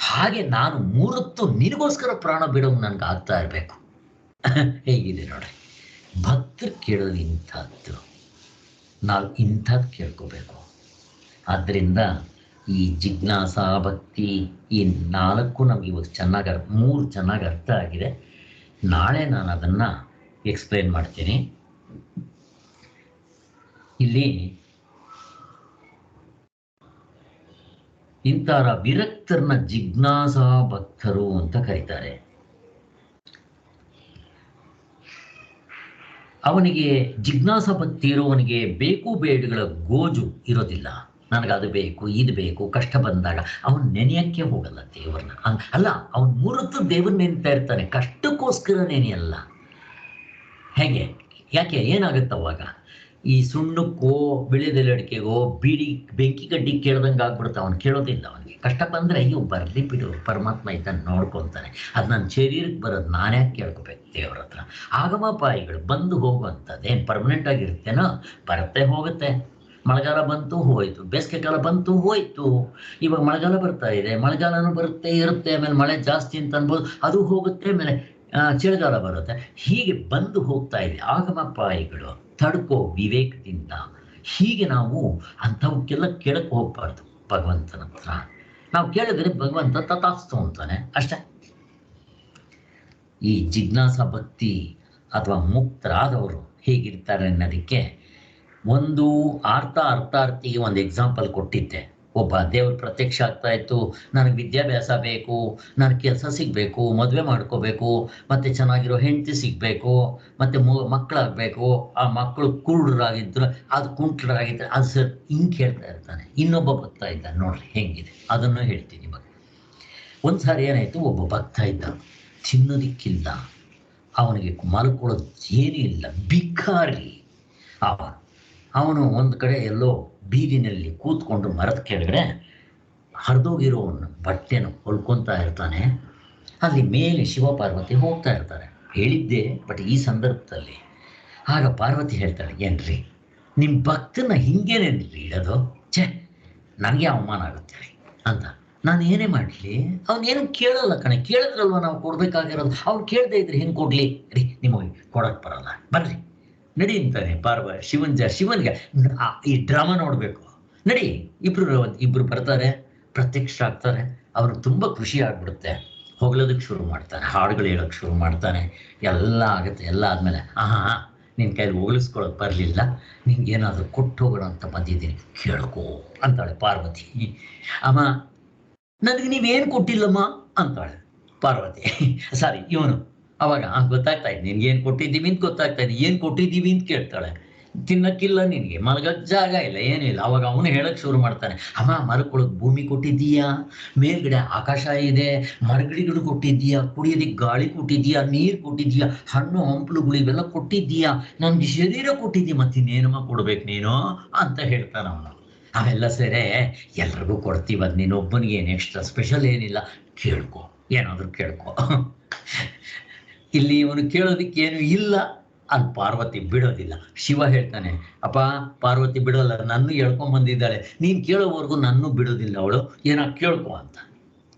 ಹಾಗೆ ನಾನು 3 ಹೊತ್ತು ನಿನಗೋಸ್ಕರ ಪ್ರಾಣ ಬಿಡೋದು ನನಗೆ ಆಗ್ತಾ ಇರಬೇಕು. ಹೇಗಿದೆ ನೋಡ್ರಿ, ಭಕ್ತರು ಕೇಳೋದು ಇಂಥದ್ದು, ನಾವು ಇಂಥದ್ದು ಕೇಳ್ಕೋಬೇಕು. ಆದ್ದರಿಂದ ಈ ಜಿಜ್ಞಾಸಾ ಭಕ್ತಿ ಈ 4 ನಮಗೆ ಇವಾಗ ಚೆನ್ನಾಗಿ 3 ಚೆನ್ನಾಗಿ ಅರ್ಥ ಆಗಿದೆ. ನಾಳೆ ನಾನು ಅದನ್ನು ಎಕ್ಸ್ಪ್ಲೇನ್ ಮಾಡ್ತೀನಿ. ಇಲ್ಲಿ ಇಂಥರ ವಿರಕ್ತರನ್ನ ಜಿಜ್ಞಾಸಾ ಭಕ್ತರು ಅಂತ ಕರೀತಾರೆ. ಅವನಿಗೆ ಜಿಜ್ಞಾಸಾ ಭಕ್ತಿ ಇರುವವನಿಗೆ ಬೇಕು ಬೇಡಗಳ ಗೋಜು ಇರೋದಿಲ್ಲ. ನನಗದು ಬೇಕು, ಇದು ಬೇಕು, ಕಷ್ಟ ಬಂದಾಗ ಅವನು ನೆನೆಯಕ್ಕೆ ಹೋಗಲ್ಲ ದೇವ್ರನ್ನ. ಅಲ್ಲ, ಅವನು 3 ಹೊತ್ತು ದೇವ್ರನ್ನ ನೆನೀತಾ ಇರ್ತಾನೆ, ಕಷ್ಟಕ್ಕೋಸ್ಕರ ನೆನೆಯಲ್ಲ. ಹೇಗೆ? ಯಾಕೆ? ಏನಾಗುತ್ತೆ ಅವಾಗ? ಈ ಸುಣ್ಣಕ್ಕೋ ವಿಳೆದೆಲೆ ಅಡಿಕೆಗೋ ಬೀಡಿ ಬೆಂಕಿ ಗಡ್ಡಿ ಕೇಳ್ದಂಗೆ ಆಗ್ಬಿಡುತ್ತೆ. ಅವನು ಕೇಳೋದಿಲ್ಲ. ಅವನಿಗೆ ಕಷ್ಟ ಬಂದರೆ ಅಯ್ಯೋ ಬರಲಿ ಬಿಡು, ಪರಮಾತ್ಮ ಇದನ್ನು ನೋಡ್ಕೊತಾನೆ, ಅದು ನನ್ನ ಶರೀರಕ್ಕೆ ಬರೋದು ನಾನ್ಯಾಕೆ ಕೇಳ್ಕೊಬೇಕು ದೇವ್ರ ಹತ್ರ? ಆಗಮಪಾಯಿಗಳು ಬಂದು ಹೋಗುವಂಥದ್ದು ಏನು ಪರ್ಮನೆಂಟ್ ಆಗಿರುತ್ತೇನೋ? ಬರುತ್ತೆ ಹೋಗುತ್ತೆ. ಮಳೆಗಾಲ ಬಂತು ಹೋಯಿತು, ಬೇಸಿಗೆ ಕಾಲ ಬಂತು ಹೋಯಿತು. ಇವಾಗ ಮಳೆಗಾಲ ಬರ್ತಾ ಇದೆ, ಮಳೆಗಾಲನೂ ಬರುತ್ತೆ ಇರುತ್ತೆ, ಆಮೇಲೆ ಮಳೆ ಜಾಸ್ತಿ ಅಂತ ಅನ್ಬೋದು, ಅದು ಹೋಗುತ್ತೆ, ಆಮೇಲೆ ಚಳಿಗಾಲ ಬರುತ್ತೆ. ಹೀಗೆ ಬಂದು ಹೋಗ್ತಾ ಇದೆ ಆಗಮಪಾಯಿಗಳು. ತಡ್ಕೋ ವಿವೇಕದಿಂದ. ಹೀಗೆ ನಾವು ಅಂಥವಕ್ಕೆಲ್ಲ ಕೇಳಕ್ಕೆ ಹೋಗ್ಬಾರ್ದು ಭಗವಂತನ ಹತ್ರ. ನಾವು ಕೇಳಿದ್ರೆ ಭಗವಂತ ತಥಾಸ್ತು ಅಂತಾನೆ ಅಷ್ಟೇ. ಈ ಜಿಜ್ಞಾಸಾ ಭಕ್ತಿ ಅಥವಾ ಮುಕ್ತರಾದವರು ಹೇಗಿರ್ತಾರೆ ಅನ್ನೋದಕ್ಕೆ ಒಂದು ಅರ್ಥಾರ್ಥಿಗೆ ಒಂದು ಎಕ್ಸಾಂಪಲ್ ಕೊಟ್ಟಿದ್ದೆ. ಒಬ್ಬ ದೇವ್ರ ಪ್ರತ್ಯಕ್ಷ ಆಗ್ತಾ ಇತ್ತು, ನನಗೆ ವಿದ್ಯಾಭ್ಯಾಸ ಬೇಕು, ನನಗೆ ಕೆಲಸ ಸಿಗಬೇಕು, ಮದುವೆ ಮಾಡ್ಕೋಬೇಕು, ಮತ್ತು ಚೆನ್ನಾಗಿರೋ ಹೆಂಡತಿ ಸಿಗಬೇಕು, ಮತ್ತು ಮಕ್ಕಳಾಗಬೇಕು. ಆ ಮಕ್ಕಳು ಕುರುಡರಾಗಿದ್ದರು, ಅದು ಕುಂಟರಾಗಿದ್ದರೆ ಅದು ಸರ್ ಹಿಂಗೆ ಹೇಳ್ತಾ ಇರ್ತಾನೆ. ಇನ್ನೊಬ್ಬ ಭಕ್ತ ಇದ್ದ, ನೋಡ್ರಿ ಹೆಂಗಿದೆ, ಅದನ್ನು ಹೇಳ್ತೀನಿ ಇವಾಗ. ಒಂದು ಸಾರಿ ಏನಾಯಿತು, ಒಬ್ಬ ಭಕ್ತ ಇದ್ದ, ತಿನ್ನೋದಕ್ಕಿಲ್ಲ, ಅವನಿಗೆ ಮಲ್ಕೊಳ್ಳೋದು ಏನೂ ಇಲ್ಲ, ಭಿಕಾರಿ. ಅವನು ಒಂದು ಕಡೆ ಎಲ್ಲೋ ಬೀದಿನಲ್ಲಿ ಕೂತ್ಕೊಂಡು ಮರದ ಕೆಳಗಡೆ ಹರಿದೋಗಿರೋವನ್ನು ಬಟ್ಟೆನ ಹೊಲ್ಕೊತಾ ಇರ್ತಾನೆ. ಅಲ್ಲಿ ಮೇಲೆ ಶಿವ ಪಾರ್ವತಿ ಹೋಗ್ತಾ ಇರ್ತಾರೆ. ಹೇಳಿದ್ದೆ, ಬಟ್ ಈ ಸಂದರ್ಭದಲ್ಲಿ ಆಗ ಪಾರ್ವತಿ ಹೇಳ್ತಾಳೆ, ಏನ್ರಿ ನಿಮ್ಮ ಭಕ್ತನ ಹಿಂಗೇನೇನ್ರಿ ಇಡೋದು? ಛೇ, ನನಗೆ ಅವಮಾನ ಆಗುತ್ತೆ ಅಂತ. ನಾನು ಏನೇ ಮಾಡಲಿ, ಅವನೇನು ಕೇಳಲ್ಲ ಕಣೆ. ಕೇಳಿದ್ರಲ್ವ ನಾವು ಕೊಡ್ಬೇಕಾಗಿರೋದು. ಅವ್ನು ಕೇಳದೆ ಇದ್ರೆ ಹೆಂಗೆ ಕೊಡಲಿ? ರೀ ನಿಮಗೆ ಕೊಡೋಕ್ಕೆ ಬರಲ್ಲ, ಬರ್ರಿ ನಡಿ ಅಂತಾನೆ ಶಿವನ್ಗೆ ಈ ಡ್ರಾಮಾ ನೋಡಬೇಕು, ನಡಿ. ಇಬ್ರು ಬರ್ತಾರೆ, ಪ್ರತ್ಯಕ್ಷ ಆಗ್ತಾರೆ. ಅವ್ರಿಗೆ ತುಂಬ ಖುಷಿ ಆಗ್ಬಿಡುತ್ತೆ. ಹೊಗಳೋದಕ್ಕೆ ಶುರು ಮಾಡ್ತಾನೆ, ಹಾಡುಗಳು ಹೇಳೋಕ್ಕೆ ಶುರು ಮಾಡ್ತಾನೆ. ಎಲ್ಲ ಆಗುತ್ತೆ. ಎಲ್ಲ ಆದಮೇಲೆ ನಿನ್ನ ಕೈಲಿ ಹೋಲಿಸ್ಕೊಳ್ಳೋಕೆ ಬರಲಿಲ್ಲ, ನಿನ್ಗೇನಾದರೂ ಕೊಟ್ಟು ಹೋಗೋಣ ಅಂತ ಬಂದಿದ್ದೀನಿ, ಕೇಳ್ಕೋ ಅಂತಾಳೆ ಪಾರ್ವತಿ. ಅಮ್ಮ ನನಗೆ ನೀವೇನು ಕೊಟ್ಟಿಲ್ಲಮ್ಮ ಅಂತಾಳೆ ಪಾರ್ವತಿ. ಸಾರಿ ಇವನು. ಅವಾಗ ಗೊತ್ತಾಗ್ತಾ ಇದೆ ನಿನ್ಗೇನು ಕೊಟ್ಟಿದ್ದೀವಿ ಅಂತ ಗೊತ್ತಾಗ್ತಾ ಇದೆ. ಏನು ಕೊಟ್ಟಿದ್ದೀವಿ ಅಂತ ಕೇಳ್ತಾಳೆ. ತಿನ್ನಕ್ಕಿಲ್ಲ, ನಿನಗೆ ಮಲಗಕ್ಕೆ ಜಾಗ ಇಲ್ಲ, ಏನಿಲ್ಲ. ಅವಾಗ ಅವನು ಹೇಳಕ್ಕೆ ಶುರು ಮಾಡ್ತಾನೆ, ಅಮ್ಮ ಮರಕ್ಕೊಳಗೆ ಭೂಮಿ ಕೊಟ್ಟಿದ್ದೀಯಾ, ಮೇಲ್ಗಡೆ ಆಕಾಶ ಇದೆ, ಮರಗಿಡಗಳು ಕೊಟ್ಟಿದ್ದೀಯಾ, ಕುಡಿಯೋದಕ್ಕೆ ಗಾಳಿ ಕೊಟ್ಟಿದ್ದೀಯಾ, ನೀರು ಕೊಟ್ಟಿದ್ದೀಯಾ, ಹಣ್ಣು ಹಂಪಲುಗಳು ಇವೆಲ್ಲ ಕೊಟ್ಟಿದ್ದೀಯಾ, ನನಗೆ ಶರೀರ ಕೊಟ್ಟಿದ್ದೀಯ, ಮತ್ತಿನ್ನೇನಮ್ಮ ಕೊಡ್ಬೇಕು ನೀನು ಅಂತ ಹೇಳ್ತಾನೆ ಅವನು. ಅವೆಲ್ಲ ಸರಿ, ಎಲ್ರಿಗೂ ಕೊಡ್ತೀವಿ, ಅದು ನೀನೊಬ್ಬನಿಗೆ ಏನು ಎಕ್ಸ್ಟ್ರಾ ಸ್ಪೆಷಲ್ ಏನಿಲ್ಲ, ಕೇಳ್ಕೊ, ಏನಾದರೂ ಕೇಳ್ಕೊ. ಇಲ್ಲಿ ಇವನು ಕೇಳೋದಕ್ಕೇನು ಇಲ್ಲ. ಅಲ್ಲಿ ಪಾರ್ವತಿ ಬಿಡೋದಿಲ್ಲ. ಶಿವ ಹೇಳ್ತಾನೆ, ಅಪ್ಪ ಪಾರ್ವತಿ ಬಿಡೋಲ್ಲ, ನನ್ನ ಹೇಳ್ಕೊಂಬಂದಿದ್ದಾಳೆ, ನೀನು ಕೇಳೋವರೆಗೂ ನನ್ನೂ ಬಿಡೋದಿಲ್ಲ ಅವಳು, ಏನೋ ಕೇಳ್ಕೊ ಅಂತ.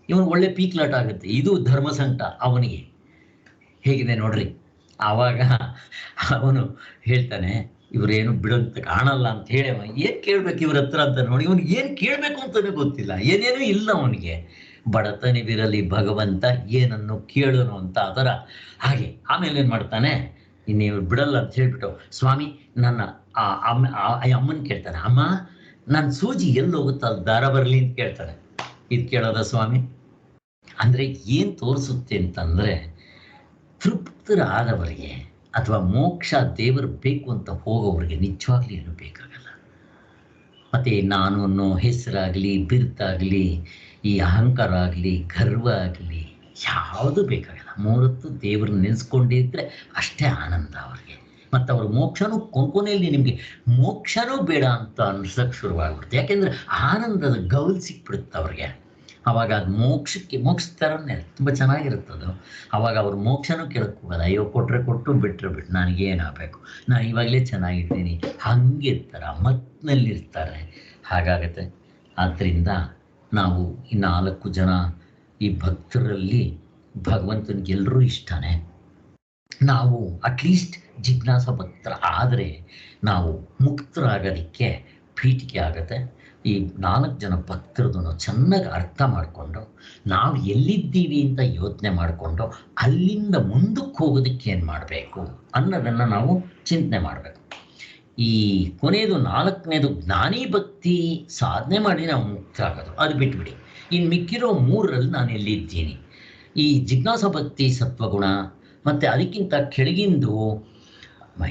ಇವನು ಒಳ್ಳೆ ಪೀಕ್ಲಾಟ ಆಗುತ್ತೆ. ಇದು ಧರ್ಮ ಸಂಕಟ ಅವನಿಗೆ. ಹೇಗಿದೆ ನೋಡ್ರಿ. ಆವಾಗ ಅವನು ಹೇಳ್ತಾನೆ, ಇವರೇನು ಬಿಡಂತ ಕಾಣಲ್ಲ ಅಂತ ಹೇಳಿ ಅವ ಏನ್ ಕೇಳ್ಬೇಕು ಇವ್ರ ಹತ್ರ ಅಂತ ನೋಡಿ, ಇವನಿಗೆ ಏನ್ ಕೇಳ್ಬೇಕು ಅಂತಾನೆ ಗೊತ್ತಿಲ್ಲ, ಏನೇನೂ ಇಲ್ಲ ಅವನಿಗೆ. ಬಡತನವಿರಲಿ ಭಗವಂತ ಏನನ್ನು ಕೇಳೋನು ಅಂತ ಅದರ ಹಾಗೆ. ಆಮೇಲೆ ಏನ್ ಮಾಡ್ತಾನೆ, ಇನ್ನಿವ್ರು ಬಿಡಲ್ಲ ಅಂತ ಹೇಳ್ಬಿಟ್ಟು ಸ್ವಾಮಿ ನನ್ನ ಆ ಅಮ್ಮನ್ ಕೇಳ್ತಾನೆ, ಅಮ್ಮ ನನ್ನ ಸೂಜಿ ಎಲ್ಲಿ ಹೋಗುತ್ತ ಅಲ್ಲಿ ದಾರ ಬರಲಿ ಅಂತ ಕೇಳ್ತಾನೆ. ಇದು ಕೇಳೋದ ಸ್ವಾಮಿ ಅಂದ್ರೆ ಏನ್ ತೋರಿಸುತ್ತೆ ಅಂತಂದ್ರೆ, ತೃಪ್ತರಾದವರಿಗೆ ಅಥವಾ ಮೋಕ್ಷ ದೇವರು ಬೇಕು ಅಂತ ಹೋಗೋವರಿಗೆ ನಿಜವಾಗ್ಲೂ ಏನು ಬೇಕಾಗಲ್ಲ. ಮತ್ತೆ ನಾನು ಅನ್ನೋ ಹೆಸರಾಗ್ಲಿ, ಬಿರುತಾಗ್ಲಿ, ಈ ಅಹಂಕಾರ ಆಗಲಿ, ಗರ್ವ ಆಗಲಿ, ಯಾವುದು ಬೇಕಾಗಲ್ಲ. ಮೂರತ್ತು ದೇವ್ರನ್ನ ನೆನೆಸ್ಕೊಂಡಿದ್ರೆ ಅಷ್ಟೇ ಆನಂದ ಅವ್ರಿಗೆ. ಮತ್ತು ಅವ್ರ ಮೋಕ್ಷನೂ ಕೊನೆಯಲ್ಲಿ ನಿಮಗೆ ಮೋಕ್ಷನೂ ಬೇಡ ಅಂತ ಅನ್ಸಕ್ಕೆ ಶುರುವಾಗ್ಬಿಡುತ್ತೆ. ಯಾಕೆಂದ್ರೆ ಆನಂದದ ಗೌಲ್ ಸಿಕ್ಬಿಡುತ್ತೆ ಅವ್ರಿಗೆ. ಅವಾಗ ಅದು ಮೋಕ್ಷ ಥರನೇ ತುಂಬ ಚೆನ್ನಾಗಿರುತ್ತದು. ಅವಾಗ ಅವ್ರು ಮೋಕ್ಷನೂ ಕೇಳಕ್ಕೆ ಹೋಗಲ್ಲ, ಅಯ್ಯೋ ಕೊಟ್ಟರೆ ಕೊಟ್ಟು ಬಿಟ್ಟರೆ ಬಿಟ್ಟು ನನಗೇನಾಗಬೇಕು, ನಾನು ಇವಾಗಲೇ ಚೆನ್ನಾಗಿದ್ದೀನಿ ಹಂಗಿರ್ತಾರೆ, ಮತ್ತಿನಲ್ಲಿರ್ತಾರೆ. ಹಾಗಾಗತ್ತೆ. ಆದ್ದರಿಂದ ನಾವು ಈ 4 ಜನ ಈ ಭಕ್ತರಲ್ಲಿ ಭಗವಂತನಿಗೆ ಎಲ್ಲರೂ ಇಷ್ಟನೇ. ನಾವು ಅಟ್ಲೀಸ್ಟ್ ಜಿಜ್ಞಾಸ ಭಕ್ತರ ಆದರೆ ನಾವು ಮುಕ್ತರಾಗೋದಕ್ಕೆ ಪೀಠಿಕೆ ಆಗತ್ತೆ. ಈ 4 ಜನ ಭಕ್ತರದನ್ನು ಚೆನ್ನಾಗಿ ಅರ್ಥ ಮಾಡಿಕೊಂಡು ನಾವು ಎಲ್ಲಿದ್ದೀವಿ ಅಂತ ಯೋಚನೆ ಮಾಡಿಕೊಂಡು ಅಲ್ಲಿಂದ ಮುಂದಕ್ಕೆ ಹೋಗೋದಕ್ಕೆ ಏನು ಮಾಡಬೇಕು ಅನ್ನೋದನ್ನು ನಾವು ಚಿಂತನೆ ಮಾಡಬೇಕು. ಈ ಕೊನೆಯದು 4ನೇದು ಜ್ಞಾನಿ ಭಕ್ತಿ ಸಾಧನೆ ಮಾಡಿ ನಾವು ಮುಕ್ತರಾಗೋದು, ಅದು ಬಿಟ್ಬಿಡಿ. ಇನ್ನು ಮಿಕ್ಕಿರೋ 3ರಲ್ಲಿ ನಾನು ಎಲ್ಲಿದ್ದೀನಿ. ಈ ಜಿಜ್ಞಾಸ ಭಕ್ತಿ ಸತ್ವಗುಣ ಮತ್ತು ಅದಕ್ಕಿಂತ ಕೆಳಗಿಂದು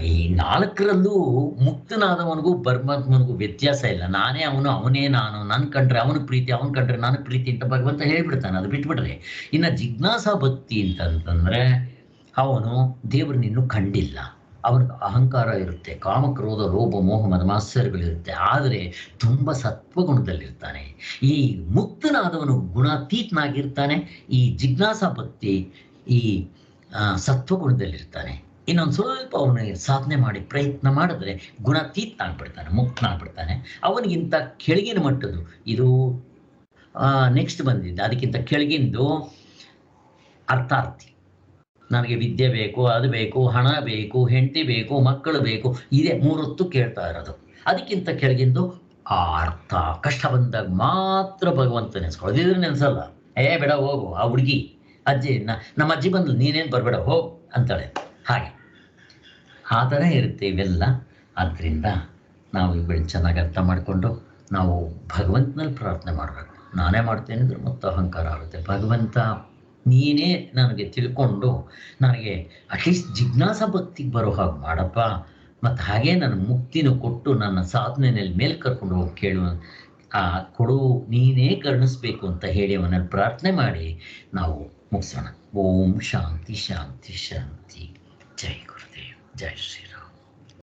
ಈ 4ರಲ್ಲೂ ಮುಕ್ತನಾದವನಿಗೂ ಪರಮಾತ್ಮನಿಗೂ ವ್ಯತ್ಯಾಸ ಇಲ್ಲ. ನಾನೇ ಅವನು, ಅವನೇ ನಾನು, ನನ್ನ ಕಂಡ್ರೆ ಅವನಿಗೆ ಪ್ರೀತಿ, ಅವನ ಕಂಡ್ರೆ ನನಗೆ ಪ್ರೀತಿ ಅಂತ ಭಗವಂತ ಹೇಳ್ಬಿಡ್ತಾನೆ. ಅದು ಬಿಟ್ಬಿಡ್ರಿ. ಇನ್ನು ಜಿಜ್ಞಾಸ ಭಕ್ತಿ ಅಂತಂತಂದರೆ ಅವನು ದೇವ್ರನ್ನ ಇನ್ನೂ ಕಂಡಿಲ್ಲ, ಅವನಿಗೆ ಅಹಂಕಾರ ಇರುತ್ತೆ, ಕಾಮಕ್ರೋಧ ಲೋಭ ಮೋಹ ಮದಮಾತ್ಸರ್ಯಗಳಿರುತ್ತೆ, ಆದರೆ ತುಂಬ ಸತ್ವಗುಣದಲ್ಲಿರ್ತಾನೆ. ಈ ಮುಕ್ತನಾದವನು ಗುಣಾತೀತನಾಗಿರ್ತಾನೆ. ಈ ಜಿಜ್ಞಾಸ ಭಕ್ತಿ ಈ ಸತ್ವಗುಣದಲ್ಲಿರ್ತಾನೆ. ಇನ್ನೊಂದು ಸ್ವಲ್ಪ ಅವನು ಸಾಧನೆ ಮಾಡಿ ಪ್ರಯತ್ನ ಮಾಡಿದ್ರೆ ಗುಣಾತೀತನಾಗ್ಬಿಡ್ತಾನೆ, ಮುಕ್ತನಾಗ್ಬಿಡ್ತಾನೆ. ಅವನಿಗಿಂತ ಕೆಳಗಿನ ಮಟ್ಟದ್ದು ಇದು ನೆಕ್ಸ್ಟ್ ಬಂದಿದ್ದೆ. ಅದಕ್ಕಿಂತ ಕೆಳಗಿಂದು ಅರ್ಥಾರ್ಥಿ. ನನಗೆ ವಿದ್ಯೆ ಬೇಕು, ಅದು ಬೇಕು, ಹಣ ಬೇಕು, ಹೆಂಡತಿ ಬೇಕು, ಮಕ್ಕಳು ಬೇಕು, ಇದೇ 3 ಹೊತ್ತು ಕೇಳ್ತಾ ಇರೋದು. ಅದಕ್ಕಿಂತ ಕೆಳಗಿಂದು ಆ ಅರ್ಥ. ಕಷ್ಟ ಬಂದಾಗ ಮಾತ್ರ ಭಗವಂತ ನೆನೆಸ್ಕೊಳ್ಳೋದು, ಇದ್ರೆ ನೆನೆಸಲ್ಲ. ಬೇಡ ಹೋಗು, ಆ ಹುಡುಗಿ ಅಜ್ಜಿ ನಮ್ಮ ಅಜ್ಜಿ ಬಂದು ನೀನೇನು ಬರಬೇಡ ಹೋಗು ಅಂತಾಳೆ. ಹಾಗೆ ಆ ಥರ ಇರುತ್ತೆ ಇವೆಲ್ಲ. ಆದ್ದರಿಂದ ನಾವು ಇವುಗಳನ್ನ ಚೆನ್ನಾಗಿ ಅರ್ಥ ಮಾಡಿಕೊಂಡು ನಾವು ಭಗವಂತನಲ್ಲಿ ಪ್ರಾರ್ಥನೆ ಮಾಡಬೇಕು. ನಾನೇ ಮಾಡ್ತೇನೆ ಅಂದರೆ ಮತ್ತೆ ಅಹಂಕಾರ ಆಗುತ್ತೆ. ಭಗವಂತ ನೀನೇ ನನಗೆ ತಿಳ್ಕೊಂಡು ನನಗೆ ಅಟ್ಲೀಸ್ಟ್ ಜಿಜ್ಞಾಸ ಭಕ್ತಿಗೆ ಬರೋ ಹಾಗೆ ಮಾಡಪ್ಪ, ಮತ್ತು ಹಾಗೇ ನನ್ನ ಮುಕ್ತಿನೂ ಕೊಟ್ಟು ನನ್ನ ಸಾಧನೆಯಲ್ಲಿ ಮೇಲೆ ಕರ್ಕೊಂಡು ಹೋಗಿ ಕೊಡು, ನೀನೇ ಕರುಣಿಸ್ಬೇಕು ಅಂತ ಹೇಳಿ ಅವನಲ್ಲಿ ಪ್ರಾರ್ಥನೆ ಮಾಡಿ ನಾವು ಮುಗಿಸೋಣ. ಓಂ ಶಾಂತಿ ಶಾಂತಿ ಶಾಂತಿ. ಜೈ ಗುರುದೇವ್, ಜೈ ಶ್ರೀ.